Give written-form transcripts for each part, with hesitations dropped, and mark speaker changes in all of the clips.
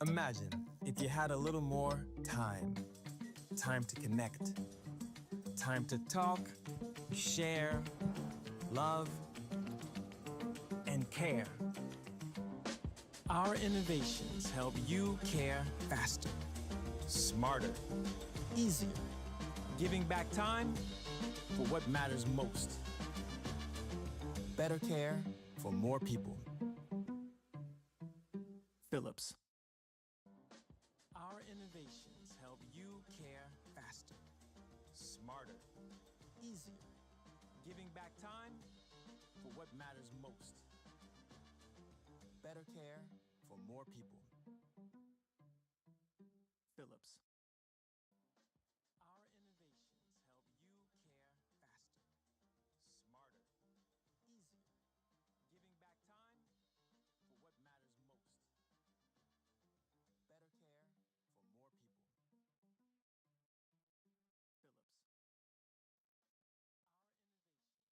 Speaker 1: Imagine if you had a little more time. Time to connect. Time to talk, share, love, and care. Our innovations help you care faster, smarter, easier. Giving back time for what matters most. Better care for more people. Philips. Our innovations help you care faster, smarter, easier. Giving back time for what matters most. Better care for more people. Philips. Our innovations help you care faster, smarter, easier. Giving back time for what matters most. Better care for more people. Philips.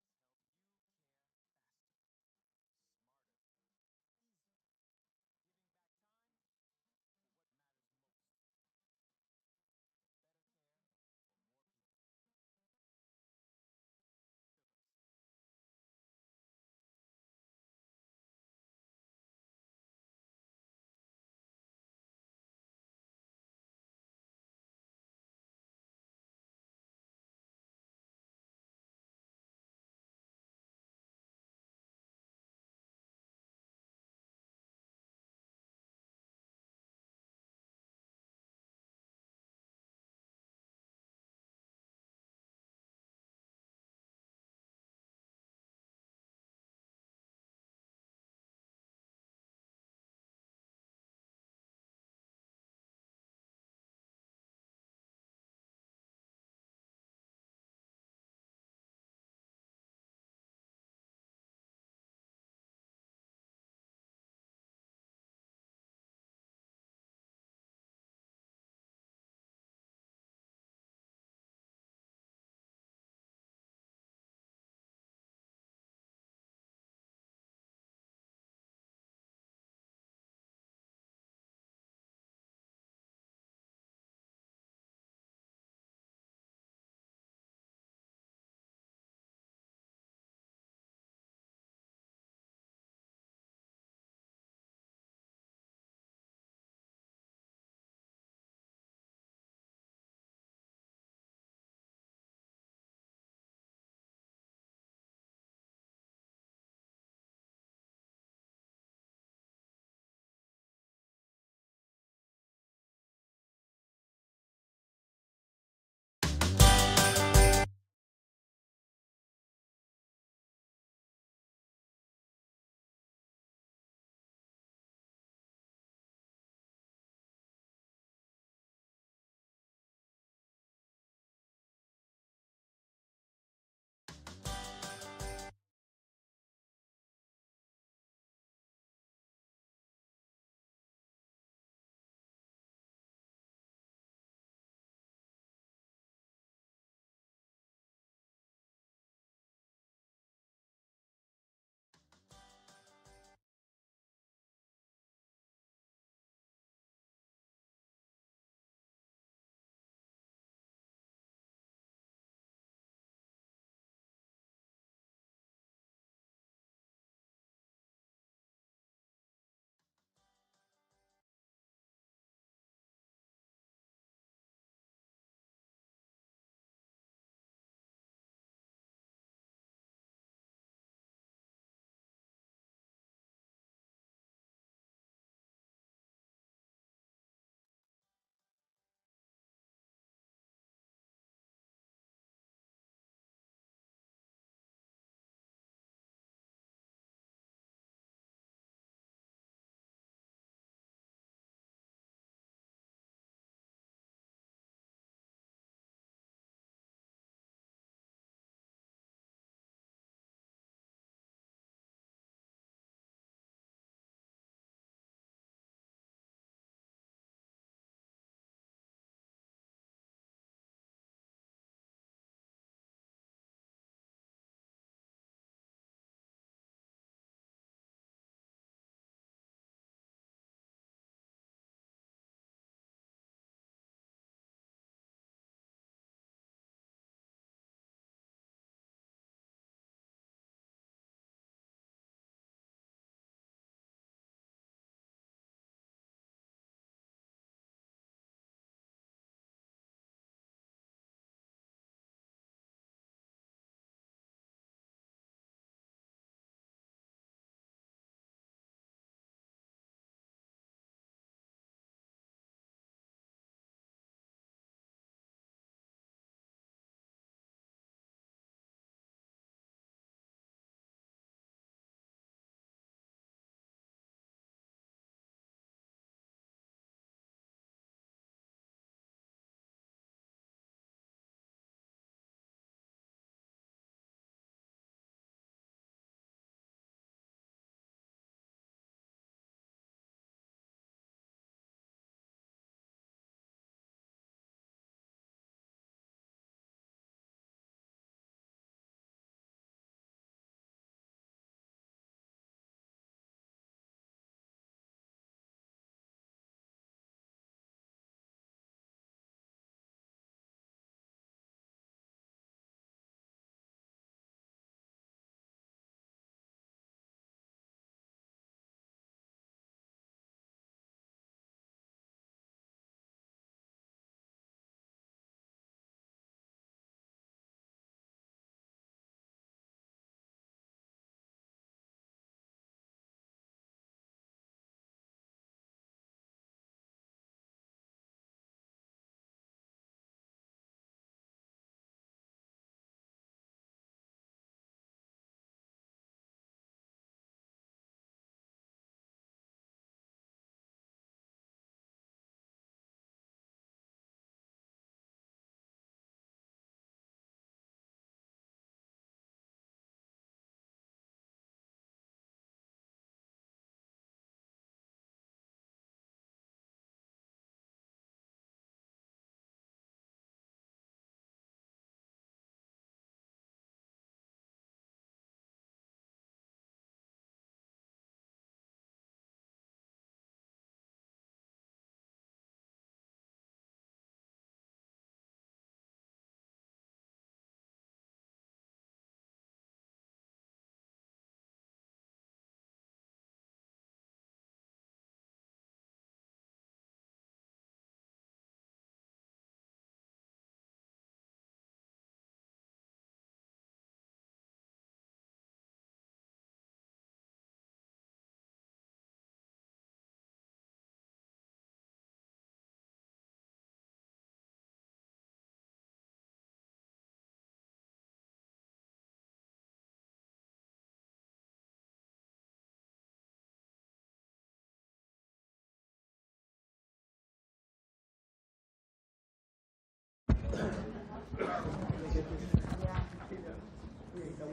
Speaker 2: That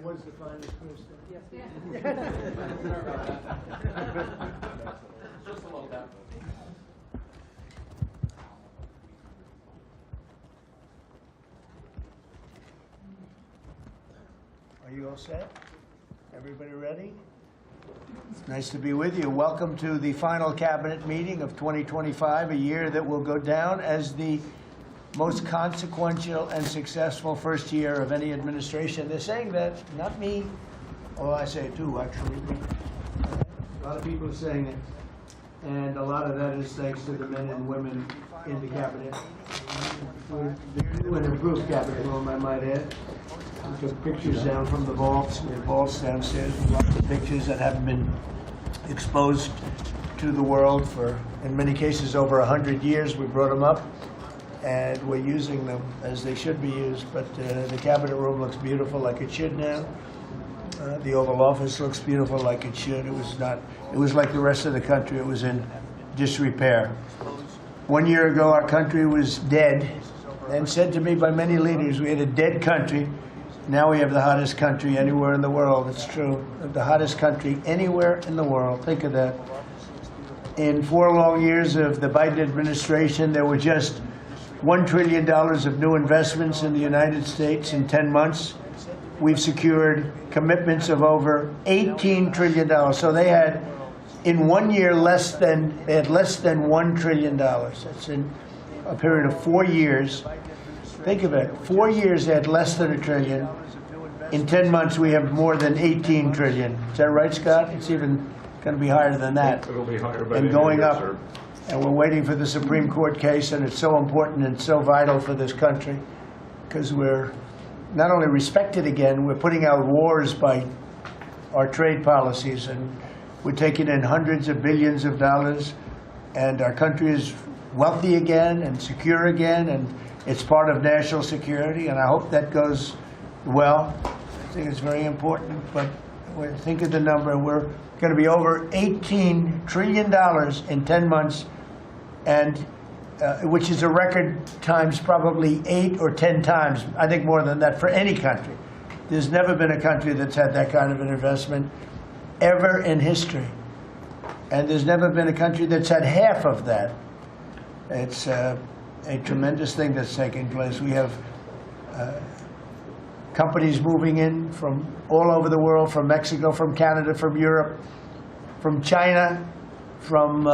Speaker 2: was the finest person.
Speaker 3: Just a little bit.
Speaker 2: Are you all set? Everybody ready? It's nice to be with you. Welcome to the final cabinet meeting of 2025, a year that will go down as the most consequential and successful first year of any administration. They're saying that, not me. Oh, I say it too, actually. A lot of people are saying it. And a lot of that is thanks to the men and women in the cabinet. We're an improved cabinet room, I might add. We took pictures down from the vaults. We have vaults downstairs with lots of pictures that haven't been exposed to the world for, in many cases, over 100 years. We brought them up, and we're using them as they should be used. But the cabinet room looks beautiful, like it should now. The Oval Office looks beautiful, like it should. It was not. It was like the rest of the country. It was in disrepair. 1 year ago, our country was dead, and said to me by many leaders, we had a dead country. Now we have the hottest country anywhere in the world. It's true. The hottest country anywhere in the world. Think of that. In 4 long years of the Biden administration, there were just $1 trillion of new investments in the United States in 10 months. We've secured commitments of over $18 trillion. So they had, in 1 year, less than $1 trillion. That's in a period of 4 years. Think of it, 4 years they had less than $1 trillion. In 10 months we have more than $18 trillion. Is that right, Scott? It's even going to be higher than that.
Speaker 4: It'll be higher, but
Speaker 2: and going up. And we're waiting for the Supreme Court case, and it's so important and so vital for this country because we're not only respected again, we're putting out wars by our trade policies, and we're taking in hundreds of billions of dollars, and our country is wealthy again and secure again, and it's part of national security, and I hope that goes well. I think it's very important, but think of the number. We're going to be over $18 trillion in 10 months, and which is a record times probably 8 or 10 times, I think more than that, for any country. There's never been a country that's had that kind of an investment ever in history. And there's never been a country that's had half of that. It's a tremendous thing that's taking place. We have companies moving in from all over the world, from Mexico, from Canada, from Europe, from China, from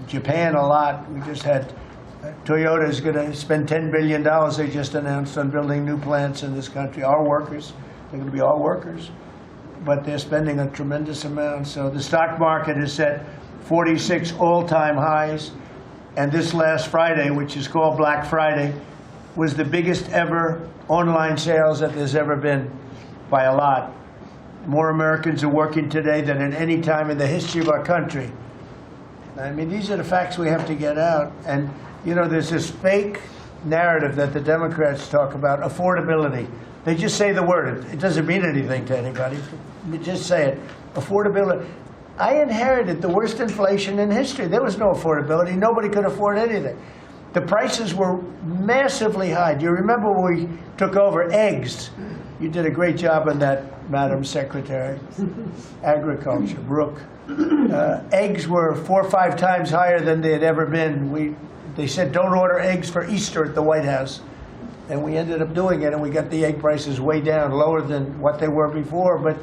Speaker 2: Japan a lot. We just had Toyota is going to spend $10 billion, they just announced, on building new plants in this country. Our workers, they're going to be all workers, but they're spending a tremendous amount. So the stock market has set 46 all-time highs. And this last Friday, which is called Black Friday, was the biggest ever online sales that there's ever been by a lot. More Americans are working today than at any time in the history of our country. I mean, these are the facts we have to get out. And, you know, there's this fake narrative that the Democrats talk about, affordability. They just say the word. It doesn't mean anything to anybody. They just say it. Affordability. I inherited the worst inflation in history. There was no affordability. Nobody could afford anything. The prices were massively high. Do you remember when we took over eggs? You did a great job on that, Madam Secretary. Agriculture, Brooke. Eggs were 4 or 5 times higher than they had ever been. They said don't order eggs for Easter at the White House. And we ended up doing it, and we got the egg prices way down, lower than what they were before. But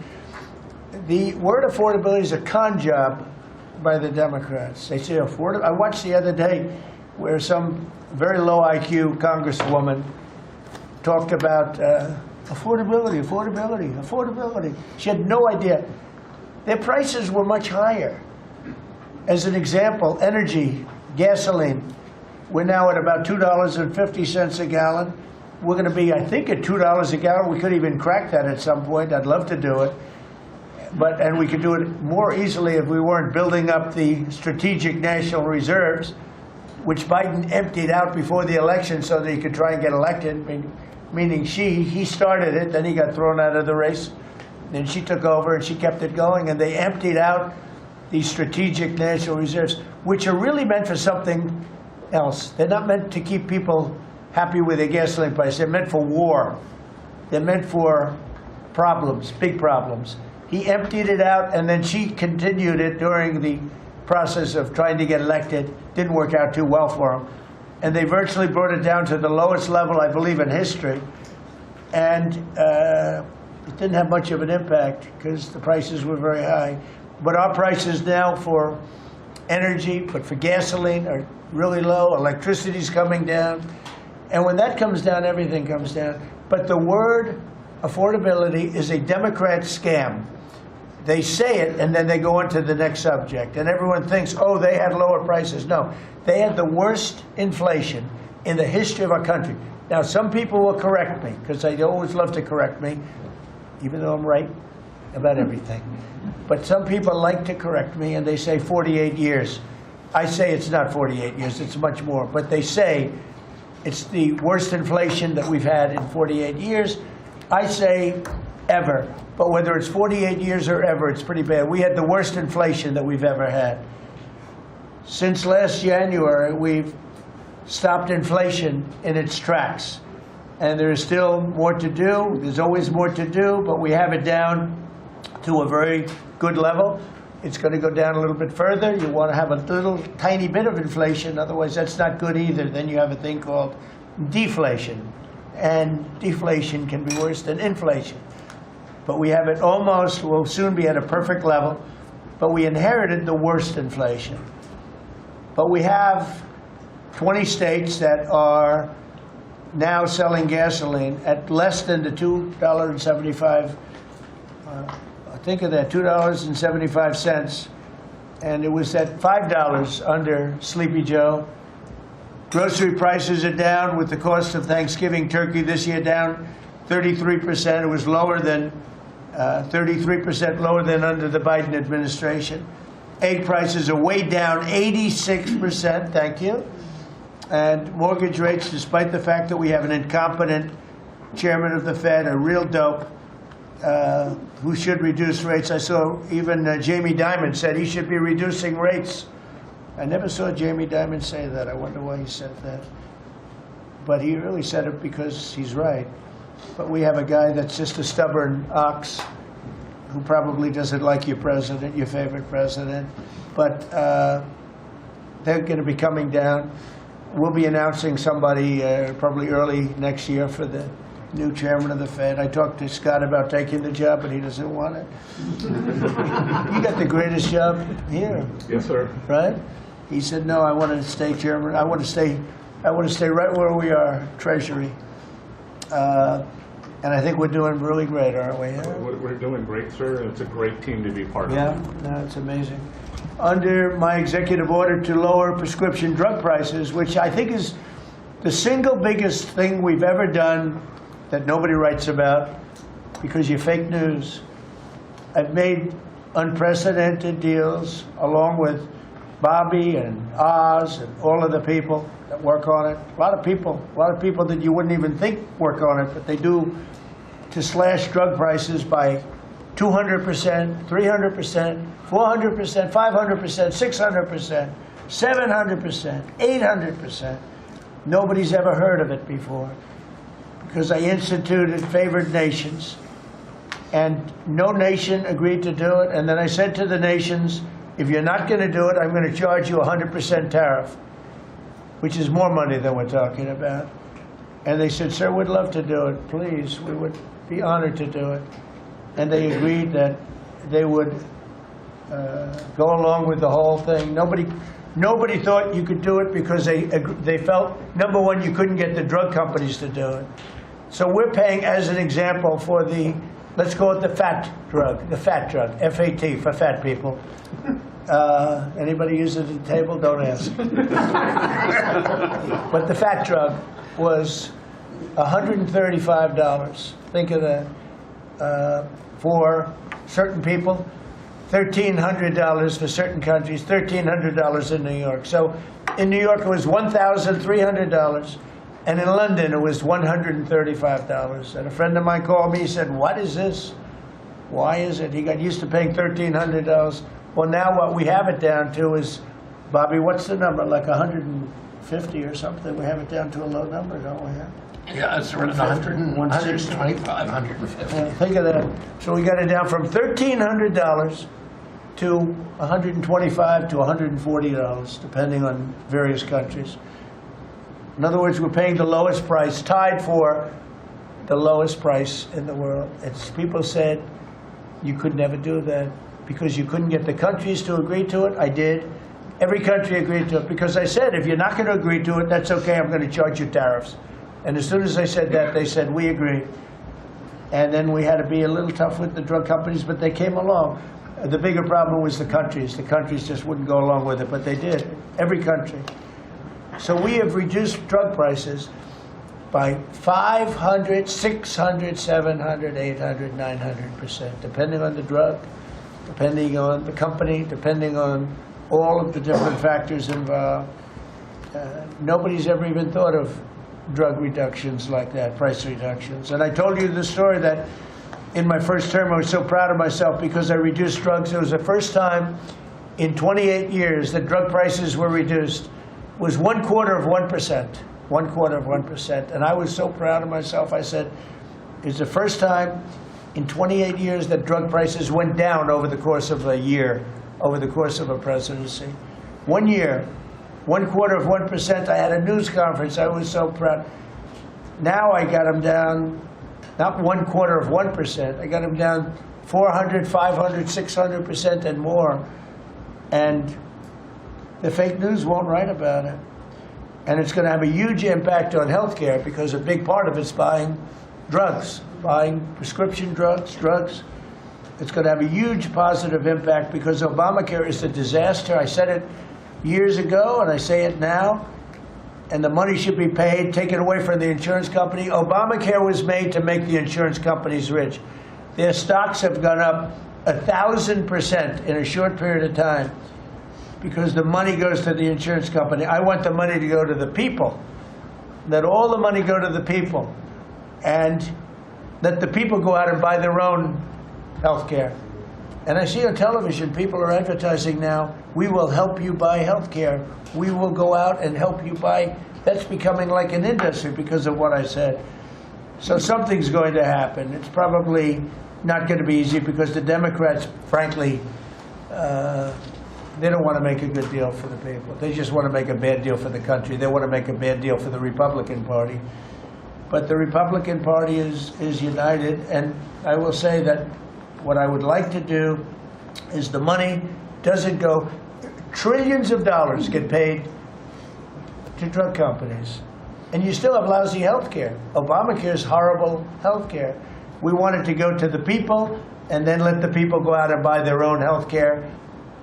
Speaker 2: the word affordability is a con job by the Democrats. They say affordable. I watched the other day where some very low IQ congresswoman talked about affordability. She had no idea. Their prices were much higher. As an example, energy, gasoline, we're now at about $2.50 a gallon. We're going to be, I think, at $2 a gallon. We could even crack that at some point. I'd love to do it. And we could do it more easily if we weren't building up the strategic national reserves, which Biden emptied out before the election so that he could try and get elected, meaning he started it, then he got thrown out of the race. Then she took over and she kept it going, and they emptied out these strategic national reserves, which are really meant for something else. They're not meant to keep people happy with the gasoline price. They're meant for war. They're meant for problems, big problems. He emptied it out, and then she continued it during the process of trying to get elected. Didn't work out too well for him. And they virtually brought it down to the lowest level, I believe, in history. And it didn't have much of an impact because the prices were very high. But our prices now for energy, but for gasoline, are really low. Electricity's coming down. And when that comes down, everything comes down. But the word affordability is a Democrat scam. They say it, and then they go on to the next subject. And everyone thinks, oh, they had lower prices. No, they had the worst inflation in the history of our country. Now, some people will correct me, because they always love to correct me, even though I'm right about everything. But some people like to correct me, and they say 48 years. I say it's not 48 years, it's much more. But they say it's the worst inflation that we've had in 48 years. I say ever. But whether it's 48 years or ever, it's pretty bad. We had the worst inflation that we've ever had. Since last January, we've stopped inflation in its tracks. And there is still more to do. There's always more to do, but we have it down to a very good level. It's going to go down a little bit further. You want to have a little tiny bit of inflation. Otherwise, that's not good either. Then you have a thing called deflation. And deflation can be worse than inflation. But we have it almost, we'll soon be at a perfect level. But we inherited the worst inflation. But we have 20 states that are now selling gasoline at less than the $2.75, think of that, $2.75. And it was at $5 under Sleepy Joe. Grocery prices are down with the cost of Thanksgiving turkey this year down 33%. It was lower than 33% lower than under the Biden administration. Egg prices are way down 86%, thank you. And mortgage rates, despite the fact that we have an incompetent chairman of the Fed, a real dope, who should reduce rates. I saw even Jamie Dimon said he should be reducing rates. I never saw Jamie Dimon say that. I wonder why he said that. But he really said it because he's right. But we have a guy that's just a stubborn ox who probably doesn't like your president, your favorite president. But they're going to be coming down. We'll be announcing somebody probably early next year for the new chairman of the Fed. I talked to Scott about taking the job, but he doesn't want it. You got the greatest job here.
Speaker 3: Yes, sir.
Speaker 2: Right? He said, no, I want to stay chairman. I want to stay right where we are, Treasury. And I think we're doing really great, aren't we? Yeah?
Speaker 3: We're doing great, sir. It's a great team to be part of.
Speaker 2: Yeah, no, it's amazing. Under my executive order to lower prescription drug prices, which I think is the single biggest thing we've ever done that nobody writes about because you're fake news. I've made unprecedented deals along with Bobby and Oz and all of the people that work on it. A lot of people that you wouldn't even think work on it, but they do, to slash drug prices by 200%, 300%, 400%, 500%, 600%, 700%, 800%. Nobody's ever heard of it before because I instituted favored nations, and no nation agreed to do it. And then I said to the nations, if you're not going to do it, I'm going to charge you 100% tariff, which is more money than we're talking about. And they said, sir, we'd love to do it. Please, we would be honored to do it. And they agreed that they would go along with the whole thing. Nobody thought you could do it because they felt, number one, you couldn't get the drug companies to do it. So we're paying, as an example, for the, let's call it the fat drug, F-A-T, for fat people. Anybody use it at the table? Don't ask. But the fat drug was $135. Think of that. For certain people, $1,300 for certain countries, $1,300 in New York. So in New York, it was $1,300. And in London, it was $135. And a friend of mine called me, he said, what is this? Why is it? He got used to paying $1,300. Well, now what we have it down to is Bobby, what's the number? Like 150 or something? We have it down to a low number, don't we?
Speaker 4: Yeah, it's around 100, 125, 150.
Speaker 2: Think of that. So we got it down from $1,300 to $125 to $140, depending on various countries. In other words, we're paying the lowest price, tied for the lowest price in the world. It's, people said you could never do that because you couldn't get the countries to agree to it. I did. Every country agreed to it because I said, if you're not going to agree to it, that's okay, I'm going to charge you tariffs. And as soon as I said that, they said, we agree. And then we had to be a little tough with the drug companies, but they came along. The bigger problem was the countries. The countries just wouldn't go along with it, but they did, every country. So we have reduced drug prices by 500, 600, 700, 800, 900%, depending on the drug, depending on the company, depending on all of the different factors involved. Nobody's ever even thought of drug reductions like that, price reductions. And I told you the story that in my first term, I was so proud of myself because I reduced drugs. It was the first time in 28 years that drug prices were reduced. It was 1/4%, 1/4%. And I was so proud of myself. I said, it's the first time in 28 years that drug prices went down over the course of a year, over the course of a presidency. 1 year. 1/4%. I had a news conference. I was so proud. Now I got them down, not 1/4%. I got them down 400, 500, 600% and more. And the fake news won't write about it. And it's going to have a huge impact on healthcare because a big part of it's buying drugs, buying prescription drugs. It's going to have a huge positive impact because Obamacare is a disaster. I said it years ago, and I say it now, and the money should be paid, taken away from the insurance company. Obamacare was made to make the insurance companies rich. Their stocks have gone up 1,000% in a short period of time because the money goes to the insurance company. I want the money to go to the people. Let all the money go to the people, and let the people go out and buy their own health care. And I see on television, people are advertising now, we will help you buy health care. We will go out and help you buy. That's becoming like an industry because of what I said. So something's going to happen. It's probably not going to be easy because the Democrats, frankly, they don't want to make a good deal for the people. They just want to make a bad deal for the country. They want to make a bad deal for the Republican Party. But the Republican Party is united, and I will say that what I would like to do is the money doesn't go, trillions of dollars get paid to drug companies. And you still have lousy health care. Obamacare's horrible health care. We want it to go to the people and then let the people go out and buy their own health care,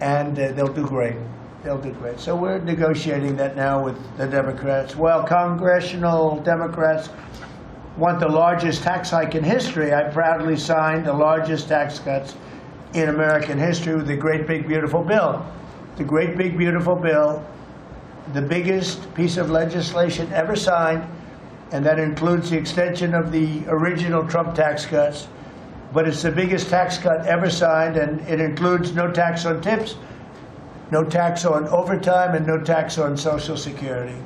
Speaker 2: and they'll do great. They'll do great. So we're negotiating that now with the Democrats. Well, congressional Democrats want the largest tax hike in history. I proudly signed the largest tax cuts in American history with the Great Big Beautiful Bill. The Great Big Beautiful Bill, the biggest piece of legislation ever signed, and that includes the extension of the original Trump tax cuts. But it's the biggest tax cut ever signed, and it includes no tax on tips, no tax on overtime, and no tax on Social Security.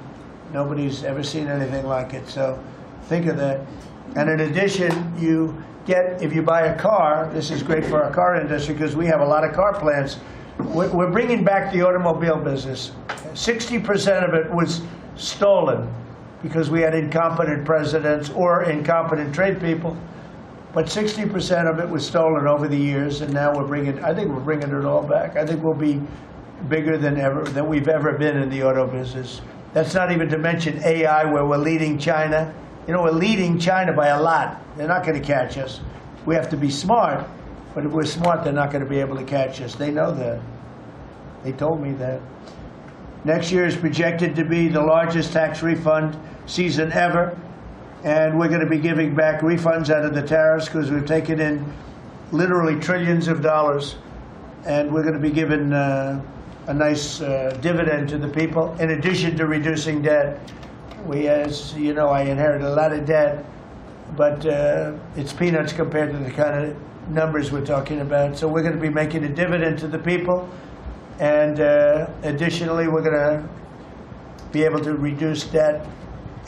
Speaker 2: Nobody's ever seen anything like it. So think of that. And in addition, you get, if you buy a car, this is great for our car industry because we have a lot of car plants. We're bringing back the automobile business. 60% of it was stolen because we had incompetent presidents or incompetent trade people. But 60% of it was stolen over the years, and now I think we're bringing it all back. I think we'll be bigger than we've ever been in the auto business. That's not even to mention AI, where we're leading China. You know, we're leading China by a lot. They're not going to catch us. We have to be smart, but if we're smart, they're not going to be able to catch us. They know that. They told me that. Next year is projected to be the largest tax refund season ever, and we're going to be giving back refunds out of the tariffs because we've taken in literally trillions of dollars, and we're going to be giving a nice dividend to the people, in addition to reducing debt. We, as you know, I inherited a lot of debt, but it's peanuts compared to the kind of numbers we're talking about. So we're going to be making a dividend to the people, And additionally, we're going to be able to reduce debt.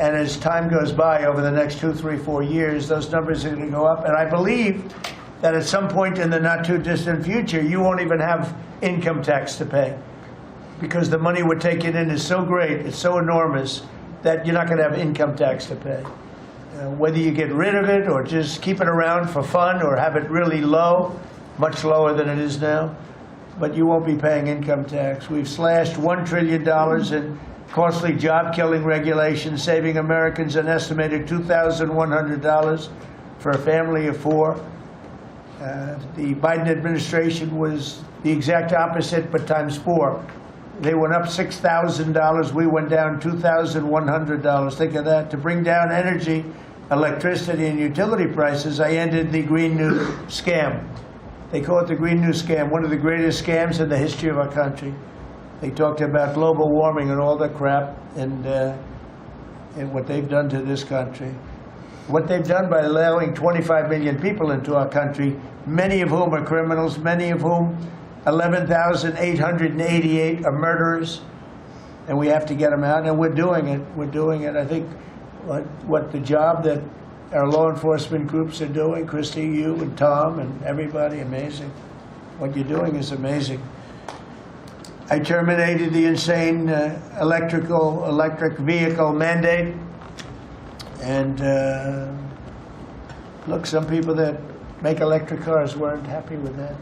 Speaker 2: And as time goes by over the next 2, 3, 4 years, those numbers are going to go up. And I believe that at some point in the not too distant future, you won't even have income tax to pay, because the money we're taking in is so great, it's so enormous, that you're not going to have income tax to pay. Whether you get rid of it or just keep it around for fun or have it really low, much lower than it is now, but you won't be paying income tax. We've slashed $1 trillion in costly job-killing regulations, saving Americans an estimated $2,100 for a family of 4. The Biden administration was the exact opposite, but times 4. They went up $6,000. We went down $2,100. Think of that. To bring down energy, electricity, and utility prices, I ended the Green New Scam. They call it the Green New Scam, one of the greatest scams in the history of our country. They talked about global warming and all that crap, and what they've done to this country. What they've done by allowing 25 million people into our country, many of whom are criminals, many of whom 11,888 are murderers, and we have to get them out, and we're doing it. We're doing it. I think what the job that our law enforcement groups are doing, Christy, you and Tom and everybody, amazing. What you're doing is amazing. I terminated the insane electric vehicle mandate, and look, some people that make electric cars weren't happy with that.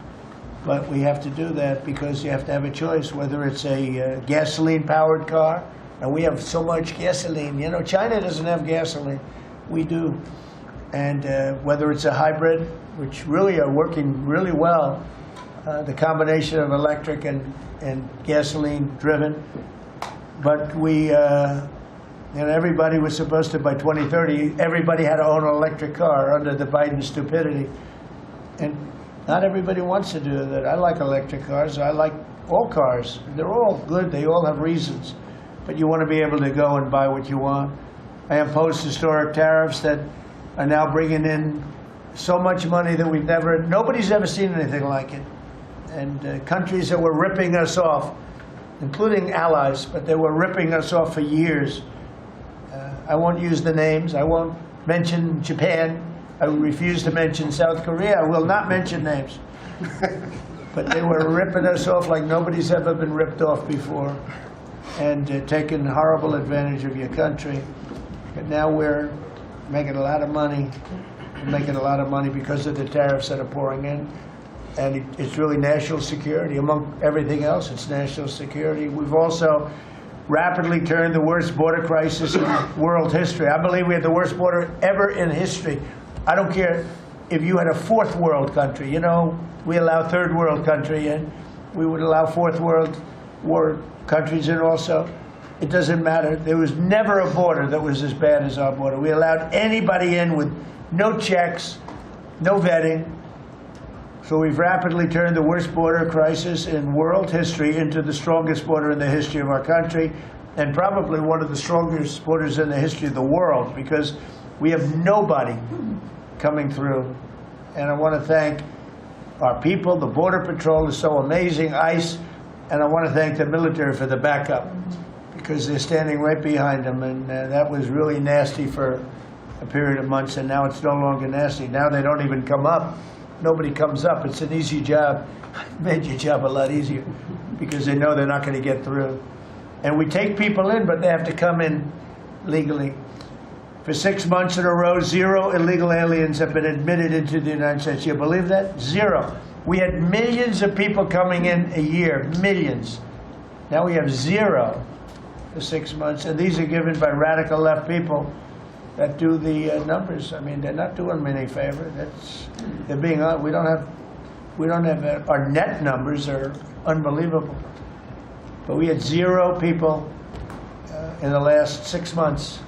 Speaker 2: But we have to do that because you have to have a choice, whether it's a gasoline-powered car, and we have so much gasoline. You know, China doesn't have gasoline. We do. And whether it's a hybrid, which really are working really well, the combination of electric and gasoline-driven. But we, everybody was supposed to, by 2030, everybody had to own an electric car under the Biden stupidity. And not everybody wants to do that. I like electric cars. I like all cars. They're all good. They all have reasons. But you want to be able to go and buy what you want. I opposed historic tariffs that are now bringing in so much money that nobody's ever seen anything like it. And countries that were ripping us off, including allies, but they were ripping us off for years. I won't use the names. I won't mention Japan. I refuse to mention South Korea. I will not mention names. But they were ripping us off like nobody's ever been ripped off before, and taking horrible advantage of your country. But now we're making a lot of money. We're making a lot of money because of the tariffs that are pouring in. And it's really national security. Among everything else, it's national security. We've also rapidly turned the worst border crisis in world history. I believe we had the worst border ever in history. I don't care if you had a 4th world country. You know, we allow 3rd world country in. We would allow 4th world war countries in also. It doesn't matter. There was never a border that was as bad as our border. We allowed anybody in with no checks, no vetting. So we've rapidly turned the worst border crisis in world history into the strongest border in the history of our country, and probably one of the strongest borders in the history of the world, because we have nobody coming through. And I want to thank our people. The Border Patrol is so amazing, ICE, and I want to thank the military for the backup, because they're standing right behind them, and that was really nasty for a period of months, and now it's no longer nasty. Now they don't even come up. Nobody comes up. It's an easy job. It made your job a lot easier because they know they're not going to get through. And we take people in, but they have to come in legally. For 6 months in a row, 0 illegal aliens have been admitted into the United States. You believe that? 0. We had millions of people coming in a year, millions. Now we have 0 for 6 months, and these are given by radical left people that do the numbers. I mean, they're not doing me any favor. They're being we don't have our net numbers are unbelievable. But we had 0 people in the last 6 months.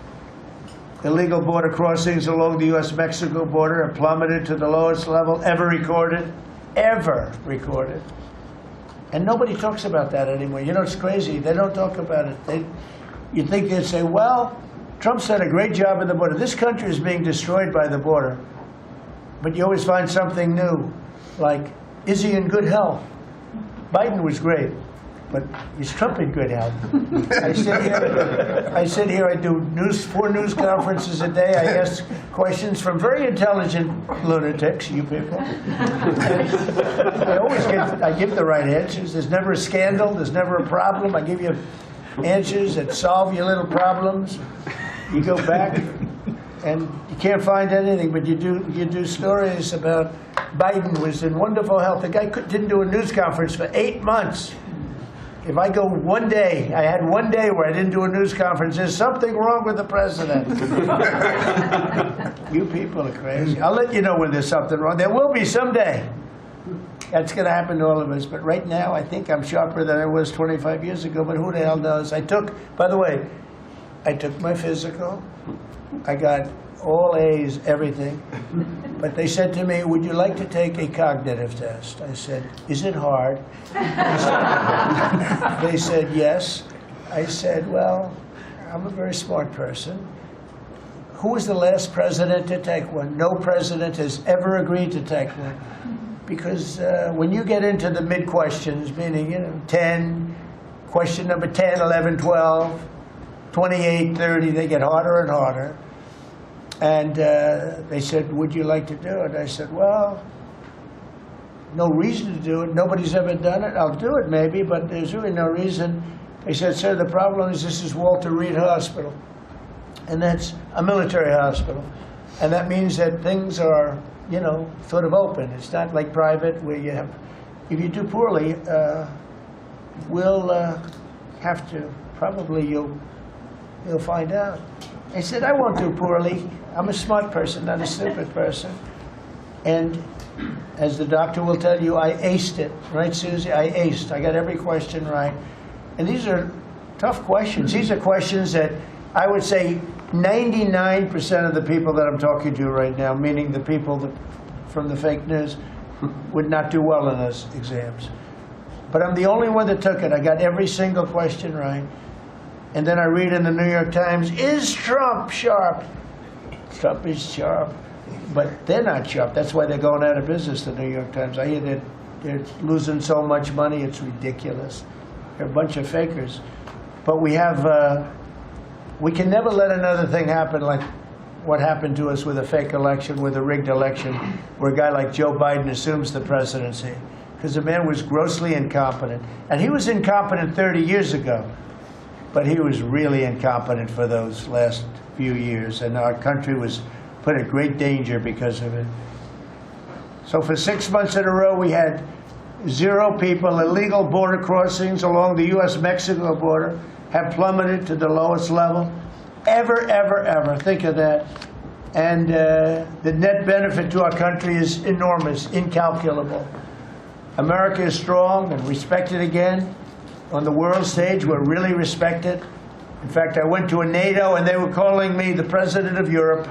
Speaker 2: Illegal border crossings along the U.S.-Mexico border have plummeted to the lowest level ever recorded. And nobody talks about that anymore. You know, it's crazy. They don't talk about it. You think they'd say, well, Trump's done a great job at the border. This country is being destroyed by the border. But you always find something new, like, is he in good health? Biden was great. But is Trump in good health? I sit here, I do 4 news conferences a day. I ask questions from very intelligent lunatics, you people. I give the right answers. There's never a scandal. There's never a problem. I give you answers that solve your little problems. You go back and you can't find anything, but you do stories about Biden was in wonderful health. The guy didn't do a news conference for 8 months. If I go one day, I had one day where I didn't do a news conference, there's something wrong with the president. You people are crazy. I'll let you know when there's something wrong. There will be someday. That's going to happen to all of us. But right now, I think I'm sharper than I was 25 years ago, but who the hell knows? By the way, I took my physical. I got all A's, everything. But they said to me, would you like to take a cognitive test? I said, is it hard? They said, yes. I said, well, I'm a very smart person. Who was the last president to take one? No president has ever agreed to take one. Because when you get into the mid-questions, meaning 10, question number 10, 11, 12, 28, 30, they get harder and harder. And they said, would you like to do it? I said, well, no reason to do it. Nobody's ever done it. I'll do it maybe, but there's really no reason. They said, sir, the problem is this is Walter Reed Hospital. And that's a military hospital. And that means that things are, sort of open. It's not like private where you have, if you do poorly, we'll have to, probably you'll find out. I said, I won't do poorly. I'm a smart person, not a stupid person. And as the doctor will tell you, I aced it. Right, Susie? I aced. I got every question right. And these are tough questions. These are questions that I would say 99% of the people that I'm talking to right now, meaning the people from the fake news, would not do well in those exams. But I'm the only one that took it. I got every single question right. And then I read in the New York Times, is Trump sharp? Trump is sharp. But they're not sharp. That's why they're going out of business, the New York Times. I hear that they're losing so much money, it's ridiculous. They're a bunch of fakers. But we can never let another thing happen like what happened to us with a fake election, with a rigged election, where a guy like Joe Biden assumes the presidency. Because the man was grossly incompetent. And he was incompetent 30 years ago. But he was really incompetent for those last few years, and our country was put in great danger because of it. So for 6 months in a row, we had 0 people. Illegal border crossings along the U.S.-Mexico border have plummeted to the lowest level ever, ever, ever. Think of that. And the net benefit to our country is enormous, incalculable. America is strong and respected again. On the world stage, we're really respected. In fact, I went to a NATO, and they were calling me the president of Europe.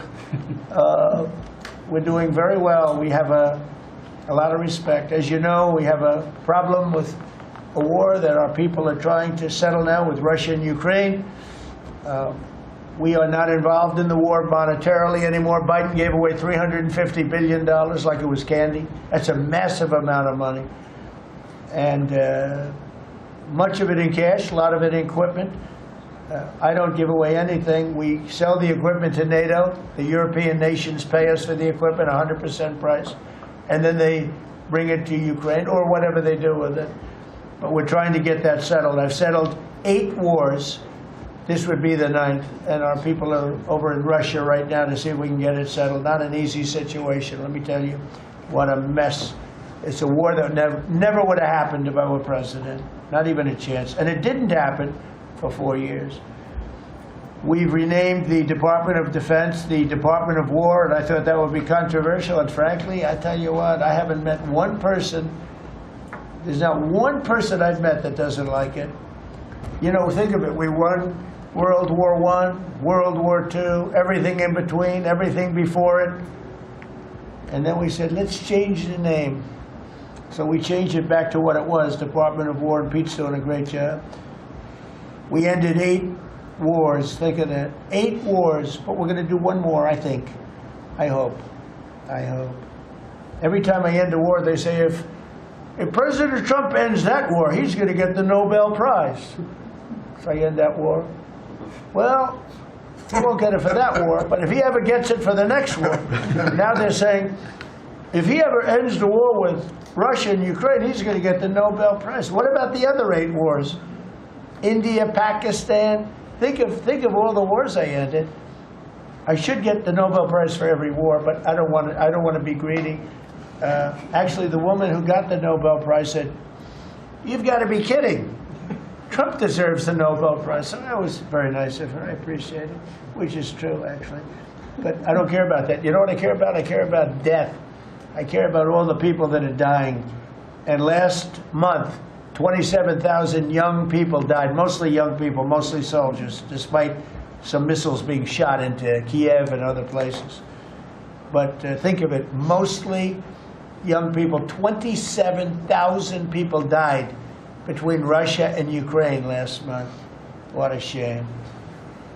Speaker 2: We're doing very well. We have a lot of respect. As you know, we have a problem with a war that our people are trying to settle now with Russia and Ukraine. We are not involved in the war monetarily anymore. Biden gave away $350 billion like it was candy. That's a massive amount of money. And much of it in cash, a lot of it in equipment. I don't give away anything. We sell the equipment to NATO. The European nations pay us for the equipment, 100% price. And then they bring it to Ukraine, or whatever they do with it. But we're trying to get that settled. I've settled 8 wars. This would be the 9th. And our people are over in Russia right now to see if we can get it settled. Not an easy situation, let me tell you. What a mess. It's a war that never would have happened if I were president. Not even a chance. And it didn't happen for 4 years. We've renamed the Department of Defense the Department of War, and I thought that would be controversial. And frankly, I tell you what, I haven't met one person, there's not one person I've met that doesn't like it. Think of it. We won World War I, World War II, everything in between, everything before it. And then we said, let's change the name. So we changed it back to what it was, Department of War, and Pete's doing a great job. We ended 8 wars, think of that. 8 wars, but we're going to do one more, I think. I hope. Every time I end a war, they say, if if President Trump ends that war, he's going to get the Nobel Prize. If I end that war. Well, he won't get it for that war, but if he ever gets it for the next war, now they're saying, if he ever ends the war with Russia and Ukraine, he's going to get the Nobel Prize. What about the other 8 wars? India, Pakistan. Think of all the wars I ended. I should get the Nobel Prize for every war, but I don't want to be greedy. Actually, the woman who got the Nobel Prize said, "You've got to be kidding. Trump deserves the Nobel Prize." So that was very nice of her. I appreciate it, which is true, actually. But I don't care about that. You know what I care about? I care about death. I care about all the people that are dying. And last month, 27,000 young people died, mostly young people, mostly soldiers, despite some missiles being shot into Kiev and other places. But think of it, mostly young people. 27,000 people died between Russia and Ukraine last month. What a shame.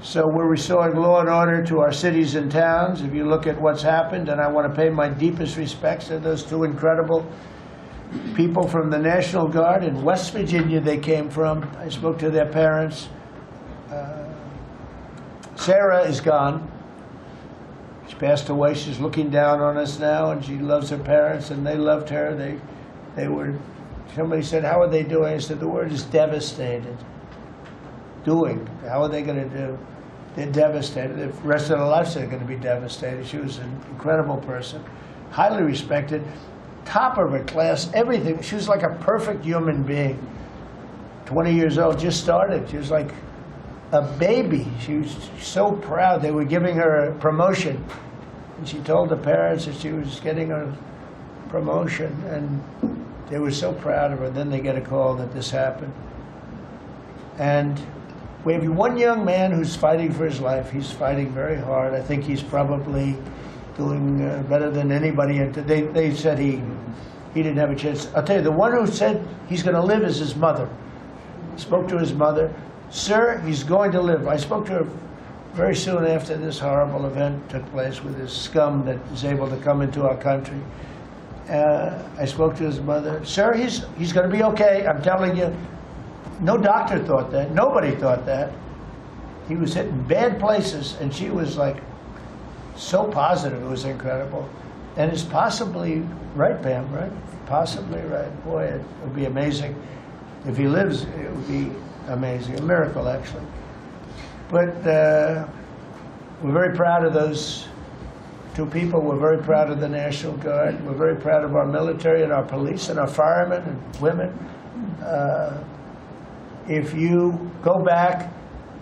Speaker 2: So we're restoring law and order to our cities and towns. If you look at what's happened, and I want to pay my deepest respects to those 2 incredible people from the National Guard in West Virginia they came from. I spoke to their parents. Sarah is gone. She passed away. She's looking down on us now, and she loves her parents, and they loved her. They were, somebody said, "How are they doing?" I said, the word is devastated. Doing. How are they going to do? They're devastated. The rest of their lives they're going to be devastated. She was an incredible person, highly respected, top of her class, everything. She was like a perfect human being. 20 years old, just started. She was like a baby. She was so proud. They were giving her a promotion, and she told the parents that she was getting a promotion, and they were so proud of her. Then they get a call that this happened. And we have one young man who's fighting for his life. He's fighting very hard. I think he's probably doing better than anybody. They said he didn't have a chance. I'll tell you, the one who said he's going to live is his mother. I spoke to his mother. "Sir, he's going to live." I spoke to her very soon after this horrible event took place with this scum that is able to come into our country. I spoke to his mother. "Sir, he's going to be okay. I'm telling you." No doctor thought that. Nobody thought that. He was hitting bad places, and she was like so positive. It was incredible. And it's possibly right, Pam, right? Possibly right. Boy, it would be amazing. If he lives, it would be amazing. A miracle, actually. But we're very proud of those 2 people. We're very proud of the National Guard. We're very proud of our military and our police and our firemen and women. If you go back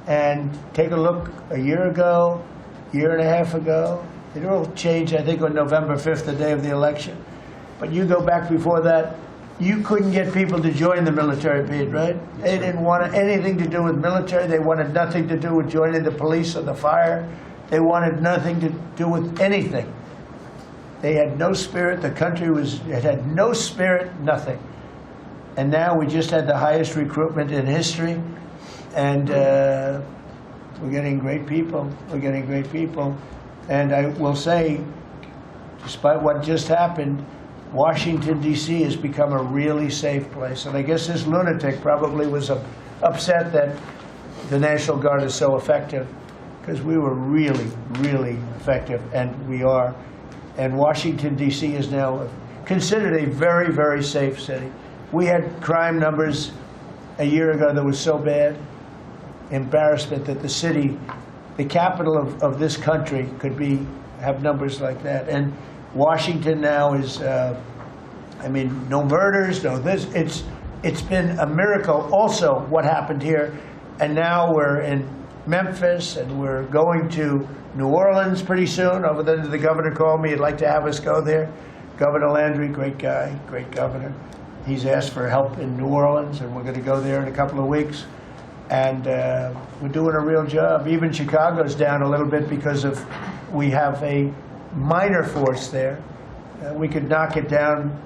Speaker 2: and take a look a year ago, year and a half ago, it all changed, I think, on November 5th, the day of the election. But you go back before that, you couldn't get people to join the military, Pete, right? They didn't want anything to do with military. They wanted nothing to do with joining the police or the fire. They wanted nothing to do with anything. They had no spirit. The country it had no spirit, nothing. And now we just had the highest recruitment in history, and we're getting great people. We're getting great people. And I will say, despite what just happened, Washington, D.C. has become a really safe place. And I guess this lunatic probably was upset that the National Guard is so effective, because we were really, really effective, and we are. And Washington, D.C. is now considered a very, very safe city. We had crime numbers a year ago that was so bad, embarrassment, that the city, the capital of this country, could have numbers like that. And Washington now is, no murders, no this. It's been a miracle also what happened here. And now we're in Memphis, and we're going to New Orleans pretty soon. Over there, the governor called me. He'd like to have us go there. Governor Landry, great guy, great governor. He's asked for help in New Orleans, and we're going to go there in a couple of weeks. And we're doing a real job. Even Chicago's down a little bit because we have a minor force there. We could knock it down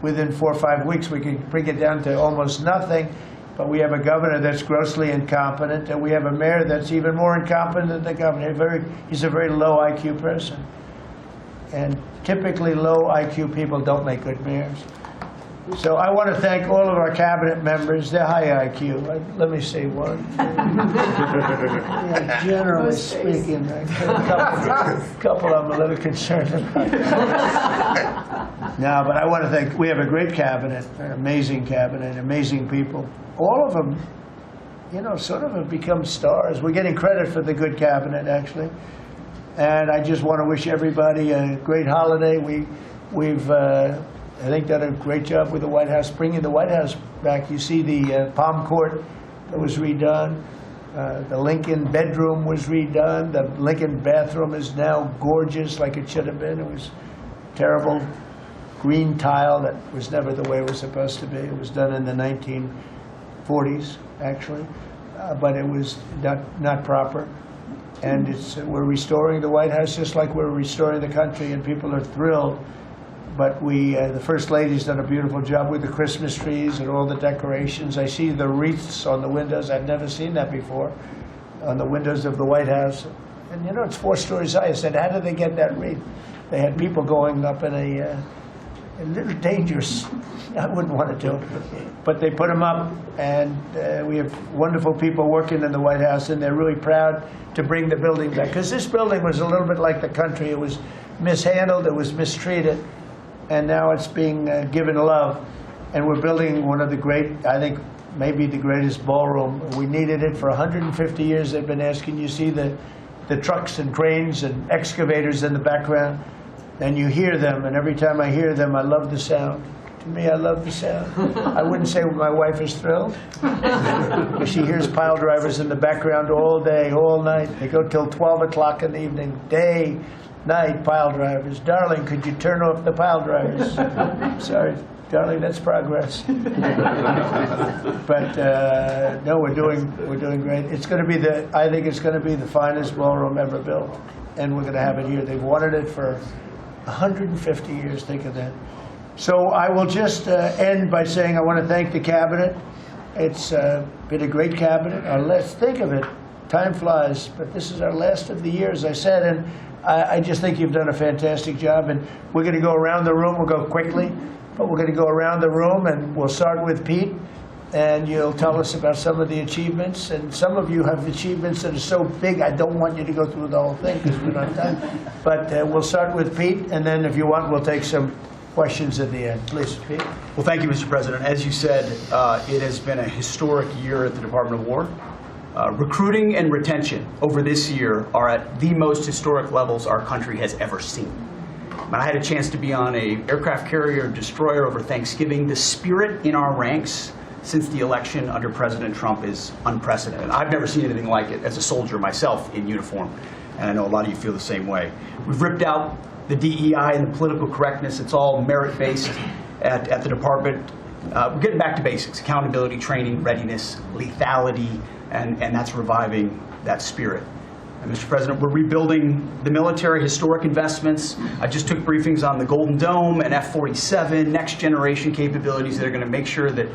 Speaker 2: within 4 or 5 weeks. We could bring it down to almost nothing. But we have a governor that's grossly incompetent, and we have a mayor that's even more incompetent than the governor. He's a very low IQ person. And typically low IQ people don't make good mayors. So I want to thank all of our cabinet members. They're high IQ. Let me say one. Yeah, generally speaking, a couple I'm a little concerned about. No, but I want to thank, we have a great cabinet, an amazing cabinet, amazing people. All of them, you know, sort of have become stars. We're getting credit for the good cabinet, actually. And I just want to wish everybody a great holiday. We've I think done a great job with the White House, bringing the White House back. You see the Palm Court that was redone. The Lincoln bedroom was redone. The Lincoln bathroom is now gorgeous, like it should have been. It was terrible green tile that was never the way it was supposed to be. It was done in the 1940s, actually, but it was not proper. And we're restoring the White House just like we're restoring the country, and people are thrilled. But the First Lady's done a beautiful job with the Christmas trees and all the decorations. I see the wreaths on the windows. I've never seen that before, on the windows of the White House. And you know, it's 4 stories high. I said, how did they get that wreath? They had people going up in a little dangerous. I wouldn't want to do it. But they put them up, and we have wonderful people working in the White House, and they're really proud to bring the building back. Because this building was a little bit like the country. It was mishandled, it was mistreated, and now it's being given love. And we're building one of the great, I think, maybe the greatest ballroom. We needed it for 150 years. They've been asking. You see the trucks and cranes and excavators in the background, and you hear them, and every time I hear them, I love the sound. To me, I love the sound. I wouldn't say my wife is thrilled. She hears pile drivers in the background all day, all night. They go till 12 o'clock in the evening, day, night, pile drivers. Darling, could you turn off the pile drivers? Sorry, darling, that's progress. But no, we're doing great. It's going to be I think it's going to be the finest ballroom ever built, and we're going to have it here. They've wanted it for 150 years. Think of that. So I will just end by saying I want to thank the cabinet. It's been a great cabinet. Let's think of it. Time flies, but this is our last of the year, as I said, and I just think you've done a fantastic job. And we're going to go around the room. We'll go quickly, but we're going to go around the room, and we'll start with Pete, and you'll tell us about some of the achievements. And some of you have achievements that are so big, I don't want you to go through the whole thing because we're not done. But we'll start with Pete, and then if you want, we'll take some questions at the end. Please, Pete.
Speaker 5: Well, thank you, Mr. President. As you said, it has been a historic year at the Department of War. Recruiting and retention over this year are at the most historic levels our country has ever seen. When I had a chance to be on an aircraft carrier destroyer over Thanksgiving, the spirit in our ranks since the election under President Trump is unprecedented. I've never seen anything like it as a soldier myself in uniform, and I know a lot of you feel the same way. We've ripped out the DEI and the political correctness. It's all merit-based at the department. We're getting back to basics: accountability, training, readiness, lethality, and that's reviving that spirit. And Mr. President, we're rebuilding the military, historic investments. I just took briefings on the Golden Dome and F-47, next generation capabilities that are going to make sure that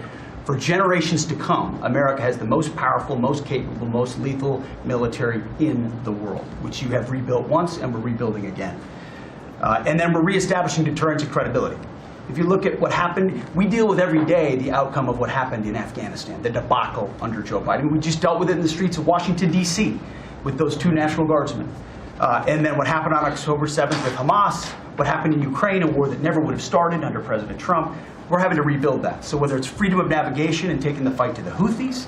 Speaker 5: for generations to come, America has the most powerful, most capable, most lethal military in the world, which you have rebuilt once and we're rebuilding again. And then we're reestablishing deterrence and credibility. If you look at what happened, we deal with every day the outcome of what happened in Afghanistan, the debacle under Joe Biden. We just dealt with it in the streets of Washington, D.C. with those 2 National Guardsmen. And then what happened on October 7th with Hamas, what happened in Ukraine, a war that never would have started under President Trump. We're having to rebuild that. So whether it's freedom of navigation and taking the fight to the Houthis,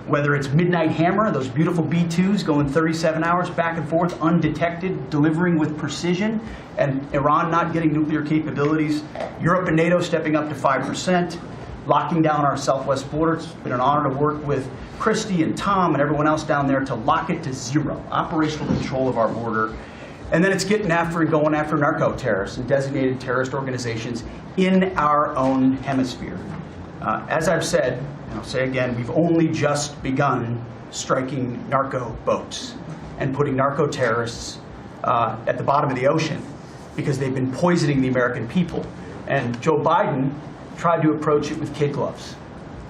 Speaker 5: whether it's Midnight Hammer, those beautiful B-2s going 37 hours back and forth, undetected, delivering with precision, and Iran not getting nuclear capabilities, Europe and NATO stepping up to 5%, locking down our southwest border. It's been an honor to work with Christy and Tom and everyone else down there to lock it to 0, operational control of our border. And then it's getting after and going after narco-terrorists and designated terrorist organizations in our own hemisphere. As I've said, and I'll say again, we've only just begun striking narco boats and putting narco-terrorists at the bottom of the ocean because they've been poisoning the American people. And Joe Biden tried to approach it with kid gloves.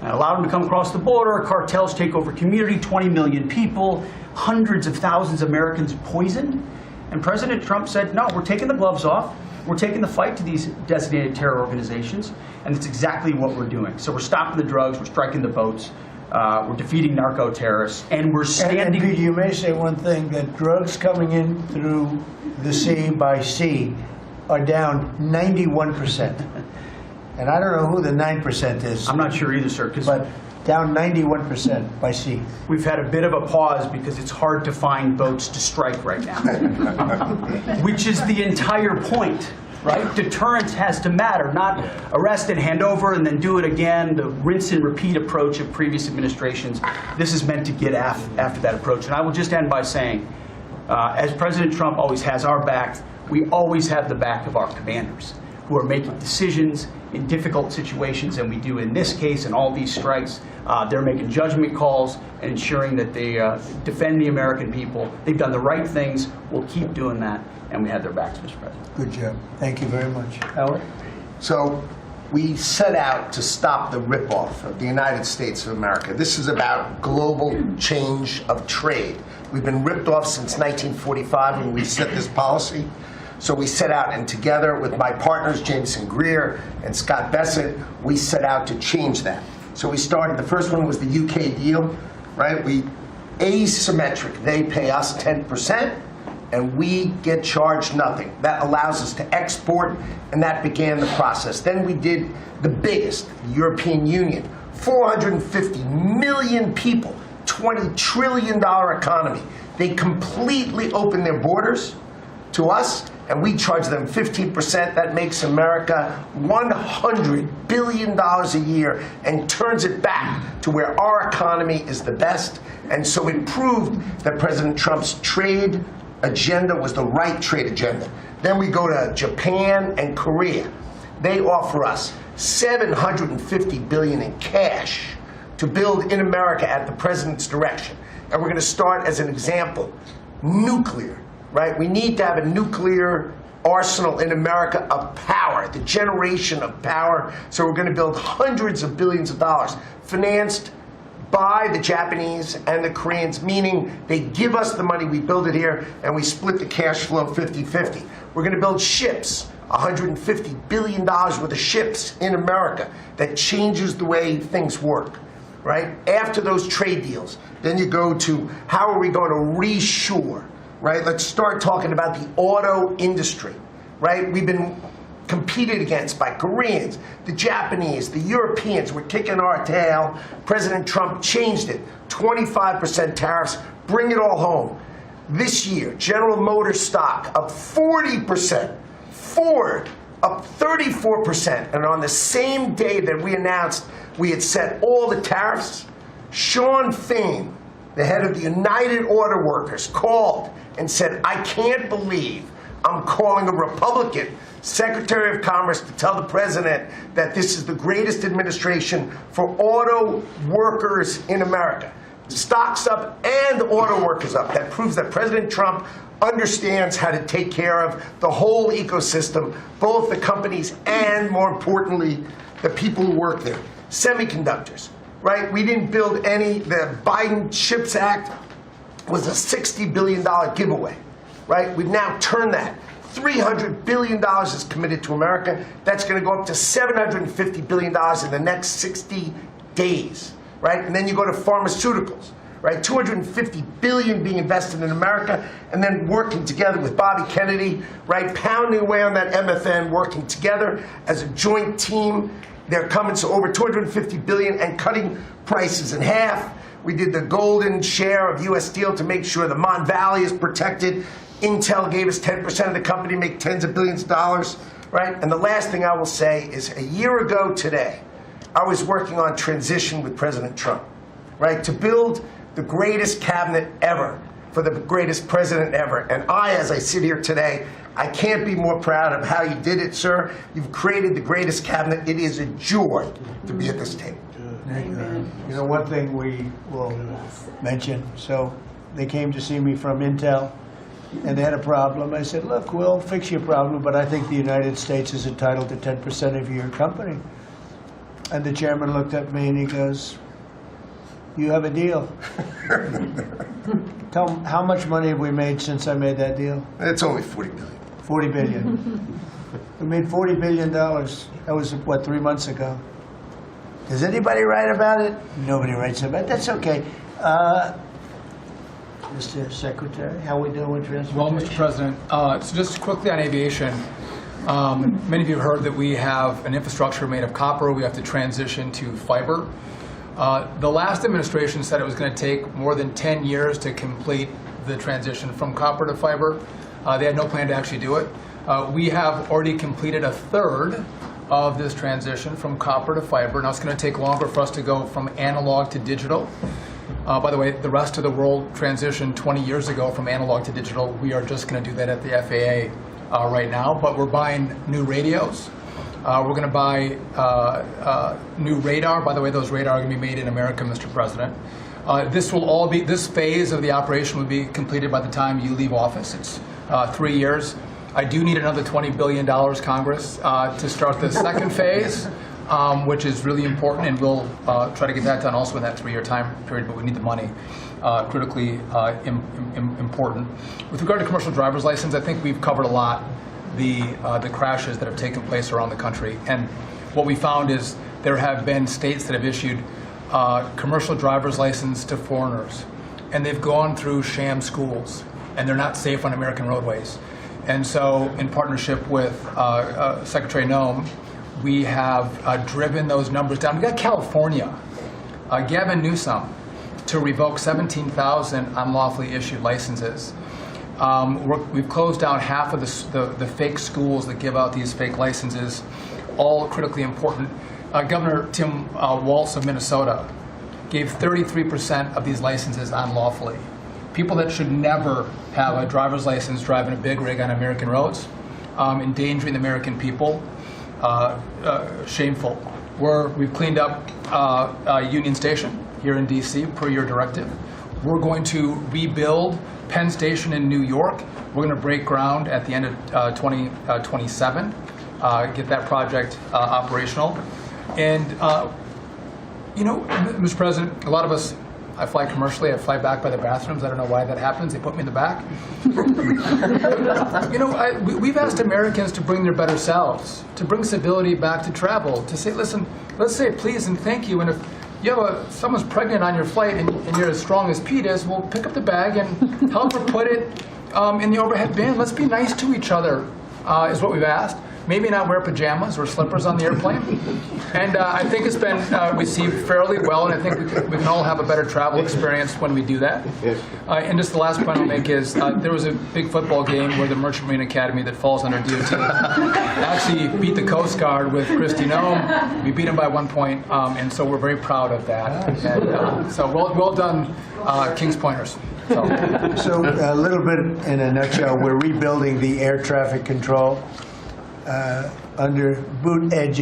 Speaker 5: And allowed them to come across the border, cartels take over community, 20 million people, hundreds of thousands of Americans poisoned. And President Trump said, no, we're taking the gloves off. We're taking the fight to these designated terror organizations, and it's exactly what we're doing. So we're stopping the drugs, we're striking the boats, we're defeating narco-terrorists, and we're standing...
Speaker 2: And you may say one thing, that drugs coming in through the sea by sea are down 91%. And I don't know who the 9% is.
Speaker 5: I'm not sure either, sir, because
Speaker 2: but down 91% by sea.
Speaker 5: we've had a bit of a pause because it's hard to find boats to strike right now, which is the entire point, right? Deterrence has to matter, not arrest and hand over and then do it again, the rinse and repeat approach of previous administrations. This is meant to get after that approach. And I will just end by saying, as President Trump always has our back, we always have the back of our commanders who are making decisions in difficult situations, and we do in this case and all these strikes. They're making judgment calls and ensuring that they defend the American people. They've done the right things. We'll keep doing that, and we have their backs, Mr. President.
Speaker 2: Good job. Thank you very much. Howard?
Speaker 4: So we set out to stop the ripoff of the United States of America. This is about global change of trade. We've been ripped off since 1945 when we set this policy. So we set out, and together with my partners, Jameson Greer and Scott Bessent, we set out to change that. So we started, the first one was the UK deal, right? We asymmetric. They pay us 10%, and we get charged nothing. That allows us to export, and that began the process. Then we did the biggest, the European Union, 450 million people, $20 trillion economy. They completely opened their borders to us, and we charge them 15%. That makes America $100 billion a year and turns it back to where our economy is the best. And so it proved that President Trump's trade agenda was the right trade agenda. Then we go to Japan and Korea. They offer us $750 billion in cash to build in America at the president's direction. And we're going to start, as an example, nuclear. Right? We need to have a nuclear arsenal in America of power, the generation of power. So we're going to build hundreds of billions of dollars, financed by the Japanese and the Koreans, meaning they give us the money, we build it here, and we split the cash flow 50-50. We're going to build ships, $150 billion worth of ships in America. That changes the way things work. Right? After those trade deals, then you go to how are we going to reshore? Right? Let's start talking about the auto industry. Right? We've been competed against by Koreans, the Japanese, the Europeans. We're kicking our tail. President Trump changed it. 25% tariffs. Bring it all home. This year, General Motors stock up 40%. Ford up 34%. And on the same day that we announced we had set all the tariffs, Sean Fain, the head of the United Auto Workers, called and said, I can't believe I'm calling a Republican Secretary of Commerce to tell the president that this is the greatest administration for auto workers in America. Stocks up and auto workers up. That proves that President Trump understands how to take care of the whole ecosystem, both the companies and, more importantly, the people who work there. Semiconductors. Right? We didn't build any. The Biden CHIPS Act was a $60 billion giveaway. Right? We've now turned that. $300 billion is committed to America. That's going to go up to $750 billion in the next 60 days. Right? And then you go to pharmaceuticals. Right? $250 billion being invested in America, and then working together with Bobby Kennedy, right? Pounding away on that MFN, working together as a joint team. They're coming to over $250 billion and cutting prices in half. We did the golden share of U.S. Steel to make sure the Mon Valley is protected. Intel gave us 10% of the company, make tens of billions of dollars, right? And the last thing I will say is a year ago today, I was working on transition with President Trump, right? To build the greatest cabinet ever for the greatest president ever. And I, as I sit here today, I can't be more proud of how you did it, sir. You've created the greatest cabinet. It is a joy to be at this table.
Speaker 2: Amen. You know, one thing we will mention, so they came to see me from Intel, and they had a problem. I said, look, we'll fix your problem, but I think the United States is entitled to 10% of your company. And the chairman looked at me and he goes, you have a deal. Tom, how much money have we made since I made that deal?
Speaker 4: It's only 40 billion.
Speaker 2: 40 billion. We made $40 billion. That was, what, 3 months ago? Does anybody write about it? Nobody writes about it. That's okay. Mr. Secretary, how we doing with transportation?
Speaker 6: Well, Mr. President, so just quickly on aviation, many of you have heard that we have an infrastructure made of copper. We have to transition to fiber. The last administration said it was going to take more than 10 years to complete the transition from copper to fiber. They had no plan to actually do it. We have already completed a third of this transition from copper to fiber. Now it's going to take longer for us to go from analog to digital. By the way, the rest of the world transitioned 20 years ago from analog to digital. We are just going to do that at the FAA right now, but we're buying new radios. We're going to buy new radar. By the way, those radar are going to be made in America, Mr. President. This phase of the operation will be completed by the time you leave office. It's 3 years. I do need another $20 billion, Congress, to start the second phase, which is really important, and we'll try to get that done also in that 3-year time period, but we need the money, critically important. With regard to commercial driver's license, I think we've covered a lot the crashes that have taken place around the country. And what we found is there have been states that have issued commercial driver's license to foreigners, and they've gone through sham schools, and they're not safe on American roadways. And so, in partnership with Secretary Noem, we have driven those numbers down. We got California, Gavin Newsom, to revoke 17,000 unlawfully issued licenses. We've closed down half of the fake schools that give out these fake licenses, all critically important. Governor Tim Walz of Minnesota gave 33% of these licenses unlawfully. People that should never have a driver's license driving a big rig on American roads, endangering the American people, shameful. We've cleaned up Union Station here in D.C. per your directive. We're going to rebuild Penn Station in New York. We're going to break ground at the end of 2027, get that project operational. And, Mr. President, a lot of us, I fly commercially, I fly back by the bathrooms. I don't know why that happens. They put me in the back. We've asked Americans to bring their better selves, to bring civility back to travel, to say, listen, let's say please and thank you. And if you have someone's pregnant on your flight and you're as strong as Pete is, well, pick up the bag and help her put it in the overhead bin. Let's be nice to each other, is what we've asked. Maybe not wear pajamas or slippers on the airplane. And I think it's been received fairly well, and I think we can all have a better travel experience when we do that. And just the last point I'll make is there was a big football game where the Merchant Marine Academy that falls under DOT actually beat the Coast Guard with Kristi Noem. We beat them by 1 point, and so we're very proud of that. And, so well done, Kings Pointers. So
Speaker 2: a little bit in a nutshell, we're rebuilding the air traffic control under boot edge.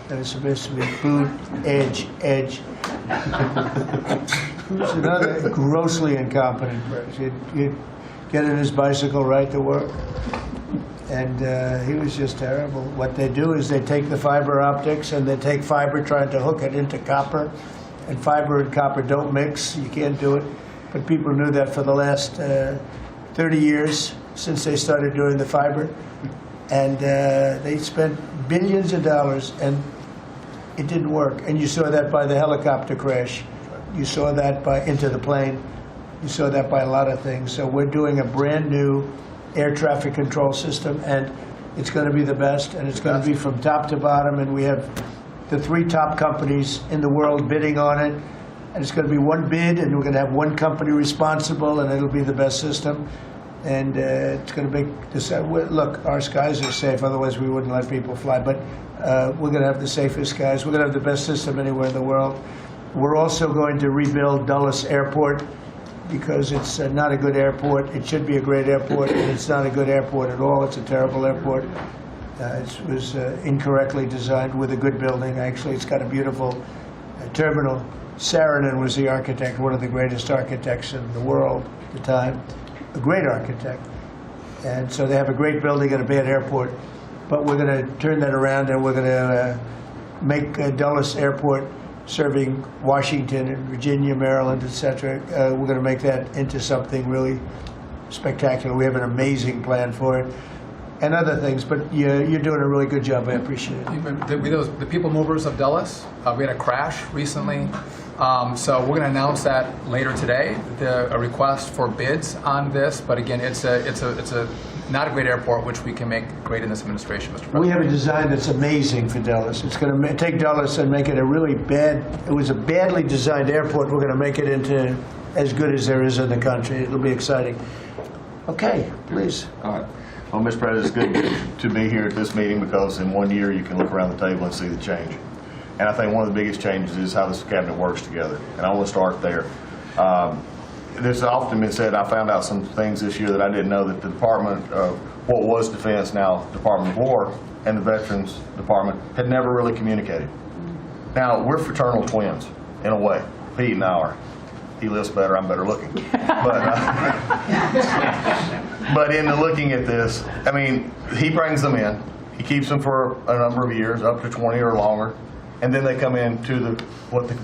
Speaker 2: That is supposed to be boot edge. Who's another grossly incompetent person. He'd get in his bicycle right to work. And he was just terrible. What they do is they take the fiber optics and they take fiber trying to hook it into copper. And fiber and copper don't mix. You can't do it. But people knew that for the last 30 years since they started doing the fiber. And they spent billions of dollars, and it didn't work. And you saw that by the helicopter crash. You saw that by Into the Plane. You saw that by a lot of things. So we're doing a brand new air traffic control system, and it's going to be the best, and it's going to be from top to bottom. And we have the 3 top companies in the world bidding on it. And it's going to be one bid, and we're going to have one company responsible, and it'll be the best system. And it's going to be, look, our skies are safe, otherwise we wouldn't let people fly. But we're going to have the safest skies. We're going to have the best system anywhere in the world. We're also going to rebuild Dulles Airport because it's not a good airport. It should be a great airport, and it's not a good airport at all. It's a terrible airport. It was incorrectly designed with a good building. Actually, it's got a beautiful terminal. Saarinen was the architect, one of the greatest architects in the world at the time. A great architect. And so they have a great building and a bad airport. But we're going to turn that around, and we're going to make Dulles Airport serving Washington and Virginia, Maryland, etc. We're going to make that into something really spectacular. We have an amazing plan for it, and other things. But you're doing a really good job. I appreciate it.
Speaker 6: The people movers of Dulles, we had a crash recently. So we're going to announce that later today, a request for bids on this. But again, it's a not a great airport, which we can make great in this administration, Mr. President.
Speaker 2: We have a design that's amazing for Dulles. It's going to take Dulles and make it a really bad, it was a badly designed airport. We're going to make it into as good as there is in the country. It'll be exciting. Okay, please.
Speaker 7: All right. Well, Mr. President, it's good to be here at this meeting because in 1 year you can look around the table and see the change. And I think one of the biggest changes is how this cabinet works together. And I want to start there. This has often been said, I found out some things this year that I didn't know, that the Department of what was Defense, now Department of War, and the Veterans Department had never really communicated. Now, we're fraternal twins, in a way. Pete and I are. He lifts better, I'm better looking. But in the looking at this, I mean, he brings them in. He keeps them for a number of years, up to 20 or longer. And then they come into what the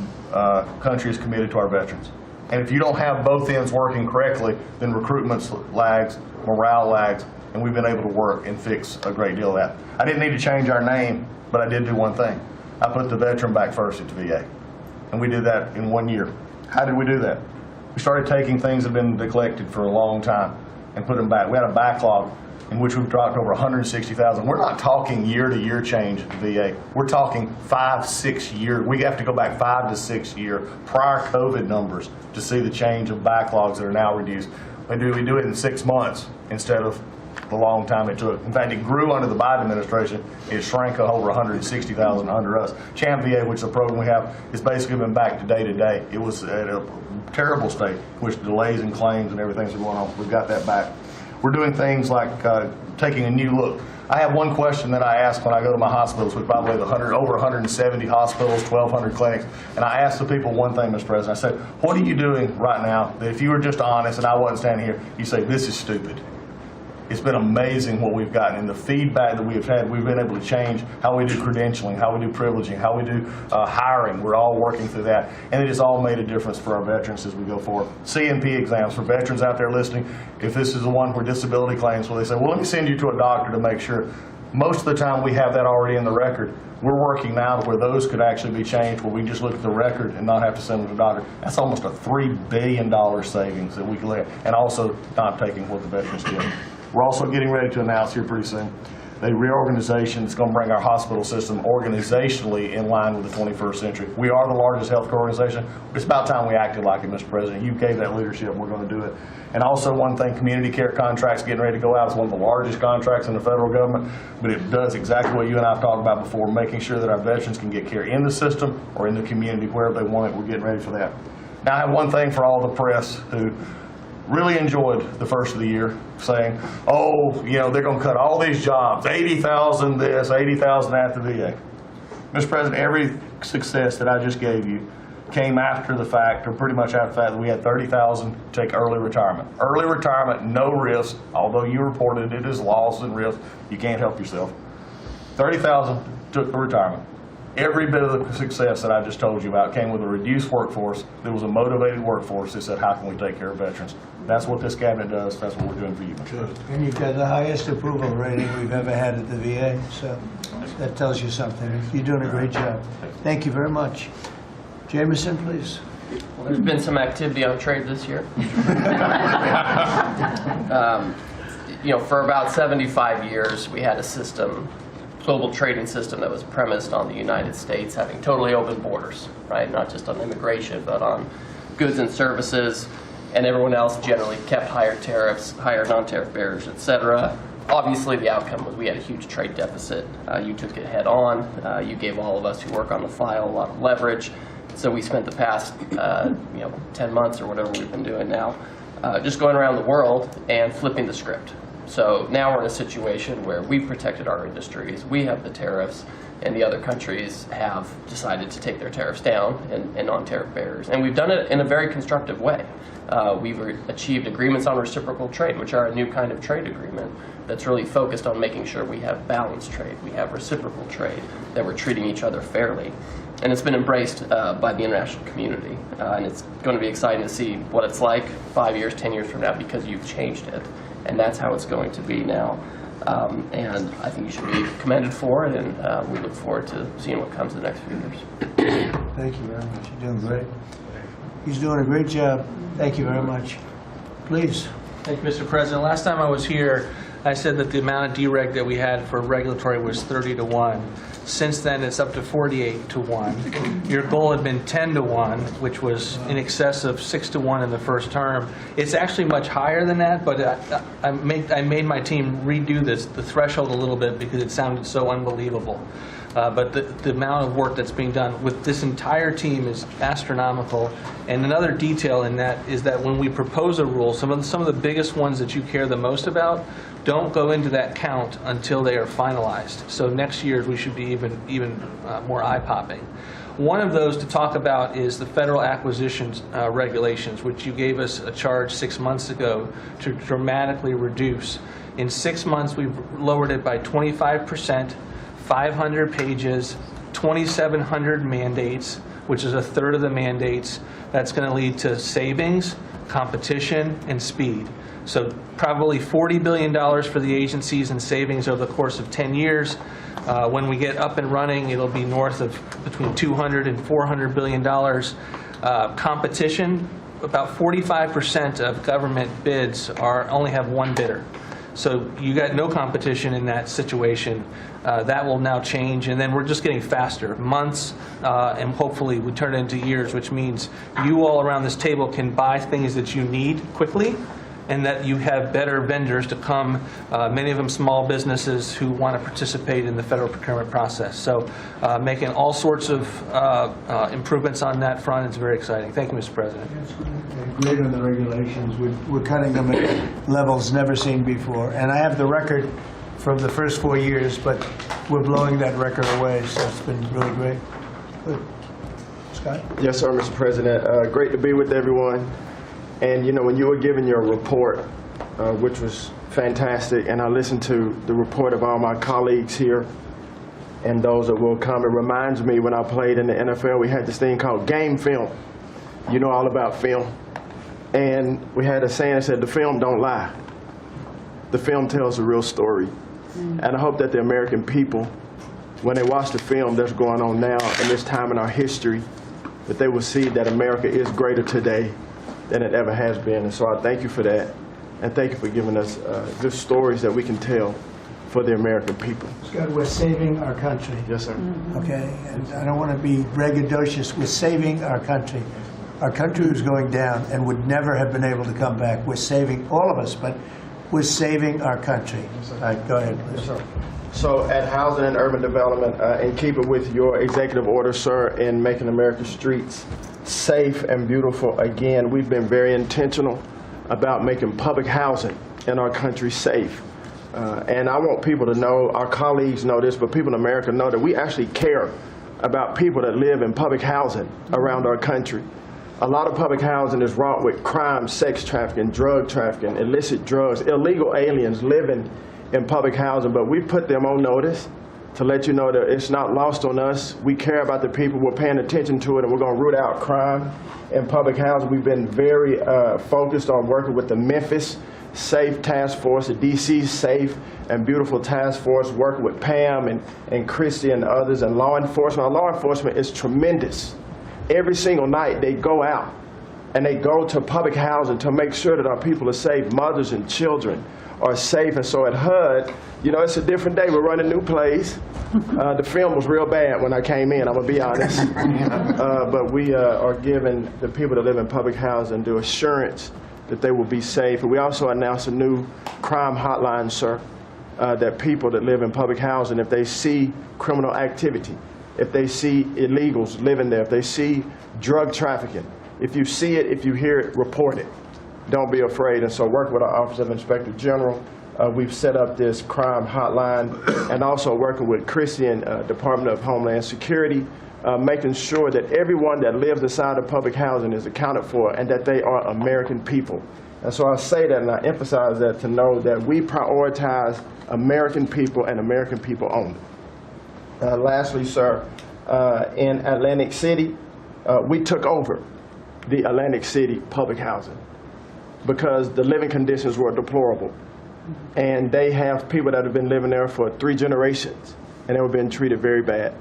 Speaker 7: country is committed to our veterans. And if you don't have both ends working correctly, then recruitment lags, morale lags, and we've been able to work and fix a great deal of that. I didn't need to change our name, but I did do one thing. I put the veteran back first at the VA. And we did that in 1 year. How did we do that? We started taking things that have been neglected for a long time and put them back. We had a backlog in which we've dropped over 160,000. We're not talking year-to-year change at the VA. We're talking 5-6 years. We have to go back 5 to 6 year prior COVID numbers to see the change of backlogs that are now reduced. We do it in 6 months instead of the long time it took. In fact, it grew under the Biden administration. It shrank over 160,000 under us. Champ VA, which is a program we have, has basically been back to day to day. It was at a terrible state, which delays and claims and everything's going on. We've got that back. We're doing things like taking a new look. I have one question that I ask when I go to my hospitals, with probably over 170 hospitals, 1,200 clinics, and I ask the people one thing, Mr. President. I said, what are you doing right now that if you were just honest and I wasn't standing here, you say, this is stupid? It's been amazing what we've gotten, and the feedback that we've had. We've been able to change how we do credentialing, how we do privileging, how we do hiring. We're all working through that, and it has all made a difference for our veterans as we go forward. CNP exams for veterans out there listening. If this is the one where disability claims, where they say, well, let me send you to a doctor to make sure. Most of the time we have that already in the record. We're working now to where those could actually be changed, where we just look at the record and not have to send them to the doctor. That's almost a $3 billion savings that we can let, and also not taking what the veterans did. We're also getting ready to announce here pretty soon a reorganization that's going to bring our hospital system organizationally in line with the 21st century. We are the largest healthcare organization. It's about time we acted like it, Mr. President. You gave that leadership, and we're going to do it. And also one thing, community care contracts getting ready to go out. It's one of the largest contracts in the federal government, but it does exactly what you and I have talked about before, making sure that our veterans can get care in the system or in the community, wherever they want it. We're getting ready for that. Now, I have one thing for all the press who really enjoyed the first of the year, saying, oh, you know, they're going to cut all these jobs, 80,000 this, 80,000 at the VA. Mr. President, every success that I just gave you came after the fact, or pretty much after the fact, that we had 30,000 take early retirement. Early retirement, no risk, although you reported it as loss and risk, you can't help yourself. 30,000 took the retirement. Every bit of the success that I just told you about came with a reduced workforce. There was a motivated workforce that said, how can we take care of veterans? That's what this cabinet does. That's what we're doing for you.
Speaker 2: Good. And you've got the highest approval rating we've ever had at the VA, so that tells you something. You're doing a great job. Thank you very much. Jameson, please.
Speaker 8: Well, there's been some activity on trade this year. You know, for about 75 years, we had a system, global trading system, that was premised on the United States having totally open borders, right? Not just on immigration, but on goods and services, and everyone else generally kept higher tariffs, higher non-tariff barriers, etc. Obviously, the outcome was we had a huge trade deficit. You took it head on. You gave all of us who work on the file a lot of leverage. So we spent the past 10 months or whatever we've been doing now just going around the world and flipping the script. So now we're in a situation where we've protected our industries, we have the tariffs, and the other countries have decided to take their tariffs down and non-tariff barriers. And we've done it in a very constructive way. We've achieved agreements on reciprocal trade, which are a new kind of trade agreement that's really focused on making sure we have balanced trade, we have reciprocal trade, that we're treating each other fairly. and it's been embraced by the international community. And it's going to be exciting to see what it's like 5 years, 10 years from now, because you've changed it. And that's how it's going to be now. And I think you should be commended for it, and we look forward to seeing what comes in the next few years.
Speaker 2: Thank you very much. You're doing great. He's doing a great job. Thank you very much. Please.
Speaker 9: Thank you, Mr. President. Last time I was here, I said that the amount of dereg that we had for regulatory was 30-1. Since then, it's up to 48-1. Your goal had been 10-1, which was in excess of 6-1 in the first term. It's actually much higher than that, but I made my team redo the threshold a little bit because it sounded so unbelievable. But the amount of work that's being done with this entire team is astronomical. And another detail in that is that when we propose a rule, some of the biggest ones that you care the most about don't go into that count until they are finalized. So next year we should be even more eye-popping. One of those to talk about is the federal acquisitions regulations, which you gave us a charge 6 months ago to dramatically reduce. In 6 months, we've lowered it by 25%. 500 pages, 2,700 mandates, which is a third of the mandates. That's going to lead to savings, competition, and speed. So probably $40 billion for the agencies and savings over the course of 10 years. When we get up and running, it'll be north of between $200 and $400 billion. Competition, about 45% of government bids only have one bidder. So you got no competition in that situation. That will now change, and then we're just getting faster, months, and hopefully we turn it into years, which means you all around this table can buy things that you need quickly, and that you have better vendors to come, many of them small businesses who want to participate in the federal procurement process. So making all sorts of improvements on that front. It's very exciting. Thank you, Mr. President.
Speaker 2: Great on the regulations. We're cutting them at levels never seen before. And I have the record from the first 4 years, but we're blowing that record away, so it's been really great. Good. Scott?
Speaker 10: Yes, sir, Mr. President. Great to be with everyone. And, you know, when you were giving your report, which was fantastic, and I listened to the report of all my colleagues here and those that will come, it reminds me when I played in the NFL, we had this thing called game film. You know all about film. And we had a saying that said, the film don't lie. The film tells a real story. And I hope that the American people, when they watch the film that's going on now in this time in our history, that they will see that America is greater today than it ever has been. And so I thank you for that. And thank you for giving us good stories that we can tell for the American people.
Speaker 2: Scott, we're saving our country.
Speaker 10: Yes, sir.
Speaker 2: Okay, and I don't want to be braggadocious. We're saving our country. Our country was going down and would never have been able to come back. We're saving all of us, but we're saving our country. All right, go ahead, please.
Speaker 10: Yes, sir. So at Housing and Urban Development, in keeping with your executive order, sir, in making America's streets safe and beautiful again, we've been very intentional about making public housing in our country safe. And I want people to know, our colleagues know this, but people in America know that we actually care about people that live in public housing around our country. A lot of public housing is wrought with crime, sex trafficking, drug trafficking, illicit drugs, illegal aliens living in public housing, but we put them on notice to let you know that it's not lost on us. We care about the people, we're paying attention to it, and we're going to root out crime in public housing. We've been very focused on working with the Memphis Safe Task Force, the DC Safe and Beautiful Task Force, working with Pam and Christy and others, and law enforcement. Our law enforcement is tremendous. Every single night they go out and they go to public housing to make sure that our people are safe, mothers and children are safe. And so at HUD, you know, it's a different day. We're running new plays. The film was real bad when I came in, I'm going to be honest. But we are giving the people that live in public housing the assurance that they will be safe. And we also announced a new crime hotline, sir, that people that live in public housing, if they see criminal activity, if they see illegals living there, if they see drug trafficking, if you see it, if you hear it, report it. Don't be afraid. And so work with our Office of Inspector General. We've set up this crime hotline, and also working with Christy and Department of Homeland Security, making sure that everyone that lives inside of public housing is accounted for and that they are American people. And so I say that and I emphasize that to know that we prioritize American people and American people only. Lastly, sir, in Atlantic City, we took over the Atlantic City public housing because the living conditions were deplorable. And they have people that have been living there for 3 generations, and they were being treated very bad.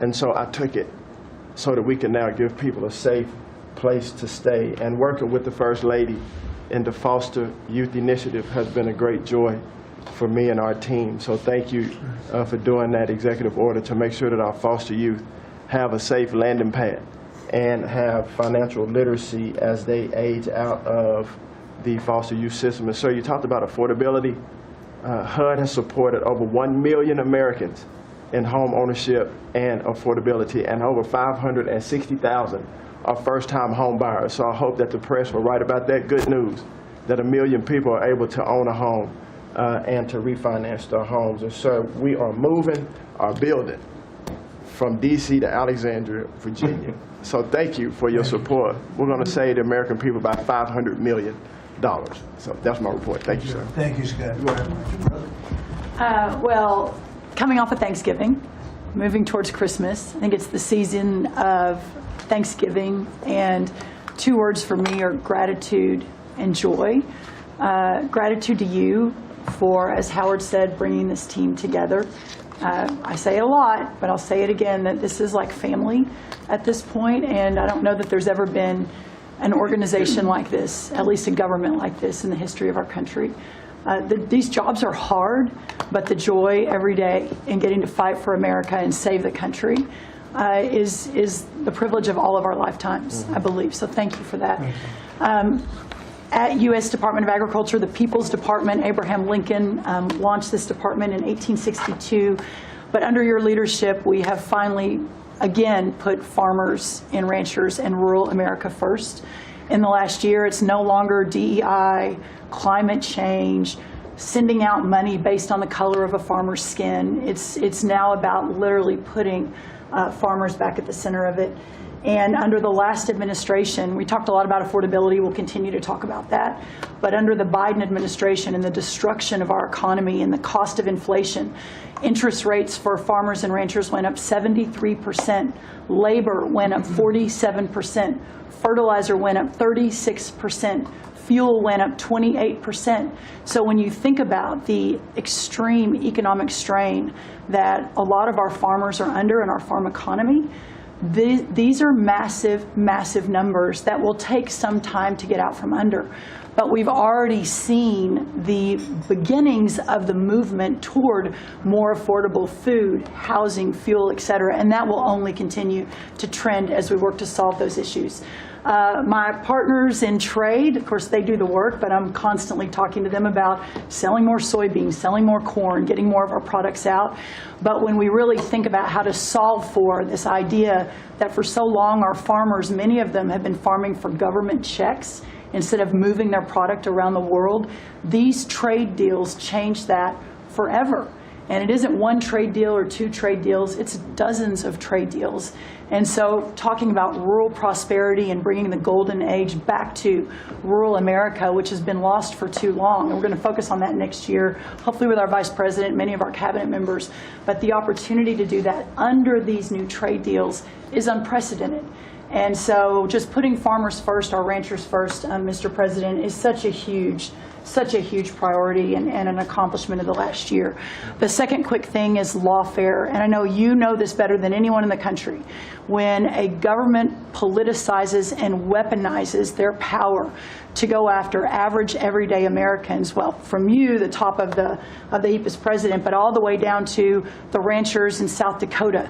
Speaker 10: And so I took it so that we can now give people a safe place to stay. And working with the First Lady in the Foster Youth Initiative has been a great joy for me and our team. So thank you for doing that executive order to make sure that our foster youth have a safe landing pad and have financial literacy as they age out of the foster youth system. And sir, you talked about affordability. HUD has supported over 1 million Americans in home ownership and affordability, and over 560,000 are first-time home buyers. So I hope that the press will write about that good news, that 1 million people are able to own a home and to refinance their homes. And sir, we are moving our building from DC to Alexandria, Virginia. So thank you for your support. We're going to save the American people about $500 million. So that's my report. Thank you, sir.
Speaker 2: Thank you, Scott.
Speaker 11: Well, coming off of Thanksgiving, moving towards Christmas, I think it's the season of Thanksgiving, and 2 words for me are gratitude and joy. Gratitude to you for, as Howard said, bringing this team together. I say it a lot, but I'll say it again, that this is like family at this point, and I don't know that there's ever been an organization like this, at least a government like this, in the history of our country. These jobs are hard, but the joy every day in getting to fight for America and save the country is the privilege of all of our lifetimes, I believe. So thank you for that. At U.S. Department of Agriculture, the People's Department, Abraham Lincoln launched this department in 1862. But under your leadership, we have finally, again, put farmers and ranchers and rural America first. In the last year, it's no longer DEI, climate change, sending out money based on the color of a farmer's skin. It's now about literally putting farmers back at the center of it. And under the last administration, we talked a lot about affordability. We'll continue to talk about that. But under the Biden administration and the destruction of our economy and the cost of inflation, interest rates for farmers and ranchers went up 73%. Labor went up 47%. Fertilizer went up 36%. Fuel went up 28%. So when you think about the extreme economic strain that a lot of our farmers are under in our farm economy, these are massive, massive numbers that will take some time to get out from under. But we've already seen the beginnings of the movement toward more affordable food, housing, fuel, et cetera, and that will only continue to trend as we work to solve those issues. My partners in trade, of course, they do the work, but I'm constantly talking to them about selling more soybeans, selling more corn, getting more of our products out. But when we really think about how to solve for this idea that for so long our farmers, many of them have been farming for government checks instead of moving their product around the world, these trade deals change that forever. And it isn't one trade deal or 2 trade deals, it's dozens of trade deals. And so talking about rural prosperity and bringing the golden age back to rural America, which has been lost for too long. And we're going to focus on that next year, hopefully with our Vice President, many of our cabinet members. But the opportunity to do that under these new trade deals is unprecedented. And so just putting farmers first, our ranchers first, Mr. President, is such a huge priority and an accomplishment of the last year. The second quick thing is lawfare, and I know you know this better than anyone in the country. When a government politicizes and weaponizes their power to go after average, everyday Americans, well, from you, the top of the heap as president, but all the way down to the ranchers in South Dakota,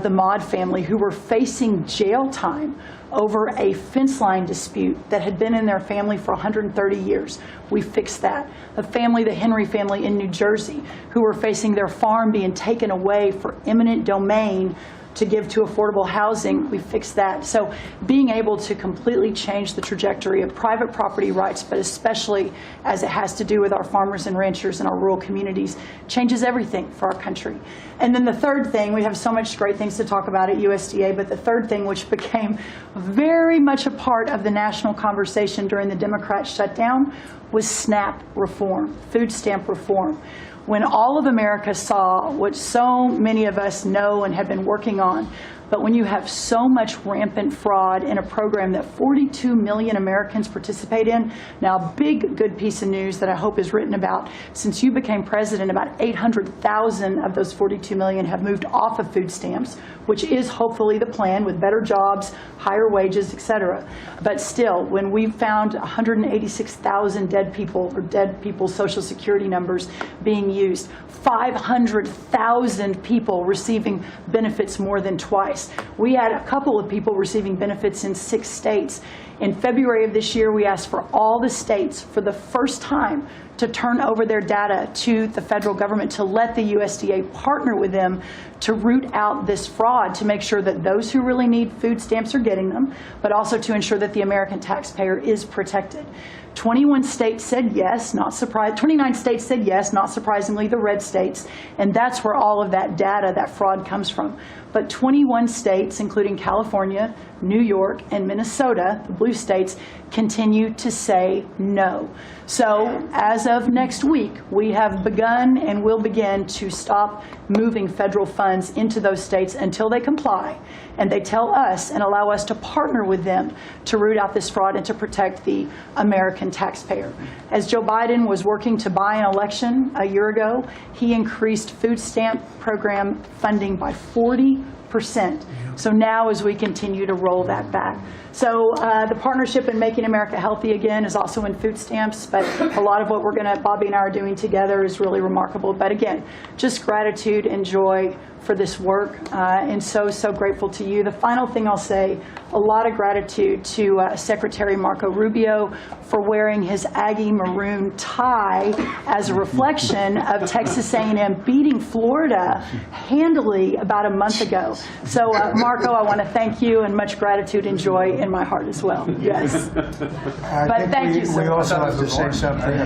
Speaker 11: the Maud family, who were facing jail time over a fence line dispute that had been in their family for 130 years. We fixed that. The family, the Henry family in New Jersey, who were facing their farm being taken away for eminent domain to give to affordable housing, we fixed that. So being able to completely change the trajectory of private property rights, but especially as it has to do with our farmers and ranchers and our rural communities, changes everything for our country. And then the third thing, we have so much great things to talk about at USDA, but the third thing, which became very much a part of the national conversation during the Democrat shutdown, was SNAP reform, food stamp reform. when all of America saw what so many of us know and have been working on, but when you have so much rampant fraud in a program that 42 million Americans participate in, now big good piece of news that I hope is written about, since you became president, about 800,000 of those 42 million have moved off of food stamps, which is hopefully the plan with better jobs, higher wages, et cetera. But still, when we found 186,000 dead people or dead people's Social Security numbers being used, 500,000 people receiving benefits more than twice. We had a couple of people receiving benefits in 6 states. In February of this year, we asked for all the states for the first time to turn over their data to the federal government to let the USDA partner with them to root out this fraud, to make sure that those who really need food stamps are getting them, but also to ensure that the American taxpayer is protected. 21 states said yes, not surprised. 29 states said yes, not surprisingly, the red states, and that's where all of that data, that fraud comes from. But 21 states, including California, New York, and Minnesota, the blue states, continue to say no. So as of next week, we have begun and will begin to stop moving federal funds into those states until they comply and they tell us and allow us to partner with them to root out this fraud and to protect the American taxpayer. As Joe Biden was working to buy an election a year ago, he increased food stamp program funding by 40%. So now as we continue to roll that back. So the partnership in Making America Healthy Again is also in food stamps, but a lot of what Bobby and I are doing together is really remarkable. But again, just gratitude and joy for this work, and so grateful to you. The final thing I'll say, a lot of gratitude to Secretary Marco Rubio for wearing his Aggie maroon tie as a reflection of Texas A&M beating Florida handily about a month ago. So Marco, I want to thank you, and much gratitude and joy in my heart as well. Yes. But thank you, sir.
Speaker 2: We also have to say something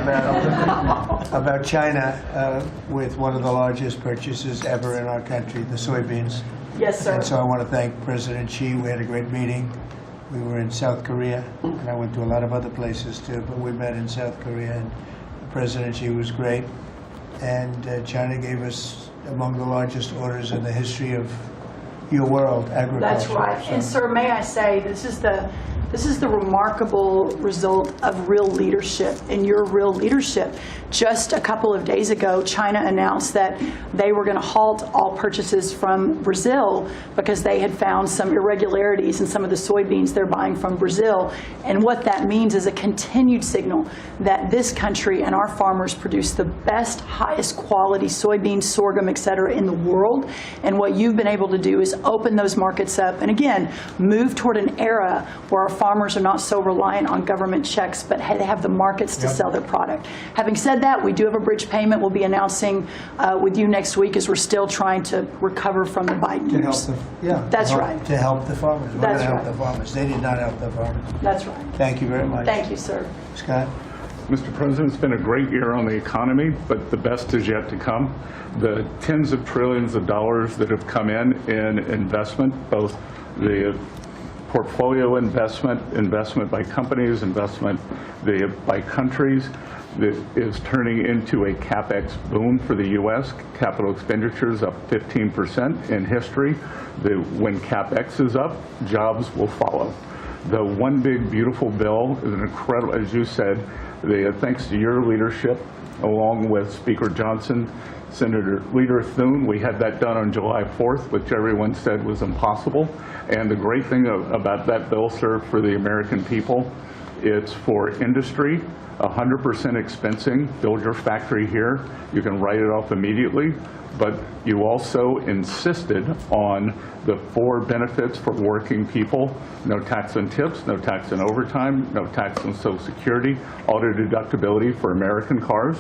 Speaker 2: about China with one of the largest purchases ever in our country, the soybeans.
Speaker 11: Yes, sir.
Speaker 2: And so I want to thank President Xi. We had a great meeting. We were in South Korea, and I went to a lot of other places too, but we met in South Korea, and President Xi was great. And China gave us among the largest orders in the history of your world, agriculture.
Speaker 11: That's right.
Speaker 2: So.
Speaker 11: And sir, may I say, this is the remarkable result of real leadership, and your real leadership. Just a couple of days ago, China announced that they were going to halt all purchases from Brazil because they had found some irregularities in some of the soybeans they're buying from Brazil. And what that means is a continued signal that this country and our farmers produce the best, highest quality soybeans, sorghum, et cetera, in the world. And what you've been able to do is open those markets up and, again, move toward an era where our farmers are not so reliant on government checks, but they have the markets to sell their product. Having said that, we do have a bridge payment we'll be announcing with you next week, as we're still trying to recover from the Biden years. That's right.
Speaker 2: To help the farmers. We're
Speaker 11: That's
Speaker 2: going to help
Speaker 11: right.
Speaker 2: the farmers. They did not help the farmers.
Speaker 11: That's right.
Speaker 2: Thank you very much.
Speaker 11: Thank you, sir.
Speaker 2: Scott?
Speaker 3: Mr. President, it's been a great year on the economy, but the best is yet to come. The tens of trillions of dollars that have come in investment, both the portfolio investment by companies, investment by countries, that is turning into a CapEx boom for the U.S. Capital expenditures up 15% in history. When CapEx is up, jobs will follow. The One Big Beautiful Bill is an incredible, as you said, thanks to your leadership, along with Speaker Johnson, Senator Leader Thune, we had that done on July 4th, which everyone said was impossible. And the great thing about that bill, sir, for the American people, it's for industry, 100% expensing. Build your factory here. You can write it off immediately. But you also insisted on the 4 benefits for working people: no tax on tips, no tax on overtime, no tax on Social Security, auto deductibility for American cars,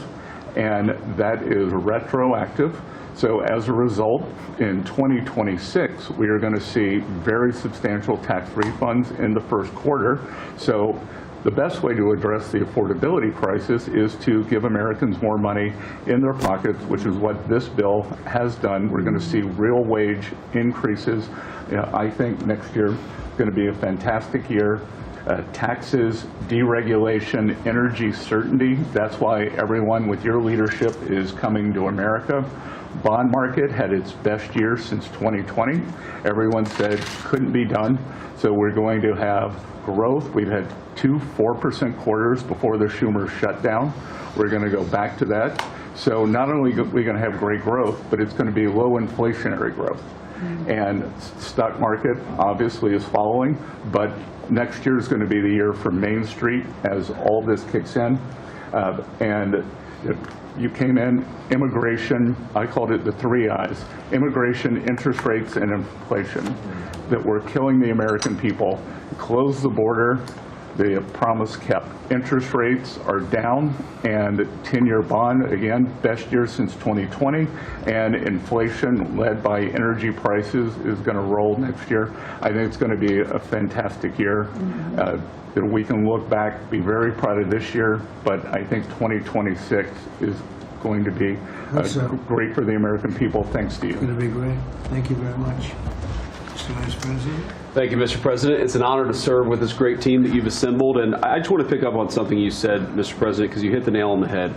Speaker 3: and that is retroactive. So as a result, in 2026, we are going to see very substantial tax refunds in the first quarter. So the best way to address the affordability crisis is to give Americans more money in their pockets, which is what this bill has done. We're going to see real wage increases. I think next year is going to be a fantastic year. taxes, deregulation, energy certainty. That's why everyone with your leadership is coming to America. Bond market had its best year since 2020. Everyone said couldn't be done. So we're going to have growth. We've had 2 4% quarters before the Schumer shutdown. We're going to go back to that. So not only are we going to have great growth, but it's going to be low inflationary growth. And stock market obviously is following, but next year is going to be the year for Main Street as all this kicks in. And you came in, immigration, I called it the 3 I's, immigration, interest rates, and inflation, that were killing the American people. Close the border, the promise kept. Interest rates are down, and 10-year bond, again, best year since 2020, and inflation led by energy prices is going to roll next year. I think it's going to be a fantastic year. That we can look back, be very proud of this year, but I think 2026 is going to be great for the American people. Thanks to you.
Speaker 2: It's going to be great. Thank you very much. Mr. Vice President.
Speaker 12: Thank you, Mr. President. It's an honor to serve with this great team that you've assembled. And I just want to pick up on something you said, Mr. President, because you hit the nail on the head,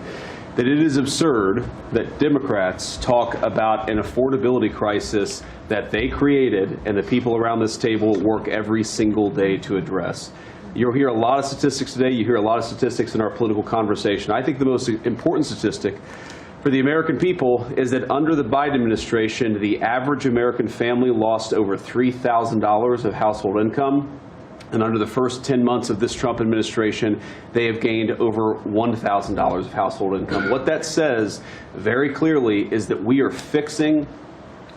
Speaker 12: that it is absurd that Democrats talk about an affordability crisis that they created and the people around this table work every single day to address. You'll hear a lot of statistics today. You hear a lot of statistics in our political conversation. I think the most important statistic for the American people is that under the Biden administration, the average American family lost over $3,000 of household income. And under the first 10 months of this Trump administration, they have gained over $1,000 of household income. What that says very clearly is that we are fixing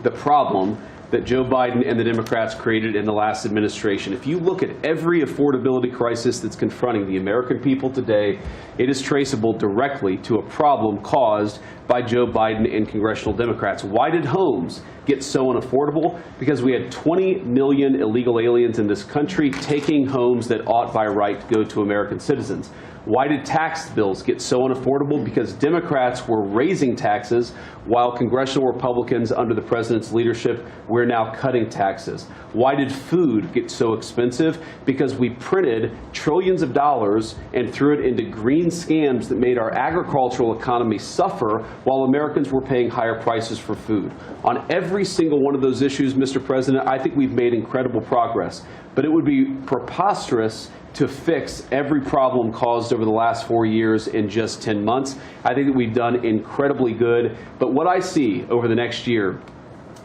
Speaker 12: the problem that Joe Biden and the Democrats created in the last administration. If you look at every affordability crisis that's confronting the American people today, it is traceable directly to a problem caused by Joe Biden and congressional Democrats. Why did homes get so unaffordable? Because we had 20 million illegal aliens in this country taking homes that ought by right to go to American citizens. Why did tax bills get so unaffordable? Because Democrats were raising taxes while congressional Republicans under the president's leadership were now cutting taxes. Why did food get so expensive? Because we printed trillions of dollars and threw it into green scams that made our agricultural economy suffer while Americans were paying higher prices for food. On every single one of those issues, Mr. President, I think we've made incredible progress. But it would be preposterous to fix every problem caused over the last 4 years in just 10 months. I think that we've done incredibly good. But what I see over the next year,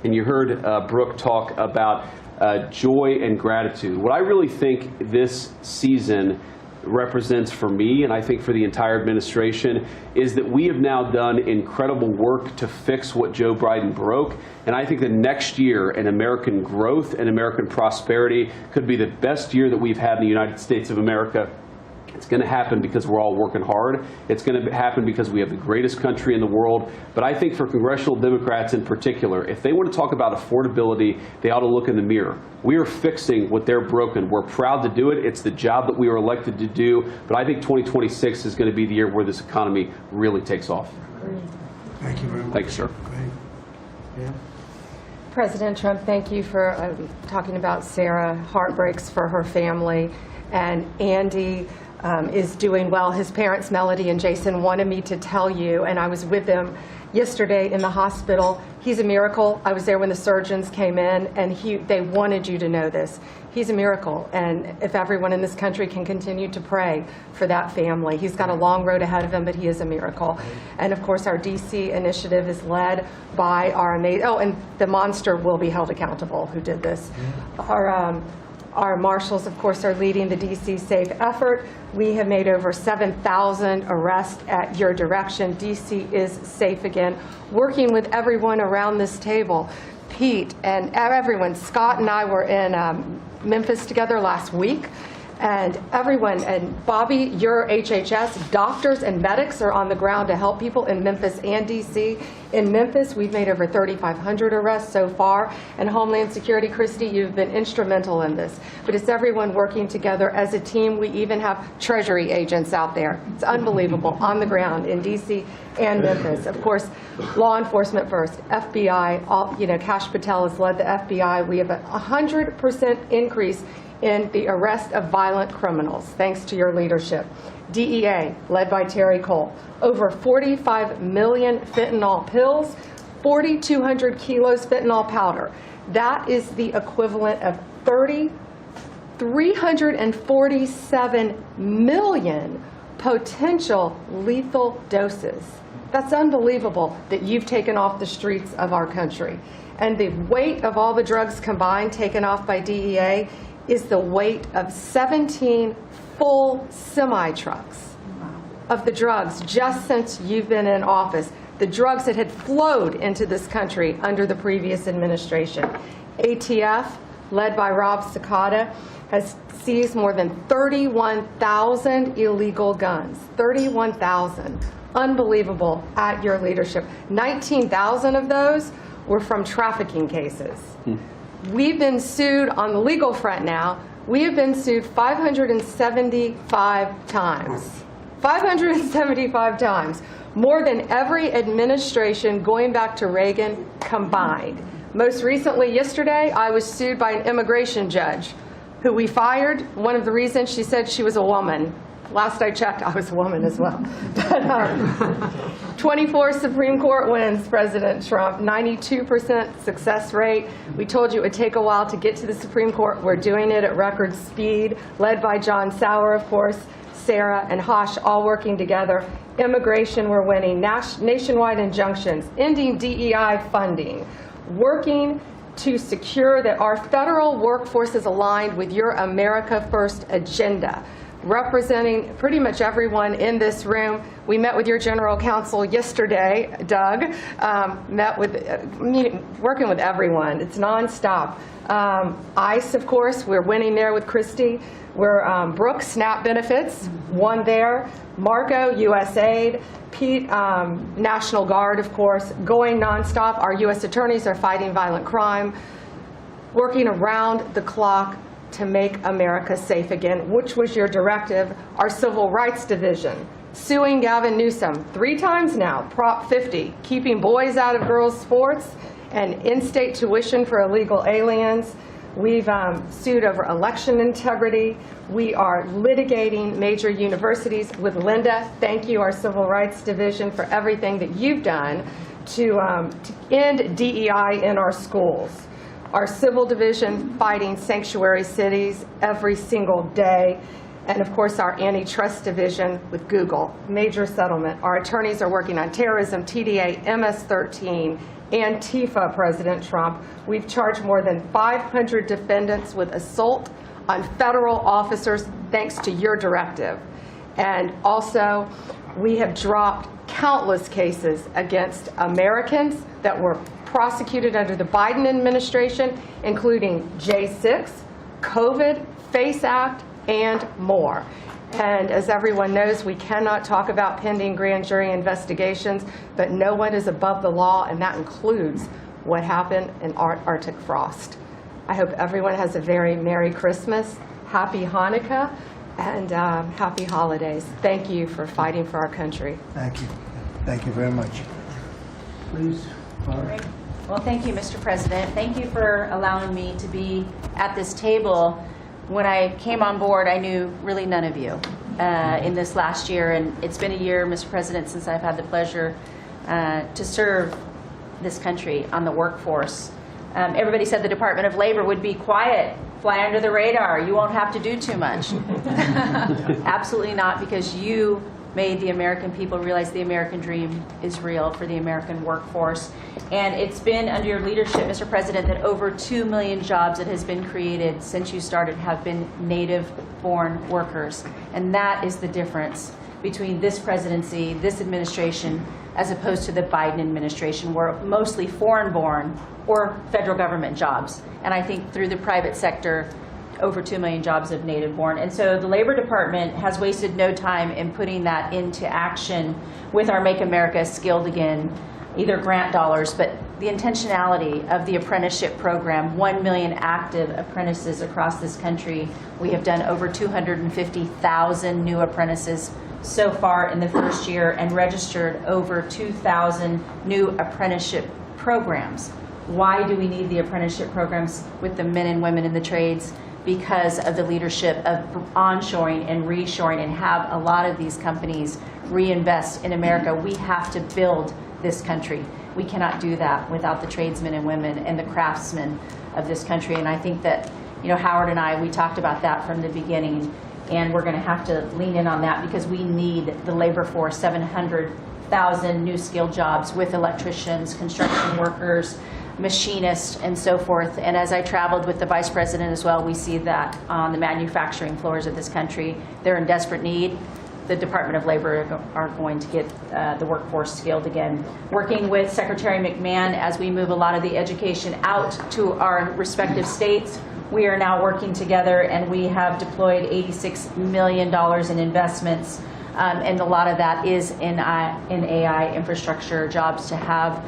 Speaker 12: and you heard Brooke talk about joy and gratitude, what I really think this season represents for me, and I think for the entire administration, is that we have now done incredible work to fix what Joe Biden broke. And I think that next year in American growth and American prosperity could be the best year that we've had in the United States of America. It's going to happen because we're all working hard. It's going to happen because we have the greatest country in the world. But I think for congressional Democrats in particular, if they want to talk about affordability, they ought to look in the mirror. We are fixing what they're broken. We're proud to do it. It's the job that we were elected to do. But I think 2026 is going to be the year where this economy really takes off.
Speaker 2: Thank you very much.
Speaker 12: Thank you, sir.
Speaker 2: Great. Yeah.
Speaker 13: President Trump, thank you for talking about Sarah. Heartbreaks for her family. And Andy is doing well. His parents, Melody and Jason, wanted me to tell you, and I was with them yesterday in the hospital. He's a miracle. I was there when the surgeons came in, and they wanted you to know this. He's a miracle, and if everyone in this country can continue to pray for that family. He's got a long road ahead of him, but he is a miracle. And of course, our DC initiative is led by our amazing, and the monster will be held accountable who did this. Our marshals, of course, are leading the DC Safe effort. We have made over 7,000 arrests at your direction. DC is safe again. Working with everyone around this table, Pete and everyone. Scott and I were in Memphis together last week. And everyone, and Bobby, your HHS, doctors and medics are on the ground to help people in Memphis and DC. In Memphis, we've made over 3,500 arrests so far. And Homeland Security, Christy, you've been instrumental in this. But it's everyone working together as a team. We even have Treasury agents out there. It's unbelievable, on the ground in DC and Memphis. Of course, law enforcement first, FBI, Kash Patel has led the FBI. We have a 100% increase in the arrest of violent criminals, thanks to your leadership. DEA, led by Terry Cole, over 45 million fentanyl pills, 4,200 kilos fentanyl powder. That is the equivalent of 347 million potential lethal doses. That's unbelievable that you've taken off the streets of our country. And the weight of all the drugs combined taken off by DEA is the weight of 17 full semi-trucks of the drugs just since you've been in office. The drugs that had flowed into this country under the previous administration. ATF, led by Rob Sakata, has seized more than 31,000 illegal guns. 31,000. Unbelievable at your leadership. 19,000 of those were from trafficking cases. We've been sued on the legal front now. We have been sued 575 times. 575 times. More than every administration going back to Reagan combined. Most recently, yesterday, I was sued by an immigration judge who we fired. One of the reasons, she said she was a woman. Last I checked, I was a woman as well. But 24 Supreme Court wins, President Trump, 92% success rate. We told you it would take a while to get to the Supreme Court. We're doing it at record speed, led by John Sauer, of course, Sarah and Hosh, all working together. Immigration, we're winning. Nationwide injunctions, ending DEI funding, working to secure that our federal workforce is aligned with your America First agenda, representing pretty much everyone in this room. We met with your general counsel yesterday, Doug, working with everyone. It's nonstop. ICE, of course, we're winning there with Christie. We're Brooke, SNAP benefits, won there. Marco, USAID. Pete, National Guard, of course, going nonstop. Our U.S. attorneys are fighting violent crime, working around the clock to make America safe again, which was your directive. Our Civil Rights Division, suing Gavin Newsom 3 times now, Prop 50, keeping boys out of girls' sports, and in-state tuition for illegal aliens. We've sued over election integrity. We are litigating major universities with Linda. Thank you, our Civil Rights Division, for everything that you've done to end DEI in our schools. Our Civil Division fighting sanctuary cities every single day. And of course, our Antitrust Division with Google, major settlement. Our attorneys are working on terrorism, TDA, MS-13, Antifa, President Trump. We've charged more than 500 defendants with assault on federal officers thanks to your directive. And also, we have dropped countless cases against Americans that were prosecuted under the Biden administration, including J6, COVID, FACE Act, and more. And as everyone knows, we cannot talk about pending grand jury investigations, but no one is above the law, and that includes what happened in Arctic frost. I hope everyone has a very Merry Christmas, Happy Hanukkah, and Happy Holidays. Thank you for fighting for our country.
Speaker 2: Thank you. Thank you very much. Please.
Speaker 14: Great. Well, thank you, Mr. President. Thank you for allowing me to be at this table. When I came on board, I knew really none of you in this last year, and it's been a year, Mr. President, since I've had the pleasure to serve this country on the workforce. Everybody said the Department of Labor would be quiet, fly under the radar, you won't have to do too much. Absolutely not, because you made the American people realize the American dream is real for the American workforce. And it's been under your leadership, Mr. President, that over 2 million jobs that has been created since you started have been native-born workers. And that is the difference between this presidency, this administration, as opposed to the Biden administration, where mostly foreign-born or federal government jobs. And I think through the private sector, over 2 million jobs of native-born. And so the Labor Department has wasted no time in putting that into action with our Make America Skilled Again, either grant dollars, but the intentionality of the apprenticeship program, 1 million active apprentices across this country. We have done over 250,000 new apprentices so far in the first year and registered over 2,000 new apprenticeship programs. Why do we need the apprenticeship programs with the men and women in the trades? because of the leadership of onshoring and reshoring and have a lot of these companies reinvest in America. We have to build this country. We cannot do that without the tradesmen and women and the craftsmen of this country. And I think that, Howard and I, we talked about that from the beginning, and we're going to have to lean in on that because we need the labor force, 700,000 new skilled jobs with electricians, construction workers, machinists, and so forth. And as I traveled with the Vice President as well, we see that on the manufacturing floors of this country, they're in desperate need. The Department of Labor are going to get the workforce skilled again. Working with Secretary McMahon as we move a lot of the education out to our respective states, we are now working together, and we have deployed $86 million in investments, and a lot of that is in AI infrastructure jobs to have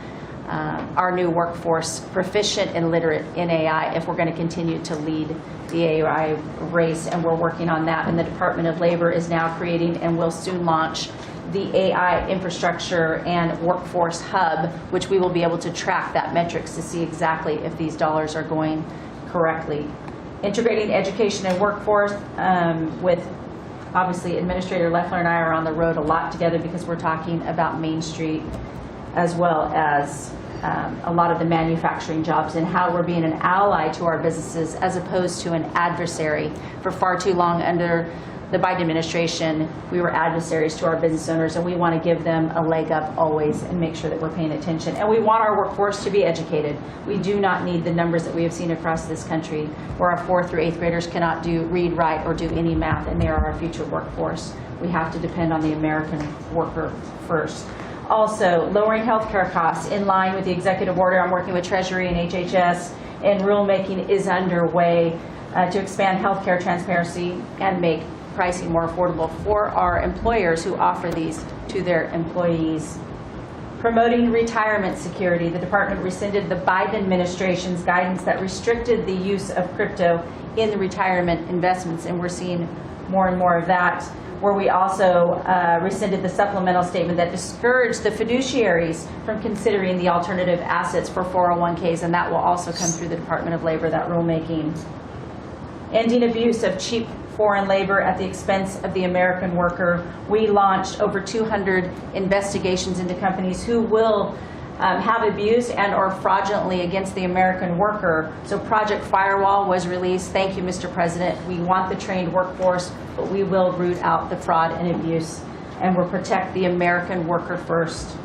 Speaker 14: our new workforce proficient and literate in AI if we're going to continue to lead the AI race, and we're working on that. And the Department of Labor is now creating and will soon launch the AI infrastructure and workforce hub, which we will be able to track that metrics to see exactly if these dollars are going correctly. Integrating education and workforce with, obviously, Administrator Leffler and I are on the road a lot together because we're talking about Main Street as well as a lot of the manufacturing jobs and how we're being an ally to our businesses as opposed to an adversary. For far too long under the Biden administration, we were adversaries to our business owners, and we want to give them a leg up always and make sure that we're paying attention. And we want our workforce to be educated. We do not need the numbers that we have seen across this country where our 4th through 8th graders cannot read, write, or do any math, and they are our future workforce. We have to depend on the American worker first. Also, lowering healthcare costs in line with the executive order. I'm working with Treasury and HHS, and rulemaking is underway to expand healthcare transparency and make pricing more affordable for our employers who offer these to their employees. Promoting retirement security. The department rescinded the Biden administration's guidance that restricted the use of crypto in the retirement investments, and we're seeing more and more of that, where we also rescinded the supplemental statement that discouraged the fiduciaries from considering the alternative assets for 401ks, and that will also come through the Department of Labor, that rulemaking. Ending abuse of cheap foreign labor at the expense of the American worker. We launched over 200 investigations into companies who will have abused and or fraudulently against the American worker. So Project Firewall was released. Thank you, Mr. President. We want the trained workforce, but we will root out the fraud and abuse, and we'll protect the American worker first.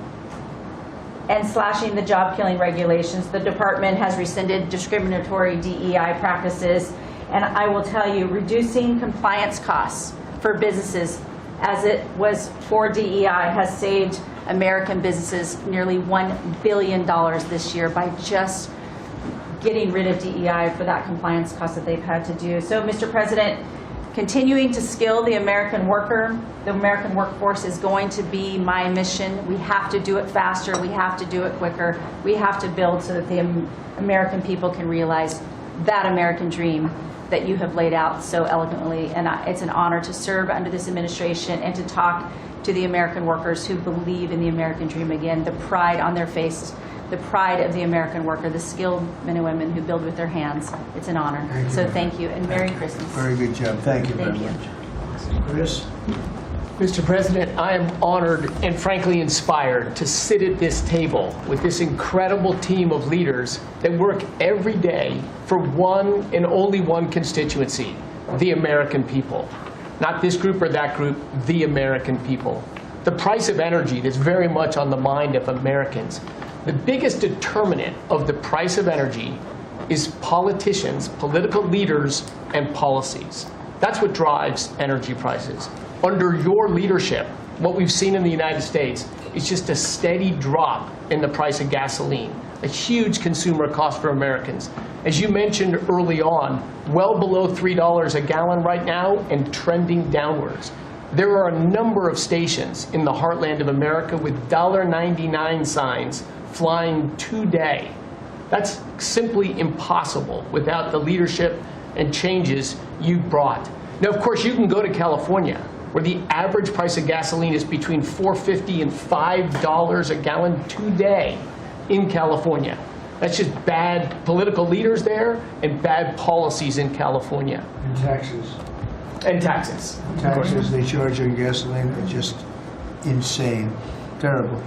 Speaker 14: And slashing the job-killing regulations. The department has rescinded discriminatory DEI practices, and I will tell you, reducing compliance costs for businesses as it was for DEI has saved American businesses nearly $1 billion this year by just getting rid of DEI for that compliance cost that they've had to do. So, Mr. President, continuing to skill the American worker, the American workforce is going to be my mission. We have to do it faster. We have to do it quicker. We have to build so that the American people can realize that American dream that you have laid out so eloquently. And it's an honor to serve under this administration and to talk to the American workers who believe in the American dream again, the pride on their face, the pride of the American worker, the skilled men and women who build with their hands. It's an honor. Thank you, and Merry Christmas.
Speaker 2: Very good job. Thank you very much. Chris?
Speaker 15: Mr. President, I am honored and frankly inspired to sit at this table with this incredible team of leaders that work every day for one and only one constituency, the American people. Not this group or that group, the American people. The price of energy that's very much on the mind of Americans. The biggest determinant of the price of energy is politicians, political leaders, and policies. That's what drives energy prices. Under your leadership, what we've seen in the United States is just a steady drop in the price of gasoline, a huge consumer cost for Americans. As you mentioned early on, well below $3 a gallon right now and trending downwards. There are a number of stations in the heartland of America with $1.99 signs flying today. That's simply impossible without the leadership and changes you've brought. Now, of course, you can go to California, where the average price of gasoline is between $4.50 and $5 a gallon today in California. That's just bad political leaders there and bad policies in California.
Speaker 2: And taxes.
Speaker 15: And taxes.
Speaker 2: Taxes they charge on gasoline are just insane. Terrible.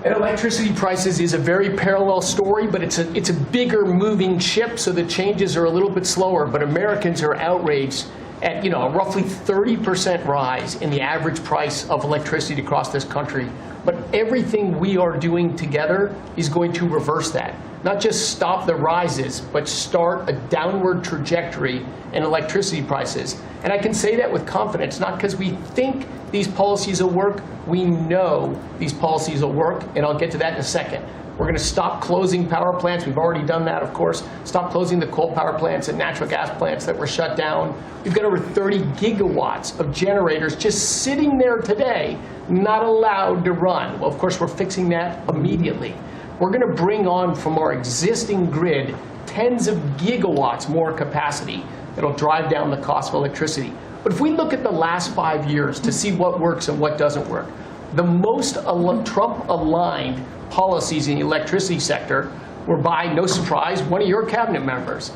Speaker 15: And electricity prices is a very parallel story, but it's a bigger moving ship, so the changes are a little bit slower. But Americans are outraged at a roughly 30% rise in the average price of electricity across this country. But everything we are doing together is going to reverse that. Not just stop the rises, but start a downward trajectory in electricity prices. And I can say that with confidence, not because we think these policies will work. We know these policies will work, and I'll get to that in a second. We're going to stop closing power plants. We've already done that, of course. Stop closing the coal power plants and natural gas plants that were shut down. We've got over 30 gigawatts of generators just sitting there today, not allowed to run. Well, of course, we're fixing that immediately. We're going to bring on from our existing grid tens of gigawatts more capacity that'll drive down the cost of electricity. But if we look at the last 5 years to see what works and what doesn't work, the most Trump-aligned policies in the electricity sector were by, no surprise, one of your cabinet members,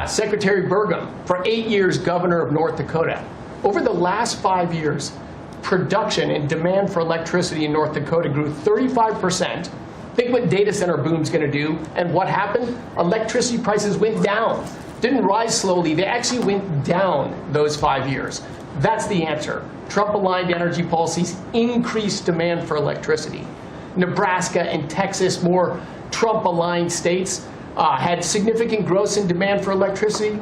Speaker 15: Secretary Burgum, for 8 years governor of North Dakota. Over the last 5 years, production and demand for electricity in North Dakota grew 35%. Think what data center boom's going to do. And what happened? Electricity prices went down. Didn't rise slowly. They actually went down those 5 years. That's the answer. Trump-aligned energy policies increased demand for electricity. Nebraska and Texas, more Trump-aligned states, had significant growth in demand for electricity.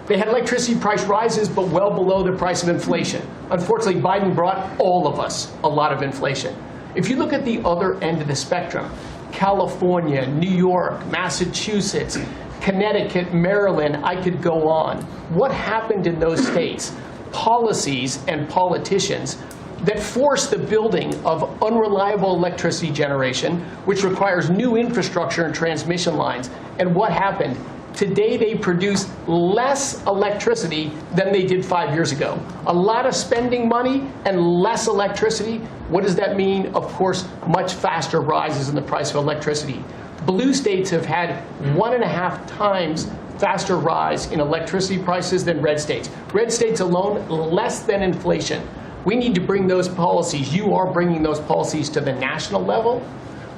Speaker 15: They had electricity price rises, but well below the price of inflation. Unfortunately, Biden brought all of us a lot of inflation. If you look at the other end of the spectrum, California, New York, Massachusetts, Connecticut, Maryland, I could go on. What happened in those states? Policies and politicians that force the building of unreliable electricity generation, which requires new infrastructure and transmission lines. And what happened? Today they produce less electricity than they did 5 years ago. A lot of spending money and less electricity. What does that mean? Of course, much faster rises in the price of electricity. Blue states have had 1.5 times faster rise in electricity prices than red states. Red states alone, less than inflation. We need to bring those policies. You are bringing those policies to the national level.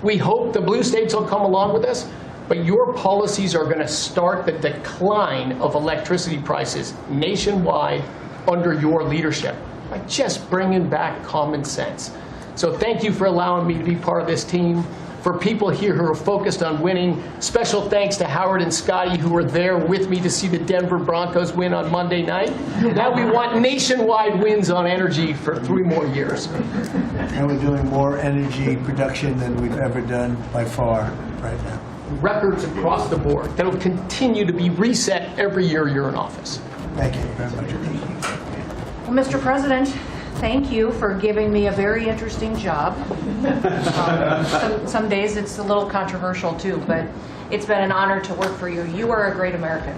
Speaker 15: We hope the blue states will come along with us, but your policies are going to start the decline of electricity prices nationwide under your leadership by just bringing back common sense. So thank you for allowing me to be part of this team. For people here who are focused on winning, special thanks to Howard and Scotty who were there with me to see the Denver Broncos win on Monday night. Now we want nationwide wins on energy for 3 more years.
Speaker 2: And we're doing more energy production than we've ever done by far right now.
Speaker 15: Records across the board that will continue to be reset every year you're in office.
Speaker 2: Thank you very much.
Speaker 16: Well, Mr. President, thank you for giving me a very interesting job. Some days it's a little controversial too, but it's been an honor to work for you. You are a great American.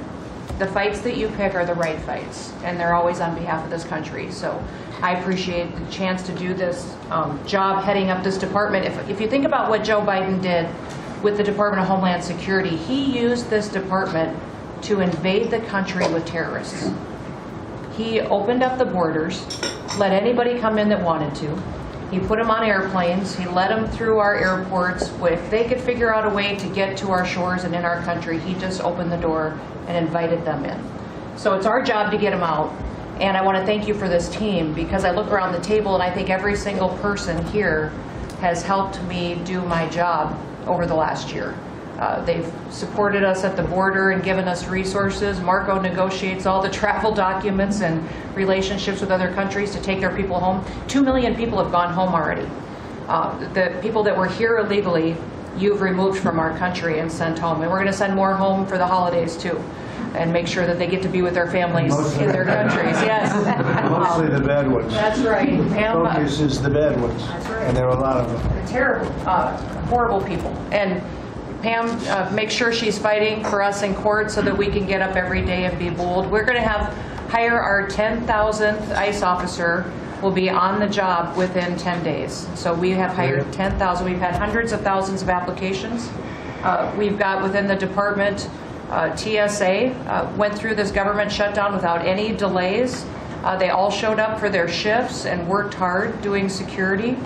Speaker 16: The fights that you pick are the right fights, and they're always on behalf of this country. So I appreciate the chance to do this job heading up this department. If you think about what Joe Biden did with the Department of Homeland Security, he used this department to invade the country with terrorists. He opened up the borders, let anybody come in that wanted to. He put them on airplanes. He let them through our airports. If they could figure out a way to get to our shores and in our country, he just opened the door and invited them in. So it's our job to get them out. And I want to thank you for this team, because I look around the table and I think every single person here has helped me do my job over the last year. They've supported us at the border and given us resources. Marco negotiates all the travel documents and relationships with other countries to take their people home. 2 million people have gone home already. The people that were here illegally, you've removed from our country and sent home. And we're going to send more home for the holidays too, and make sure that they get to be with their families in their countries. Yes.
Speaker 2: Mostly the bad ones.
Speaker 16: That's right.
Speaker 2: Focus is the bad ones.
Speaker 16: That's right.
Speaker 2: And there are a lot of them.
Speaker 16: They're terrible, horrible people. And Pam makes sure she's fighting for us in court so that we can get up every day and be bold. We're going to hire our 10,000th ICE officer. Will be on the job within 10 days. So we have hired 10,000. We've had hundreds of thousands of applications. We've got within the department, TSA went through this government shutdown without any delays. They all showed up for their shifts and worked hard doing security,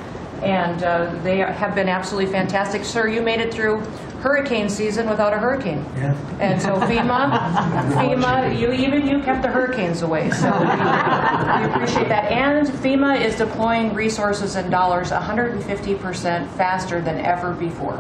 Speaker 16: and they have been absolutely fantastic. Sir, you made it through hurricane season without a hurricane.
Speaker 2: Yeah.
Speaker 16: And so FEMA, you kept the hurricanes away. So we appreciate that. And FEMA is deploying resources and dollars 150% faster than ever before.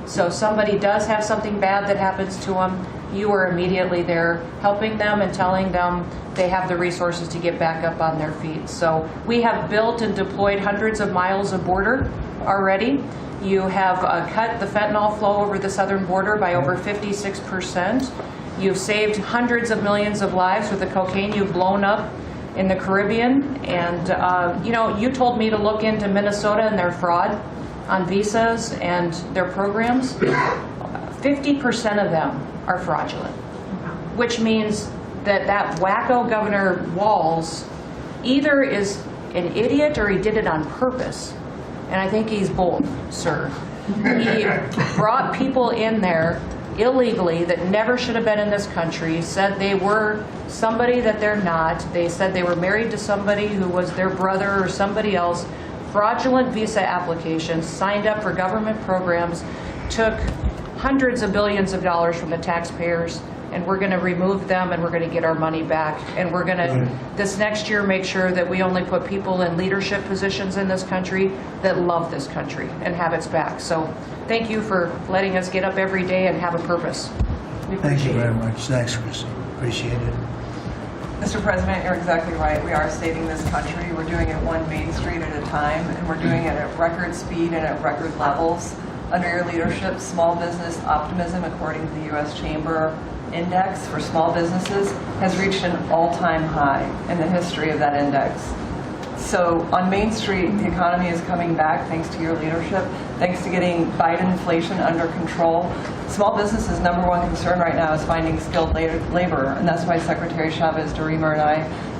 Speaker 16: So somebody does have something bad that happens to them, you are immediately there helping them and telling them they have the resources to get back up on their feet. So we have built and deployed hundreds of miles of border already. You have cut the fentanyl flow over the southern border by over 56%. You've saved hundreds of millions of lives with the cocaine you've blown up in the Caribbean. And you told me to look into Minnesota and their fraud on visas and their programs. 50% of them are fraudulent, which means that wacko Governor Walz either is an idiot or he did it on purpose. And I think he's both, sir. He brought people in there illegally that never should have been in this country, said they were somebody that they're not. They said they were married to somebody who was their brother or somebody else. Fraudulent visa applications, signed up for government programs, took hundreds of billions of dollars from the taxpayers, and we're going to remove them and we're going to get our money back. And we're going to, this next year, make sure that we only put people in leadership positions in this country that love this country and have its back. So thank you for letting us get up every day and have a purpose. We
Speaker 2: Thank you
Speaker 16: appreciate
Speaker 2: very
Speaker 16: it.
Speaker 2: much. Thanks, Chrissy. Appreciate it.
Speaker 17: Mr. President, you're exactly right. We are saving this country. We're doing it one Main Street at a time, and we're doing it at record speed and at record levels. Under your leadership, small business optimism, according to the U.S. Chamber Index for small businesses, has reached an all-time high in the history of that index. So on Main Street, the economy is coming back thanks to your leadership, thanks to getting Biden inflation under control. Small businesses' number one concern right now is finding skilled labor, and that's why Secretary Chavez DeRemer and I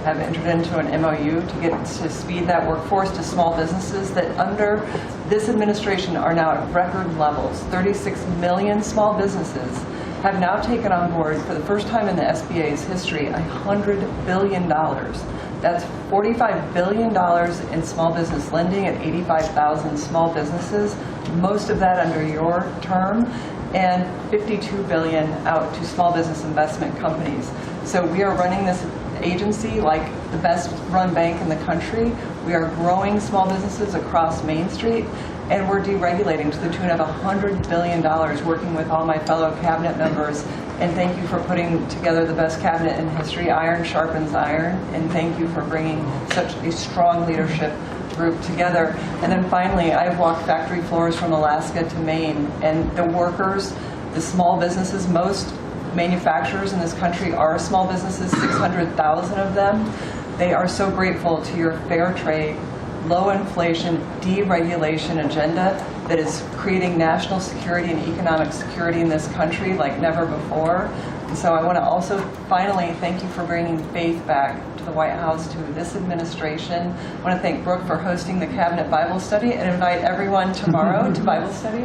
Speaker 17: have entered into an MOU to speed that workforce to small businesses that under this administration are now at record levels. 36 million small businesses have now taken on board, for the first time in the SBA's history, $100 billion. That's $45 billion in small business lending at 85,000 small businesses, most of that under your term, and $52 billion out to small business investment companies. So we are running this agency like the best run bank in the country. We are growing small businesses across Main Street, and we're deregulating to the tune of $100 billion, working with all my fellow cabinet members. And thank you for putting together the best cabinet in history. Iron sharpens iron, and thank you for bringing such a strong leadership group together. And then finally, I've walked factory floors from Alaska to Maine, and the workers, the small businesses, most manufacturers in this country are small businesses, 600,000 of them. They are so grateful to your fair trade, low inflation, deregulation agenda that is creating national security and economic security in this country like never before. And so I want to also finally thank you for bringing faith back to the White House, to this administration. I want to thank Brooke for hosting the Cabinet Bible Study and invite everyone tomorrow to Bible study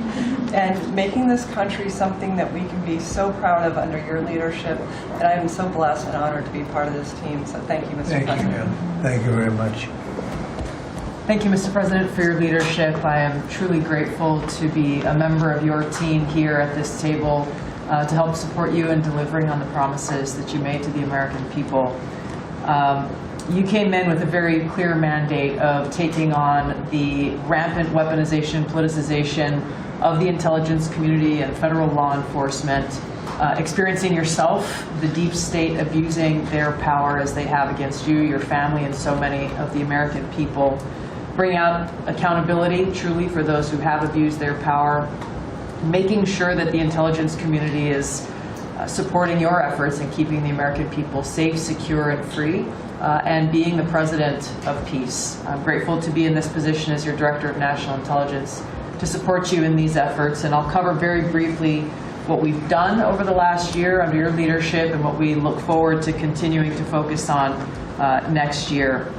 Speaker 17: and making this country something that we can be so proud of under your leadership. And I am so blessed and honored to be part of this team. So thank you, Mr. President.
Speaker 2: Thank you very much.
Speaker 18: Thank you, Mr. President, for your leadership. I am truly grateful to be a member of your team here at this table to help support you in delivering on the promises that you made to the American people. You came in with a very clear mandate of taking on the rampant weaponization, politicization of the intelligence community and federal law enforcement, experiencing yourself the deep state abusing their power as they have against you, your family, and so many of the American people. Bring out accountability truly for those who have abused their power, making sure that the intelligence community is supporting your efforts in keeping the American people safe, secure, and free, and being the president of peace. I'm grateful to be in this position as your Director of National Intelligence to support you in these efforts, and I'll cover very briefly what we've done over the last year under your leadership and what we look forward to continuing to focus on next year.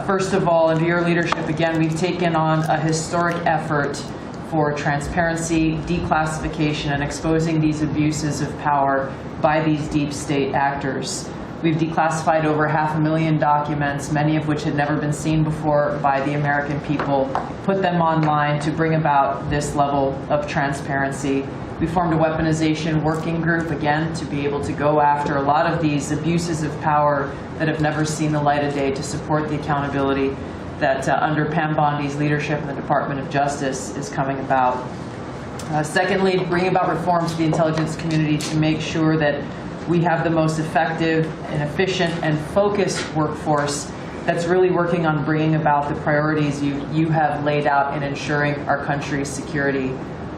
Speaker 18: First of all, under your leadership, again, we've taken on a historic effort for transparency, declassification, and exposing these abuses of power by these deep state actors. We've declassified over 500,000 documents, many of which had never been seen before by the American people, put them online to bring about this level of transparency. We formed a weaponization working group, again, to be able to go after a lot of these abuses of power that have never seen the light of day, to support the accountability that under Pam Bondi's leadership in the Department of Justice is coming about. Secondly, bring about reforms to the intelligence community to make sure that we have the most effective and efficient and focused workforce that's really working on bringing about the priorities you have laid out in ensuring our country's security.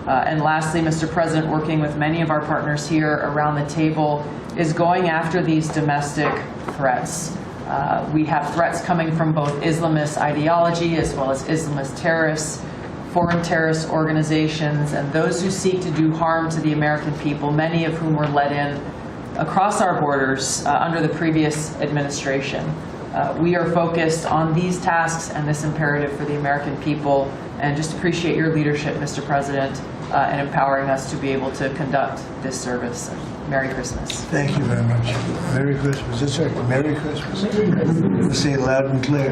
Speaker 18: And lastly, Mr. President, working with many of our partners here around the table is going after these domestic threats. We have threats coming from both Islamist ideology as well as Islamist terrorists, foreign terrorist organizations, and those who seek to do harm to the American people, many of whom were let in across our borders under the previous administration. We are focused on these tasks and this imperative for the American people, and just appreciate your leadership, Mr. President, in empowering us to be able to conduct this service. Merry Christmas.
Speaker 2: Thank you very much. Merry Christmas. That's right. Merry Christmas. Let's say it loud and clear.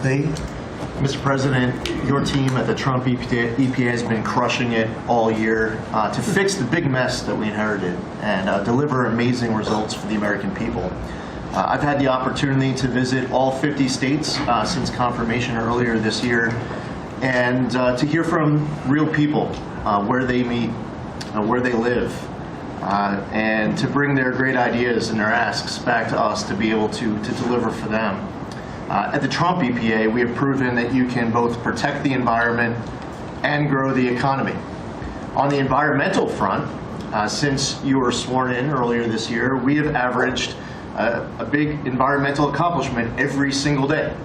Speaker 2: Lee?
Speaker 19: Mr. President, your team at the Trump EPA has been crushing it all year to fix the big mess that we inherited and deliver amazing results for the American people. I've had the opportunity to visit all 50 states since confirmation earlier this year, and to hear from real people, where they meet, where they live, and to bring their great ideas and their asks back to us to be able to deliver for them. At the Trump EPA, we have proven that you can both protect the environment and grow the economy. On the environmental front, since you were sworn in earlier this year, we have averaged a big environmental accomplishment every single day.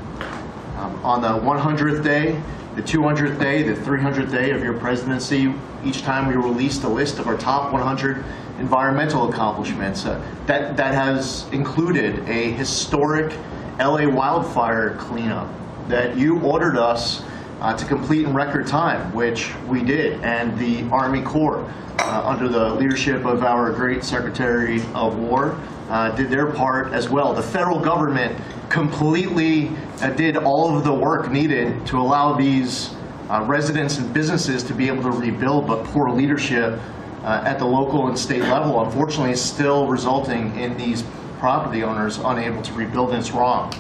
Speaker 19: On the 100th day, the 200th day, the 300th day of your presidency, each time we released a list of our top 100 environmental accomplishments. That has included a historic LA wildfire cleanup that you ordered us to complete in record time, which we did, and the Army Corps, under the leadership of our great Secretary of War, did their part as well. The federal government completely did all of the work needed to allow these residents and businesses to be able to rebuild, but poor leadership at the local and state level, unfortunately, is still resulting in these property owners unable to rebuild, and it's wrong.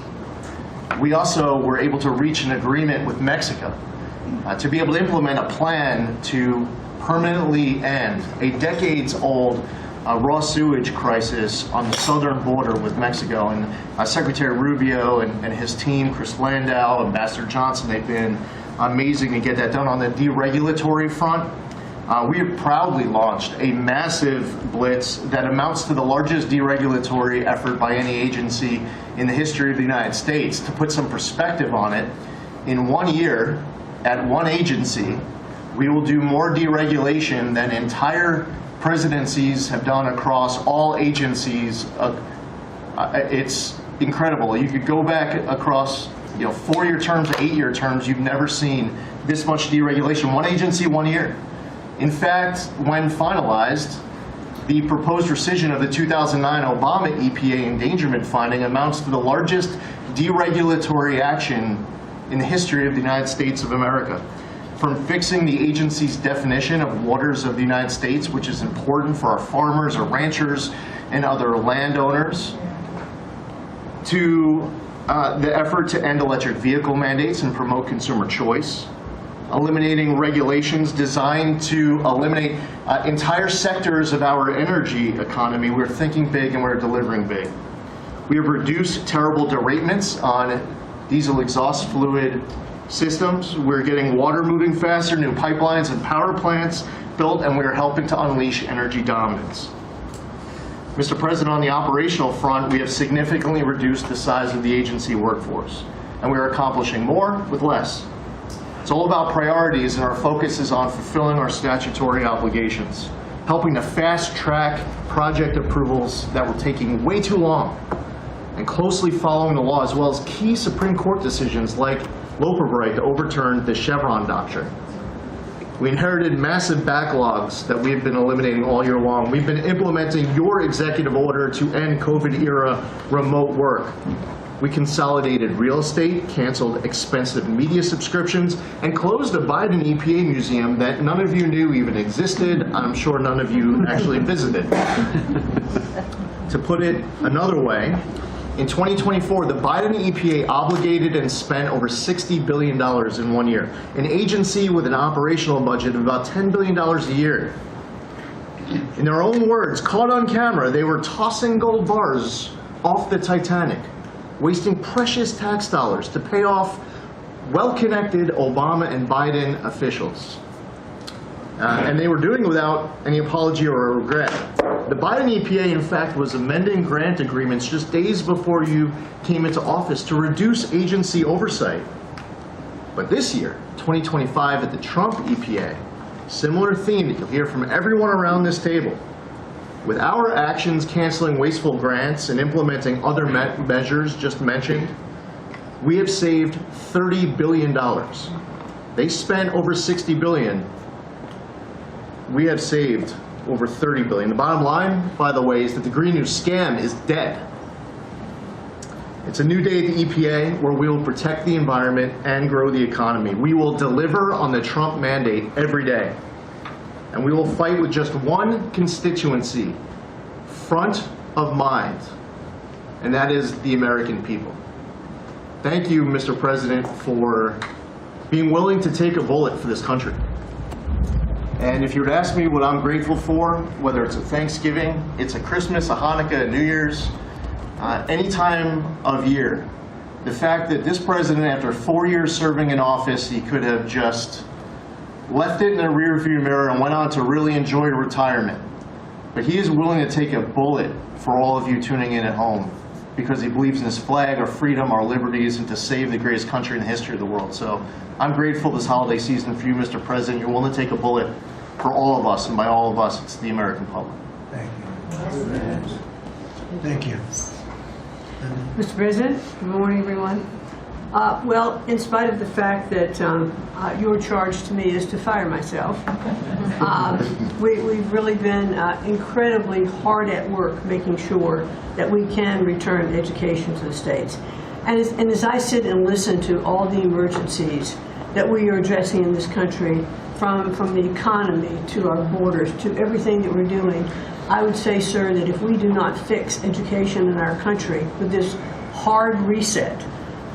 Speaker 19: We also were able to reach an agreement with Mexico to be able to implement a plan to permanently end a decades-old raw sewage crisis on the southern border with Mexico. And Secretary Rubio and his team, Chris Landau, Ambassador Johnson, they've been amazing to get that done. On the deregulatory front, we have proudly launched a massive blitz that amounts to the largest deregulatory effort by any agency in the history of the United States. To put some perspective on it, in 1 year, at one agency, we will do more deregulation than entire presidencies have done across all agencies. It's incredible. You could go back across 4-year terms, 8-year terms, you've never seen this much deregulation. One agency, 1 year. In fact, when finalized, the proposed rescission of the 2009 Obama EPA endangerment finding amounts to the largest deregulatory action in the history of the United States of America. From fixing the agency's definition of waters of the United States, which is important for our farmers, our ranchers, and other landowners, to the effort to end electric vehicle mandates and promote consumer choice, eliminating regulations designed to eliminate entire sectors of our energy economy. We're thinking big and we're delivering big. We have reduced terrible derailments on diesel exhaust fluid systems. We're getting water moving faster, new pipelines and power plants built, and we're helping to unleash energy dominance. Mr. President, on the operational front, we have significantly reduced the size of the agency workforce, and we are accomplishing more with less. It's all about priorities, and our focus is on fulfilling our statutory obligations, helping to fast-track project approvals that were taking way too long, and closely following the law, as well as key Supreme Court decisions like Loper-Bright to overturn the Chevron doctrine. We inherited massive backlogs that we've been eliminating all year long. We've been implementing your executive order to end COVID-era remote work. We consolidated real estate, canceled expensive media subscriptions, and closed a Biden EPA museum that none of you knew even existed. I'm sure none of you actually visited. To put it another way, in 2024, the Biden EPA obligated and spent over $60 billion in 1 year, an agency with an operational budget of about $10 billion a year. In their own words, caught on camera, they were tossing gold bars off the Titanic, wasting precious tax dollars to pay off well-connected Obama and Biden officials. And they were doing it without any apology or regret. The Biden EPA, in fact, was amending grant agreements just days before you came into office to reduce agency oversight. But this year, 2025, at the Trump EPA, similar theme that you'll hear from everyone around this table. With our actions canceling wasteful grants and implementing other measures just mentioned, we have saved $30 billion. They spent over $60 billion. We have saved over $30 billion. The bottom line, by the way, is that the Green New scam is dead. It's a new day at the EPA where we will protect the environment and grow the economy. We will deliver on the Trump mandate every day. And we will fight with just one constituency front of mind, and that is the American people. Thank you, Mr. President, for being willing to take a bullet for this country. And if you were to ask me what I'm grateful for, whether it's a Thanksgiving, it's a Christmas, a Hanukkah, a New Year's, any time of year, the fact that this president, after 4 years serving in office, he could have just left it in the rearview mirror and went on to really enjoy retirement. But he is willing to take a bullet for all of you tuning in at home because he believes in his flag, our freedom, our liberties, and to save the greatest country in the history of the world. So I'm grateful this holiday season for you, Mr. President. You're willing to take a bullet for all of us, and by all of us, it's the American public.
Speaker 2: Thank you. Thank you.
Speaker 20: Mr. President, good morning, everyone. Well, in spite of the fact that your charge to me is to fire myself, we've really been incredibly hard at work making sure that we can return education to the states. And as I sit and listen to all the emergencies that we are addressing in this country, from the economy to our borders to everything that we're doing, I would say, sir, that if we do not fix education in our country with this hard reset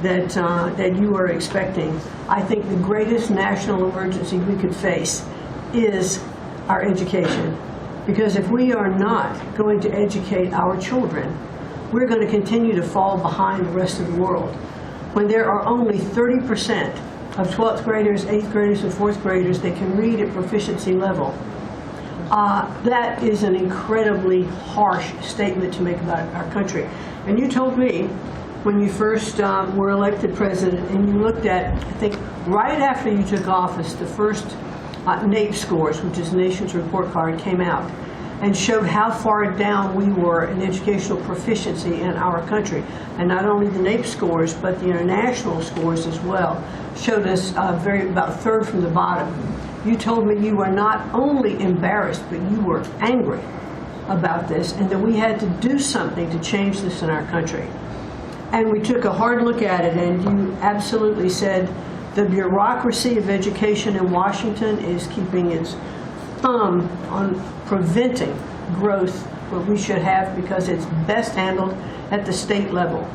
Speaker 20: that you are expecting, I think the greatest national emergency we could face is our education. Because if we are not going to educate our children, we're going to continue to fall behind the rest of the world. When there are only 30% of 12th graders, 8th graders, and 4th graders that can read at proficiency level, that is an incredibly harsh statement to make about our country. And you told me when you first were elected president and you looked at, I think, right after you took office, the first NAEP scores, which is the Nation's Report Card, came out and showed how far down we were in educational proficiency in our country. And not only the NAEP scores, but the international scores as well showed us about third from the bottom. You told me you were not only embarrassed, but you were angry about this, and that we had to do something to change this in our country. And we took a hard look at it, and you absolutely said the bureaucracy of education in Washington is keeping its thumb on preventing growth what we should have, because it's best handled at the state level.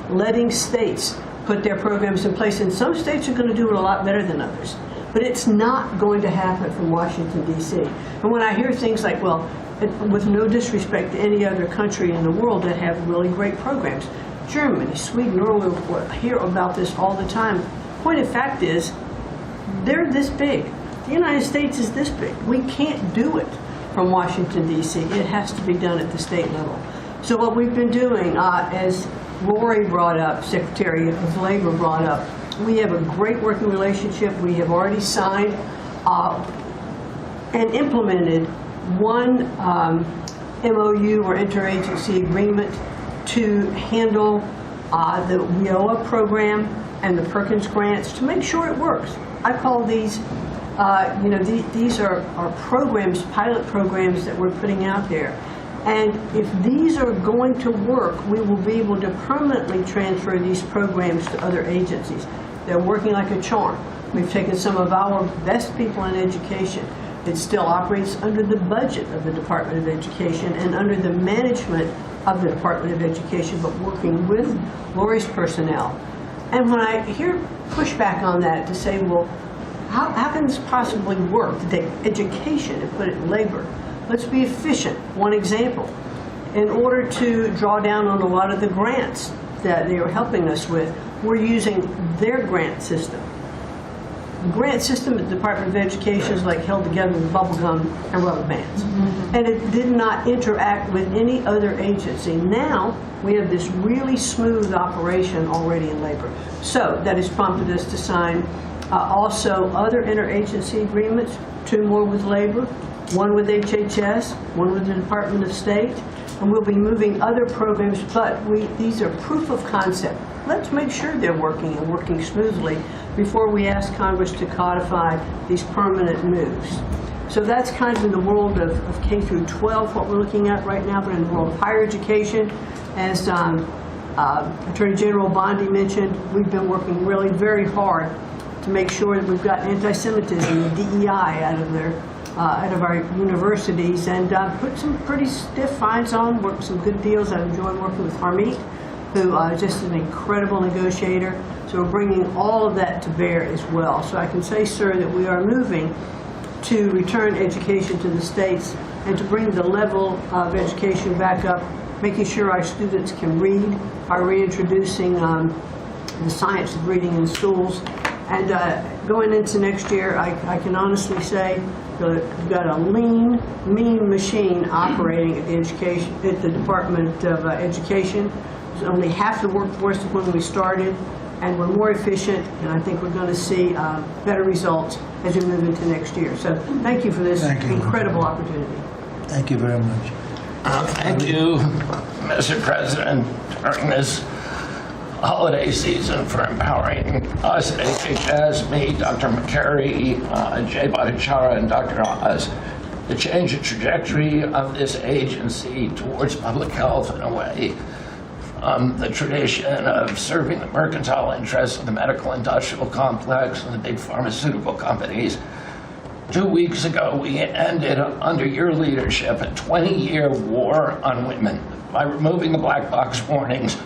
Speaker 20: Letting states put their programs in place, and some states are going to do it a lot better than others. But it's not going to happen from Washington, D.C. And when I hear things like, well, with no disrespect to any other country in the world that have really great programs, Germany, Sweden, Norway, I hear about this all the time. Point of fact is, they're this big. The United States is this big. We can't do it from Washington, D.C. It has to be done at the state level. So what we've been doing, as Lori brought up, Secretary of Labor brought up, we have a great working relationship. We have already signed and implemented one MOU or interagency agreement to handle the WIOA program and the Perkins grants to make sure it works. I call these These are programs, pilot programs that we're putting out there. And if these are going to work, we will be able to permanently transfer these programs to other agencies. They're working like a charm. We've taken some of our best people in education. It still operates under the budget of the Department of Education and under the management of the Department of Education, but working with Lori's personnel. And when I hear pushback on that to say, well, how can this possibly work to take education and put it in labor? Let's be efficient. One example, in order to draw down on a lot of the grants that they are helping us with, we're using their grant system. The grant system at the Department of Education is like held together with bubble gum and rubber bands. And it did not interact with any other agency. Now, we have this really smooth operation already in labor. So that has prompted us to sign also other interagency agreements, 2 more with labor, 1 with HHS, 1 with the Department of State, and we'll be moving other programs, but these are proof of concept. Let's make sure they're working and working smoothly before we ask Congress to codify these permanent moves. So that's kind of in the world of K through 12, what we're looking at right now, but in the world of higher education, as Attorney General Bondi mentioned, we've been working really very hard to make sure that we've got anti-Semitism and DEI out of our universities, and put some pretty stiff fines on, worked some good deals. I've enjoyed working with Harmeet, who is just an incredible negotiator. So we're bringing all of that to bear as well. So I can say, sir, that we are moving to return education to the states and to bring the level of education back up, making sure our students can read, are reintroducing the science of reading in schools. And going into next year, I can honestly say we've got a lean, mean machine operating at the Department of Education. There's only half the workforce when we started, and we're more efficient, and I think we're going to see better results as we move into next year. So thank you for this incredible opportunity.
Speaker 2: Thank you very much.
Speaker 21: Thank you, Mr. President, during this holiday season for empowering us at HHS, me, Dr. McCary, Jay Bhattacharya, and Dr. Oz, to change the trajectory of this agency towards public health in a way from the tradition of serving the mercantile interests of the medical industrial complex and the big pharmaceutical companies. 2 weeks ago, we ended, under your leadership, a 20-year war on women by removing the black box warnings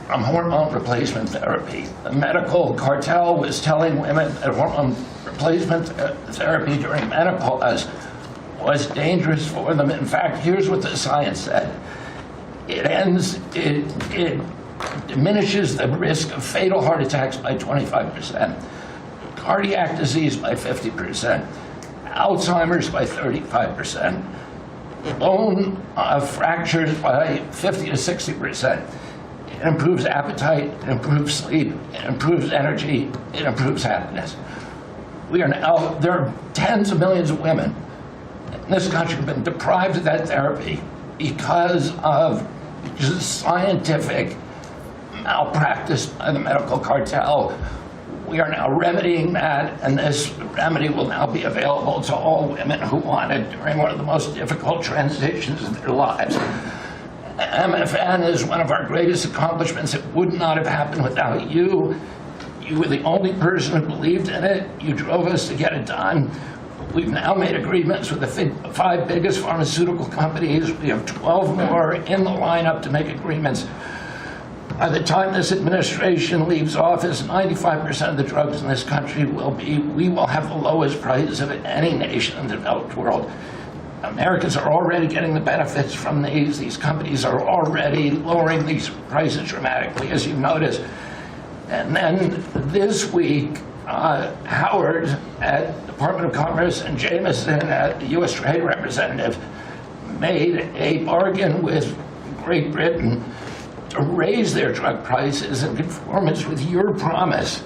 Speaker 21: from hormone replacement therapy. The medical cartel was telling women that hormone replacement therapy during menopause was dangerous for them. In fact, here's what the science said. It diminishes the risk of fatal heart attacks by 25%, cardiac disease by 50%, Alzheimer's by 35%, bone fractures by 50 to 60%. It improves appetite, it improves sleep, it improves energy, it improves happiness. There are tens of millions of women in this country who have been deprived of that therapy because of scientific malpractice by the medical cartel. We are now remedying that, and this remedy will now be available to all women who want it during one of the most difficult transitions of their lives. MFN is one of our greatest accomplishments. It would not have happened without you. You were the only person who believed in it. You drove us to get it done. We've now made agreements with the 5 biggest pharmaceutical companies. We have 12 more in the lineup to make agreements. By the time this administration leaves office, 95% of the drugs in this country we will have the lowest prices of any nation in the developed world. Americans are already getting the benefits from these. These companies are already lowering these prices dramatically, as you've noticed. And then this week, Howard at Department of Commerce and Jameson at the U.S. Trade Representative made a bargain with Great Britain to raise their drug prices in conformance with your promise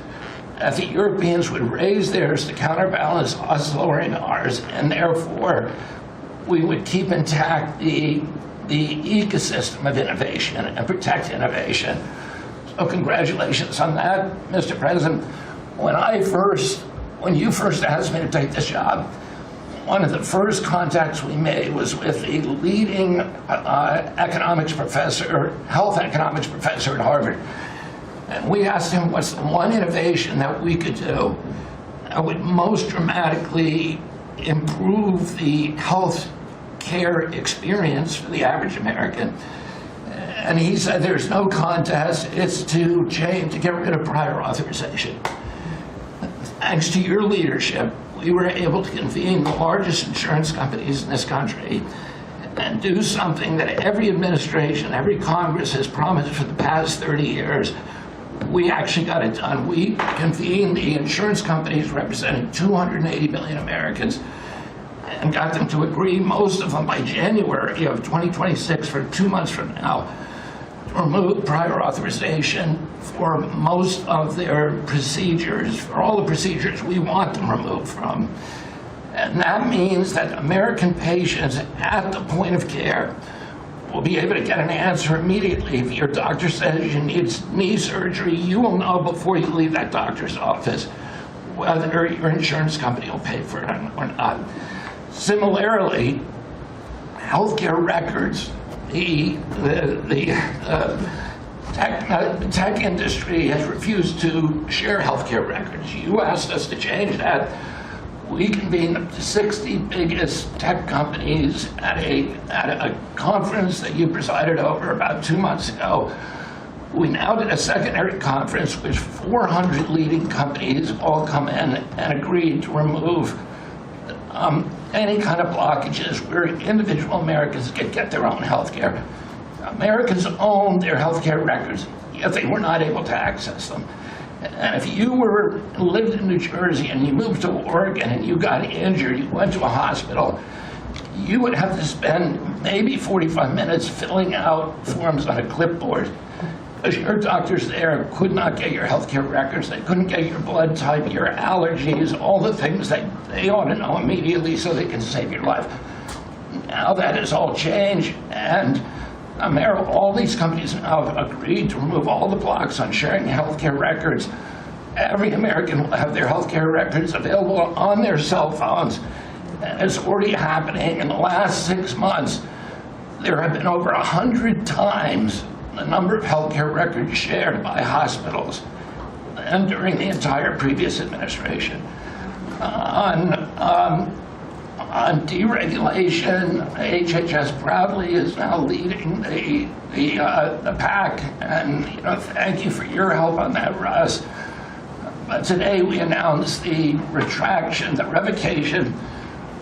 Speaker 21: that the Europeans would raise theirs to counterbalance us lowering ours, and therefore we would keep intact the ecosystem of innovation and protect innovation. So congratulations on that, Mr. President. When I first when you first asked me to take this job, one of the first contacts we made was with a leading economics professor, health economics professor at Harvard. And we asked him what's the one innovation that we could do that would most dramatically improve the health care experience for the average American. And he said there's no contest, it's to get rid of prior authorization. Thanks to your leadership, we were able to convene the largest insurance companies in this country and do something that every administration, every Congress has promised for the past 30 years. We actually got it done. We convened the insurance companies representing 280 million Americans and got them to agree, most of them by January of 2026, for 2 months from now, to remove prior authorization for most of their procedures, for all the procedures we want them removed from. And that means that American patients at the point of care will be able to get an answer immediately. If your doctor says you need knee surgery, you will know before you leave that doctor's office whether your insurance company will pay for it or not. Similarly, healthcare records, the tech industry has refused to share healthcare records. You asked us to change that. We convened the 60 biggest tech companies at a conference that you presided over about 2 months ago. We now did a secondary conference which 400 leading companies all come in and agreed to remove any kind of blockages where individual Americans can get their own health care. Americans own their health care records, yet they were not able to access them. And if you lived in New Jersey and you moved to Oregon and you got injured, you went to a hospital, you would have to spend maybe 45 minutes filling out forms on a clipboard because your doctors there could not get your healthcare records. They couldn't get your blood type, your allergies, all the things that they ought to know immediately so they can save your life. Now that has all changed, and all these companies now have agreed to remove all the blocks on sharing healthcare records. Every American will have their healthcare records available on their cell phones. And it's already happening. In the last 6 months, there have been over 100 times the number of healthcare records shared by hospitals and during the entire previous administration. On deregulation, HHS proudly is now leading the pack, and thank you for your help on that, Russ. But today we announced the revocation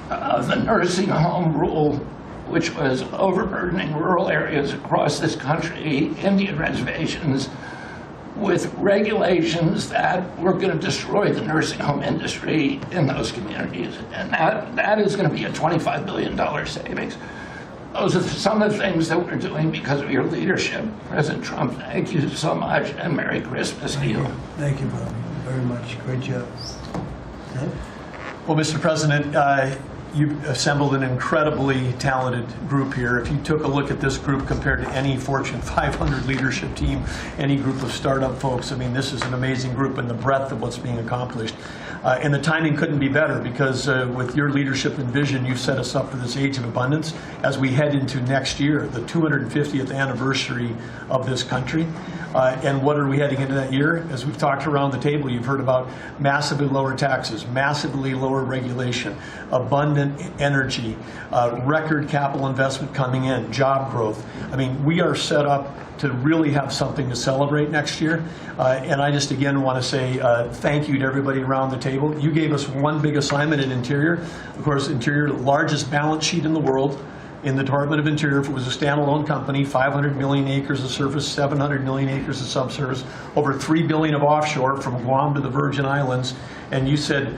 Speaker 21: of the nursing home rule, which was overburdening rural areas across this country, Indian reservations, with regulations that were going to destroy the nursing home industry in those communities. And that is going to be a $25 billion savings. Those are some of the things that we're doing because of your leadership. President Trump, thank you so much, and Merry Christmas to you.
Speaker 2: Thank you, Bobby, very much. Great job.
Speaker 1: Well, Mr. President, you've assembled an incredibly talented group here. If you took a look at this group compared to any Fortune 500 leadership team, any group of startup folks, I mean, this is an amazing group in the breadth of what's being accomplished. And the timing couldn't be better because with your leadership and vision, you've set us up for this age of abundance as we head into next year, the 250th anniversary of this country. And what are we heading into that year? As we've talked around the table, you've heard about massively lower taxes, massively lower regulation, abundant energy, record capital investment coming in, job growth. I mean, we are set up to really have something to celebrate next year. And I just again want to say thank you to everybody around the table. You gave us one big assignment in Interior. Of course, Interior, the largest balance sheet in the world. In the Department of Interior, if it was a standalone company, 500 million acres of surface, 700 million acres of subsurface, over 3 billion of offshore from Guam to the Virgin Islands. And you said,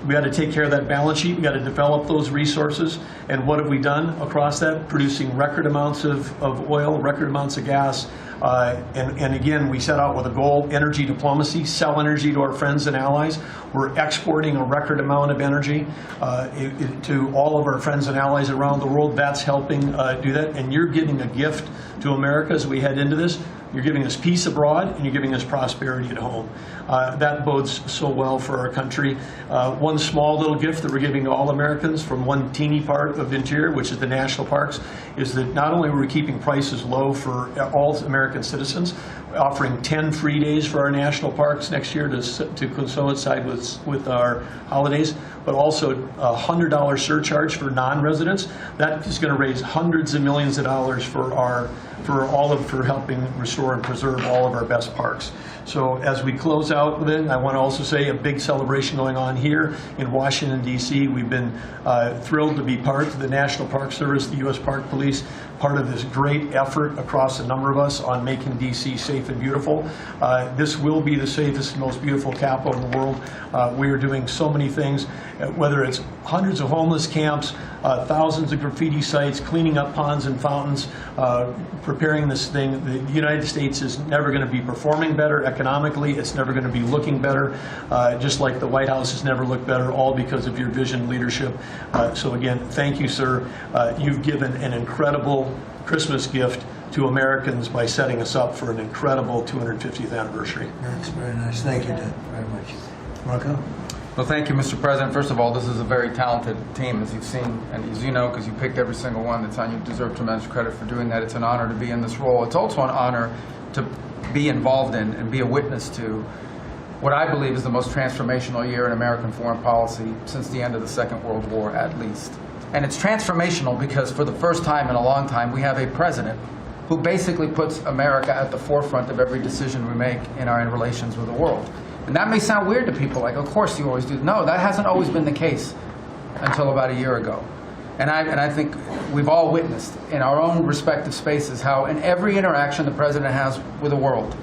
Speaker 1: we got to take care of that balance sheet. We got to develop those resources. And what have we done across that? Producing record amounts of oil, record amounts of gas. And again, we set out with a goal, energy diplomacy, sell energy to our friends and allies. We're exporting a record amount of energy to all of our friends and allies around the world. That's helping do that. And you're giving a gift to America as we head into this. you're giving us peace abroad, and you're giving us prosperity at home. That bodes so well for our country. One small little gift that we're giving to all Americans from one teeny part of the interior, which is the national parks, is that not only are we keeping prices low for all American citizens, offering 10 free days for our national parks next year to coincide with our holidays, but also a $100 surcharge for non-residents. That is going to raise hundreds of millions of dollars for helping restore and preserve all of our best parks. So as we close out, then I want to also say a big celebration going on here in Washington, D.C. We've been thrilled to be part of the National Park Service, the U.S. Park Police, part of this great effort across a number of us on making D.C. safe and beautiful. This will be the safest and most beautiful capital in the world. We are doing so many things, whether it's hundreds of homeless camps, thousands of graffiti sites, cleaning up ponds and fountains, preparing this thing. The United States is never going to be performing better economically. It's never going to be looking better, just like the White House has never looked better, all because of your vision leadership. So again, thank you, sir. You've given an incredible Christmas gift to Americans by setting us up for an incredible 250th anniversary.
Speaker 2: That's very nice. Thank you, Dad, very much. Marco?
Speaker 5: Well, thank you, Mr. President. First of all, this is a very talented team, as you've seen, and as you know, because you picked every single one that's on. You deserve tremendous credit for doing that. It's an honor to be in this role. It's also an honor to be involved in and be a witness to what I believe is the most transformational year in American foreign policy since the end of the Second World War, at least. And it's transformational because for the first time in a long time, we have a president who basically puts America at the forefront of every decision we make in our relations with the world. And that may sound weird to people, like, of course you always do. No, that hasn't always been the case until about a year ago. And I think we've all witnessed in our own respective spaces how in every interaction the president has with the world,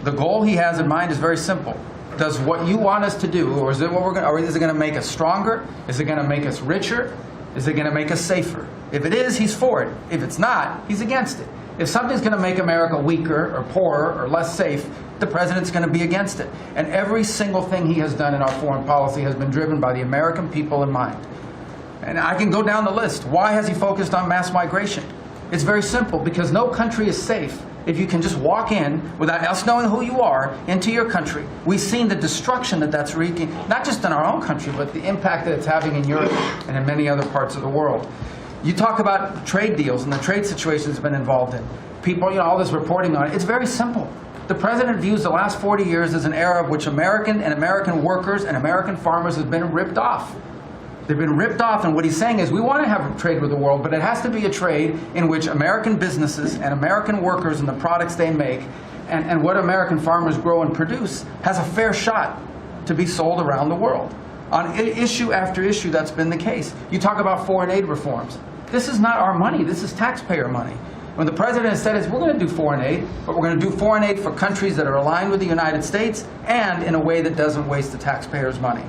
Speaker 5: the goal he has in mind is very simple. Does what you want us to do, or is it what we're going, or is it going to make us stronger? Is it going to make us richer? Is it going to make us safer? If it is, he's for it. If it's not, he's against it. If something's going to make America weaker or poorer or less safe, the president's going to be against it. And every single thing he has done in our foreign policy has been driven by the American people in mind. And I can go down the list. Why has he focused on mass migration? It's very simple, because no country is safe if you can just walk in without us knowing who you are into your country. We've seen the destruction that that's wreaking, not just in our own country, but the impact that it's having in Europe and in many other parts of the world. You talk about trade deals and the trade situation has been involved in. People, all this reporting on it. It's very simple. The president views the last 40 years as an era of which American workers and American farmers have been ripped off. They've been ripped off, and what he's saying is we want to have a trade with the world, but it has to be a trade in which American businesses and American workers and the products they make and what American farmers grow and produce has a fair shot to be sold around the world. On issue after issue, that's been the case. You talk about foreign aid reforms. This is not our money. This is taxpayer money. When the president has said is we're going to do foreign aid, but we're going to do foreign aid for countries that are aligned with the United States and in a way that doesn't waste the taxpayers' money.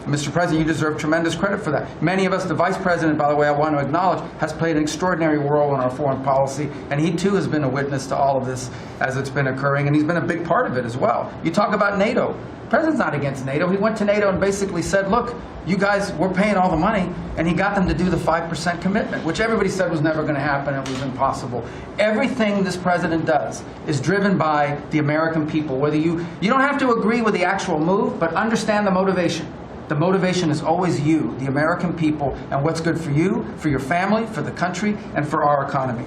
Speaker 5: Mr. President, you deserve tremendous credit for that. Many of us, the Vice President, by the way, I want to acknowledge, has played an extraordinary role in our foreign policy, and he too has been a witness to all of this as it's been occurring, and he's been a big part of it as well. You talk about NATO. The President's not against NATO. He went to NATO and basically said, look, you guys, we're paying all the money, and he got them to do the 5% commitment, which everybody said was never going to happen, it was impossible. Everything this president does is driven by the American people. Whether you don't have to agree with the actual move, but understand the motivation. The motivation is always you, the American people, and what's good for you, for your family, for the country, and for our economy.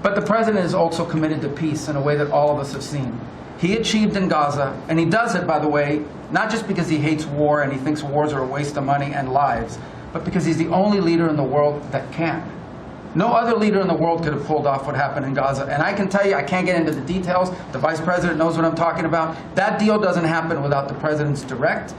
Speaker 5: But the president is also committed to peace in a way that all of us have seen. He achieved in Gaza, and he does it, by the way, not just because he hates war and he thinks wars are a waste of money and lives, but because he's the only leader in the world that can. No other leader in the world could have pulled off what happened in Gaza. And I can tell you, I can't get into the details. The Vice President knows what I'm talking about. That deal doesn't happen without the president's direct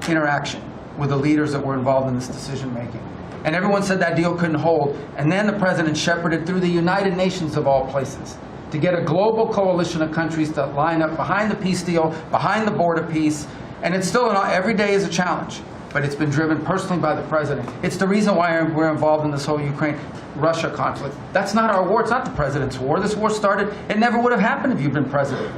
Speaker 5: interaction with the leaders that were involved in this decision making. And everyone said that deal couldn't hold. And then the president shepherded through the United Nations of all places to get a global coalition of countries to line up behind the peace deal, behind the border peace. And it's still, every day is a challenge, but it's been driven personally by the president. It's the reason why we're involved in this whole Ukraine-Russia conflict. That's not our war. It's not the president's war. This war started, it never would have happened if you'd been president.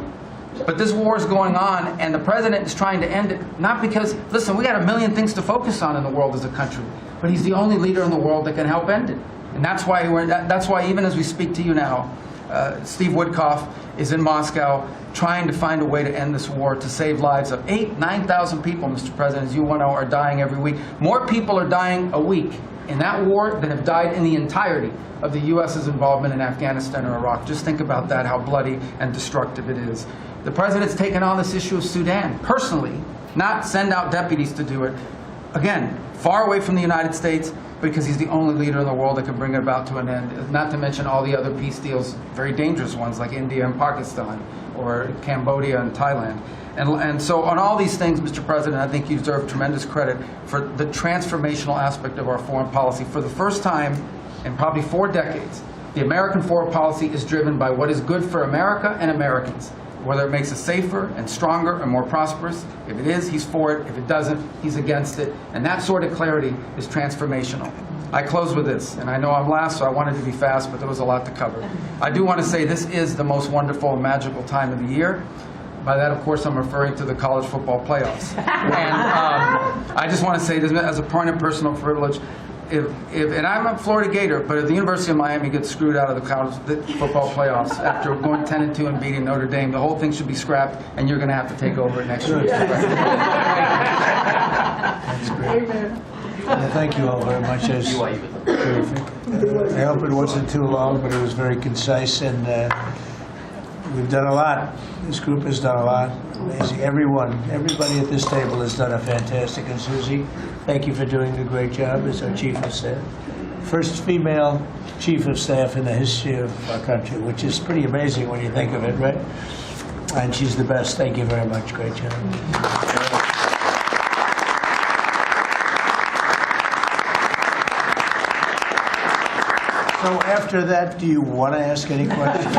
Speaker 5: But this war is going on, and the president is trying to end it, not because, listen, we got a million things to focus on in the world as a country, but he's the only leader in the world that can help end it. And that's why even as we speak to you now, Steve Woodcock is in Moscow trying to find a way to end this war, to save lives of 8,000, 9,000 people, Mr. President, as you know, are dying every week. More people are dying a week in that war than have died in the entirety of the U.S.'s involvement in Afghanistan or Iraq. Just think about that, how bloody and destructive it is. The President's taken on this issue of Sudan personally, not send out deputies to do it. Again, far away from the United States, because he's the only leader in the world that can bring it about to an end, not to mention all the other peace deals, very dangerous ones like India and Pakistan, or Cambodia and Thailand. And so on all these things, Mr. President, I think you deserve tremendous credit for the transformational aspect of our foreign policy. For the first time in probably 4 decades, the American foreign policy is driven by what is good for America and Americans, whether it makes us safer and stronger and more prosperous. If it is, he's for it. If it doesn't, he's against it. And that sort of clarity is transformational. I close with this, and I know I'm last, so I wanted to be fast, but there was a lot to cover. I do want to say this is the most wonderful and magical time of the year. By that, of course, I'm referring to the college football playoffs. And I just want to say this as a point of personal privilege. And I'm a Florida Gator, but if the University of Miami gets screwed out of the college football playoffs after going 10-2 and beating Notre Dame, the whole thing should be scrapped, and you're going to have to take over it next year.
Speaker 2: That's great. Well, thank you all very much. Terrific. I hope it wasn't too long, but it was very concise, and we've done a lot. This group has done a lot. Amazing. Everybody at this table has done a fantastic. And Susie, thank you for doing a great job as our Chief of Staff. First female Chief of Staff in the history of our country, which is pretty amazing when you think of it, right? And she's the best. Thank you very much. Great job. So after that, do you want to ask any questions?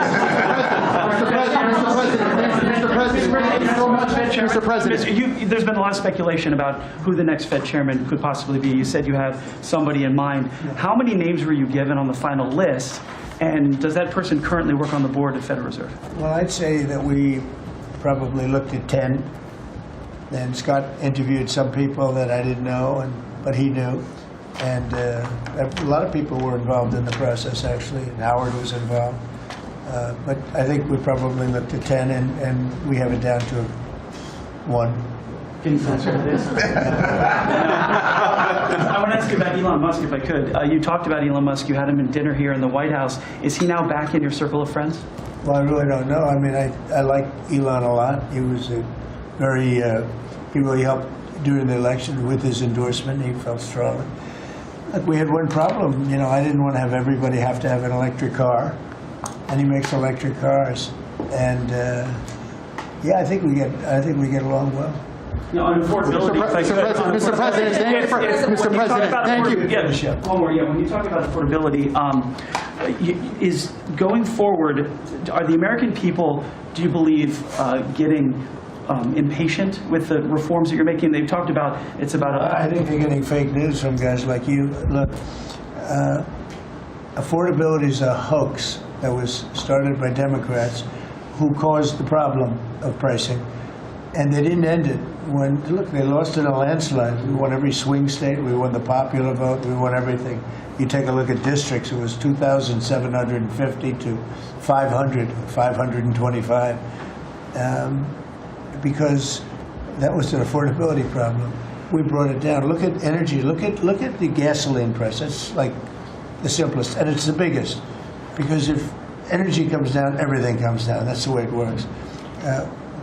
Speaker 4: Mr. President, there's been a lot of speculation about who the next Fed chairman could possibly be. You said you have somebody in mind. How many names were you given on the final list? And does that person currently work on the board of the Federal Reserve?
Speaker 2: Well, I'd say that we probably looked at 10. And Scott interviewed some people that I didn't know, but he knew. And a lot of people were involved in the process, actually, and Howard was involved. But I think we probably looked at 10, and we have it down to 1.
Speaker 4: Can you answer this? I want to ask you about Elon Musk, if I could. You talked about Elon Musk. You had him in dinner here in the White House. Is he now back in your circle of friends?
Speaker 2: Well, I really don't know. I mean, I like Elon a lot. He was he really helped during the election with his endorsement. He felt strongly. Look, we had one problem. You know, I didn't want to have everybody have to have an electric car, and he makes electric cars. And yeah, I think we get along well.
Speaker 4: No, on affordability.
Speaker 15: Mr. President, thank you. Mr. President, thank you.
Speaker 4: Yeah, one more. Yeah, when you talk about affordability, is going forward, are the American people, do you believe, getting impatient with the reforms that you're making? They've talked about it's about.
Speaker 2: I think they're getting fake news from guys like you. Look, affordability is a hoax that was started by Democrats who caused the problem of pricing, and they didn't end it. Look, they lost in a landslide. We won every swing state. We won the popular vote. We won everything. You take a look at districts. It was 2,750 to 525. Because that was an affordability problem. We brought it down. Look at energy. Look at the gasoline price. That's like the simplest, and it's the biggest. Because if energy comes down, everything comes down. That's the way it works.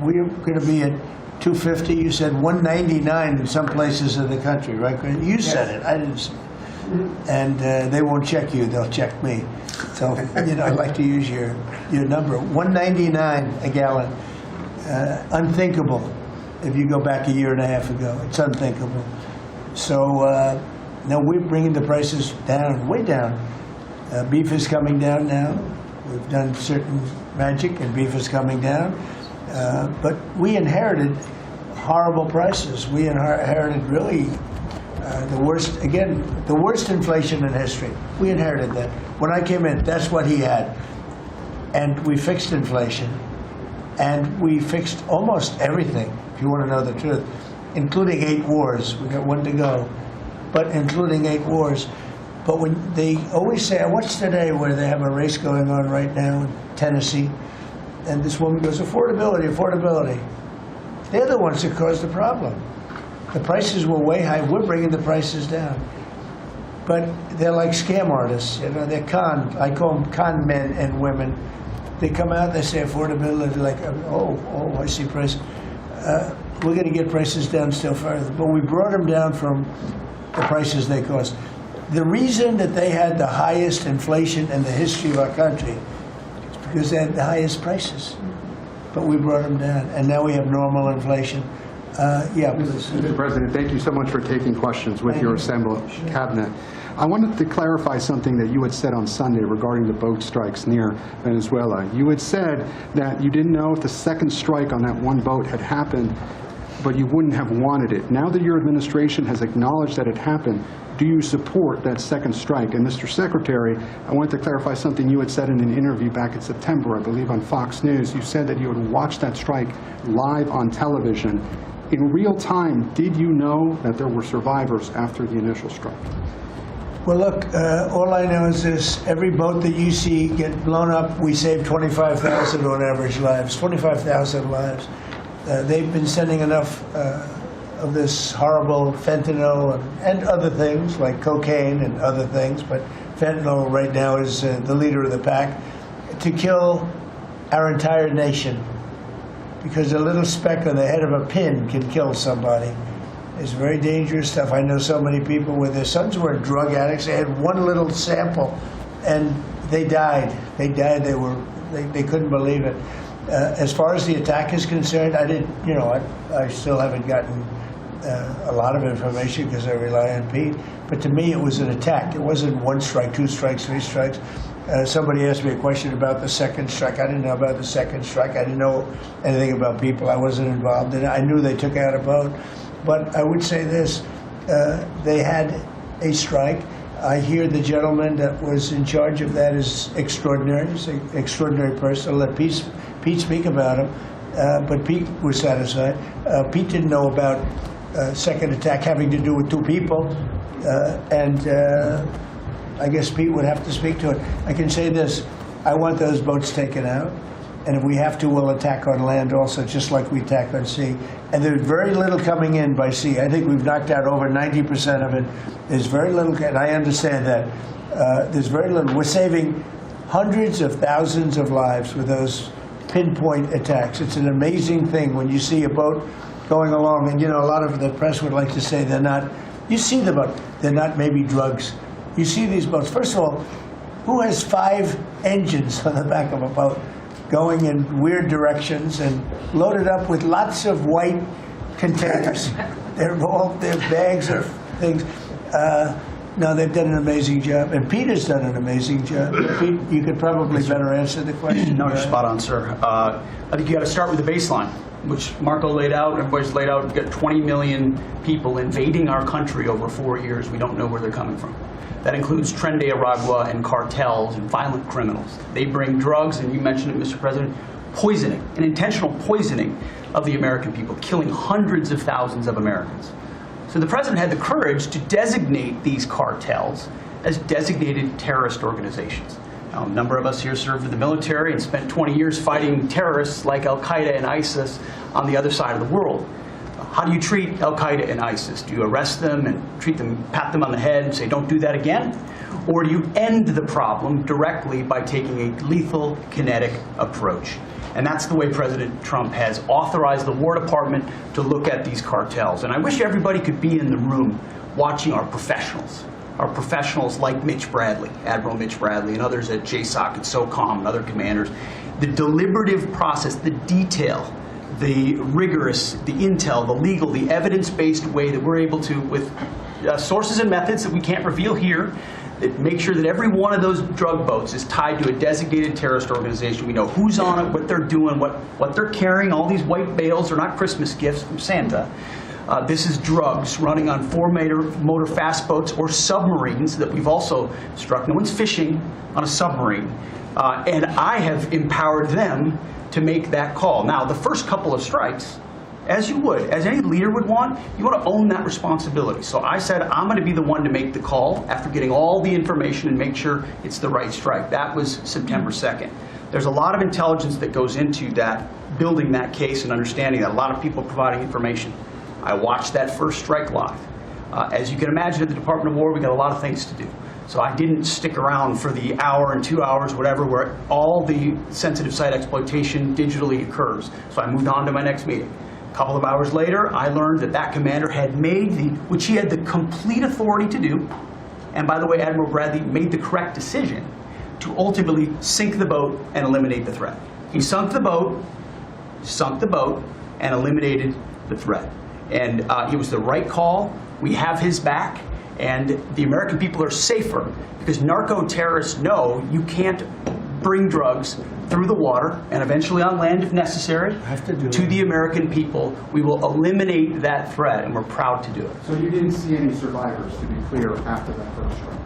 Speaker 2: We're going to be at 250. You said 199 in some places in the country, right? You said it. I didn't say it. And they won't check you. They'll check me. So I'd like to use your number. 199 a gallon. Unthinkable if you go back a year and a half ago. It's unthinkable. So now we're bringing the prices down, way down. Beef is coming down now. We've done certain magic, and beef is coming down. But we inherited horrible prices. We inherited really the worst inflation in history. We inherited that. When I came in, that's what he had. And we fixed inflation. And we fixed almost everything, if you want to know the truth, including 8 wars. We got 1 to go. But including 8 wars, But when they always say, I watched today where they have a race going on right now in Tennessee, and this woman goes, affordability, affordability. They're the ones that caused the problem. The prices were way high. We're bringing the prices down. But they're like scam artists. You know, they're I call them con men and women. They come out, they say affordability, like, oh, I see price. We're going to get prices down still further. But we brought them down from the prices they cost. The reason that they had the highest inflation in the history of our country is because they had the highest prices. But we brought them down, and now we have normal inflation. Yeah, please.
Speaker 6: Mr. President, thank you so much for taking questions with your assembled cabinet. I wanted to clarify something that you had said on Sunday regarding the boat strikes near Venezuela. You had said that you didn't know if the second strike on that one boat had happened, but you wouldn't have wanted it. Now that your administration has acknowledged that it happened, do you support that second strike? And Mr. Secretary, I wanted to clarify something you had said in an interview back in September, I believe on Fox News. You said that you would watch that strike live on television. In real time, did you know that there were survivors after the initial strike?
Speaker 2: Well, look, all I know is this. Every boat that you see get blown up, we save 25,000 on average lives, 25,000 lives. They've been sending enough of this horrible fentanyl and other things like cocaine and other things, but fentanyl right now is the leader of the pack, to kill our entire nation. Because a little speck on the head of a pin can kill somebody. It's very dangerous stuff. I know so many people where their sons were drug addicts. They had one little sample, and they died. They died. They couldn't believe it. As far as the attack is concerned, I still haven't gotten a lot of information because I rely on Pete. But to me, it was an attack. It wasn't one strike, two strikes, three strikes. Somebody asked me a question about the second strike. I didn't know about the second strike. I didn't know anything about people. I wasn't involved in it. I knew they took out a boat. But I would say this, they had a strike. I hear the gentleman that was in charge of that is extraordinary. He's an extraordinary person. I'll let Pete speak about him. But Pete was satisfied. Pete didn't know about second attack having to do with two people. I guess Pete would have to speak to it. I can say this, I want those boats taken out. And if we have to, we'll attack on land also, just like we attack on sea. And there's very little coming in by sea. I think we've knocked out over 90% of it. There's very little, and I understand that. There's very little. We're saving hundreds of thousands of lives with those pinpoint attacks. It's an amazing thing when you see a boat going along, and a lot of the press would like to say they're not. You see the boat, they're not maybe drugs. You see these boats. First of all, who has 5 engines on the back of a boat going in weird directions and loaded up with lots of white containers? They're bags of things. No, they've done an amazing job, and Pete has done an amazing job. Pete, you could probably better answer the question.
Speaker 4: No, you're spot on, sir. I think you got to start with the baseline, which Marco laid out, everybody's laid out. We've got 20 million people invading our country over 4 years. We don't know where they're coming from. That includes Tren de Aragua and cartels and violent criminals. They bring drugs, and you mentioned it, Mr. President, poisoning, an intentional poisoning of the American people, killing hundreds of thousands of Americans. So the President had the courage to designate these cartels as designated terrorist organizations. Now, a number of us here served in the military and spent 20 years fighting terrorists like Al-Qaeda and ISIS on the other side of the world. How do you treat Al-Qaeda and ISIS? Do you arrest them and treat them, pat them on the head and say, don't do that again? Or do you end the problem directly by taking a lethal, kinetic approach? And that's the way President Trump has authorized the War Department to look at these cartels. And I wish everybody could be in the room watching our professionals like Mitch Bradley, Admiral Mitch Bradley, and others at JSOC and SOCOM and other commanders. The deliberative process, the detail, the rigorous, the intel, the legal, the evidence-based way that we're able to, with sources and methods that we can't reveal here, that make sure that every one of those drug boats is tied to a designated terrorist organization. We know who's on it, what they're doing, what they're carrying. All these white bales are not Christmas gifts from Santa. This is drugs running on 4-motor fast boats or submarines that we've also struck. No one's fishing on a submarine. And I have empowered them to make that call. Now, the first couple of strikes as you would, as any leader would want, you want to own that responsibility. So I said, I'm going to be the one to make the call after getting all the information and make sure it's the right strike. That was September 2nd. There's a lot of intelligence that goes into that, building that case and understanding that, a lot of people providing information. I watched that first strike live. As you can imagine, at the Department of War, we got a lot of things to do. So I didn't stick around for the hour and 2 hours, whatever, where all the sensitive site exploitation digitally occurs. So I moved on to my next meeting. A couple of hours later, I learned that that commander had made which he had the complete authority to do, and by the way, Admiral Bradley made the correct decision to ultimately sink the boat and eliminate the threat. He sunk the boat, and eliminated the threat. And it was the right call. We have his back, and the American people are safer because narco-terrorists know you can't bring drugs through the water and eventually on land if necessary to the American people. We will eliminate that threat, and we're proud to do it.
Speaker 6: So you didn't see any survivors, to be clear, after that first strike?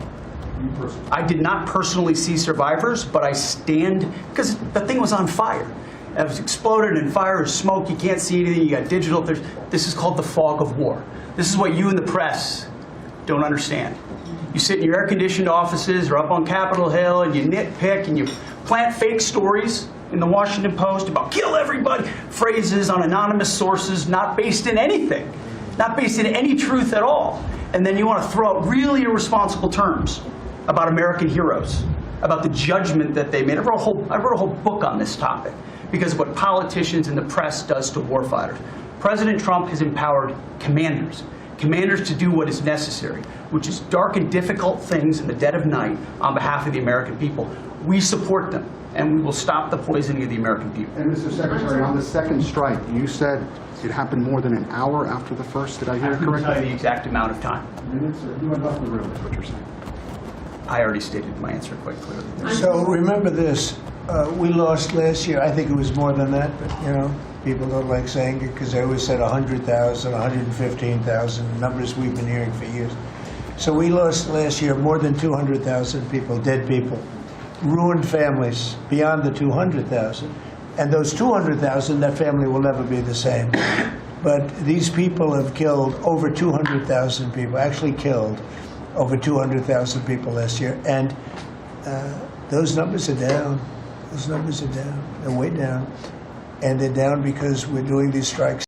Speaker 6: You personally?
Speaker 4: I did not personally see survivors, but I stand, because the thing was on fire. It was exploded and fire and smoke. You can't see anything. You got digital. This is called the fog of war. This is what you in the press don't understand. You sit in your air-conditioned offices or up on Capitol Hill and you nitpick and you plant fake stories in the Washington Post about kill everybody, phrases on anonymous sources not based in anything, not based in any truth at all. And then you want to throw out really irresponsible terms about American heroes, about the judgment that they made. I wrote a whole book on this topic because of what politicians and the press does to warfighters. President Trump has empowered commanders to do what is necessary, which is dark and difficult things in the dead of night on behalf of the American people. We support them, and we will stop the poisoning of the American people.
Speaker 6: And Mr. Secretary, on the second strike, you said it happened more than an hour after the first. Did I hear it correctly?
Speaker 4: I couldn't tell you the exact amount of time.
Speaker 6: Minutes, or you had left the room, is what you're saying.
Speaker 4: I already stated my answer quite clearly.
Speaker 2: So remember this, we lost last year, I think it was more than that, but people don't like saying it because they always said 100,000, 115,000, numbers we've been hearing for years. So we lost last year more than 200,000 people, dead people, ruined families beyond the 200,000. And those 200,000, that family will never be the same. But these people have killed over 200,000 people, actually killed over 200,000 people last year. And those numbers are down. Those numbers are down. They're way down. And they're down because we're doing these strikes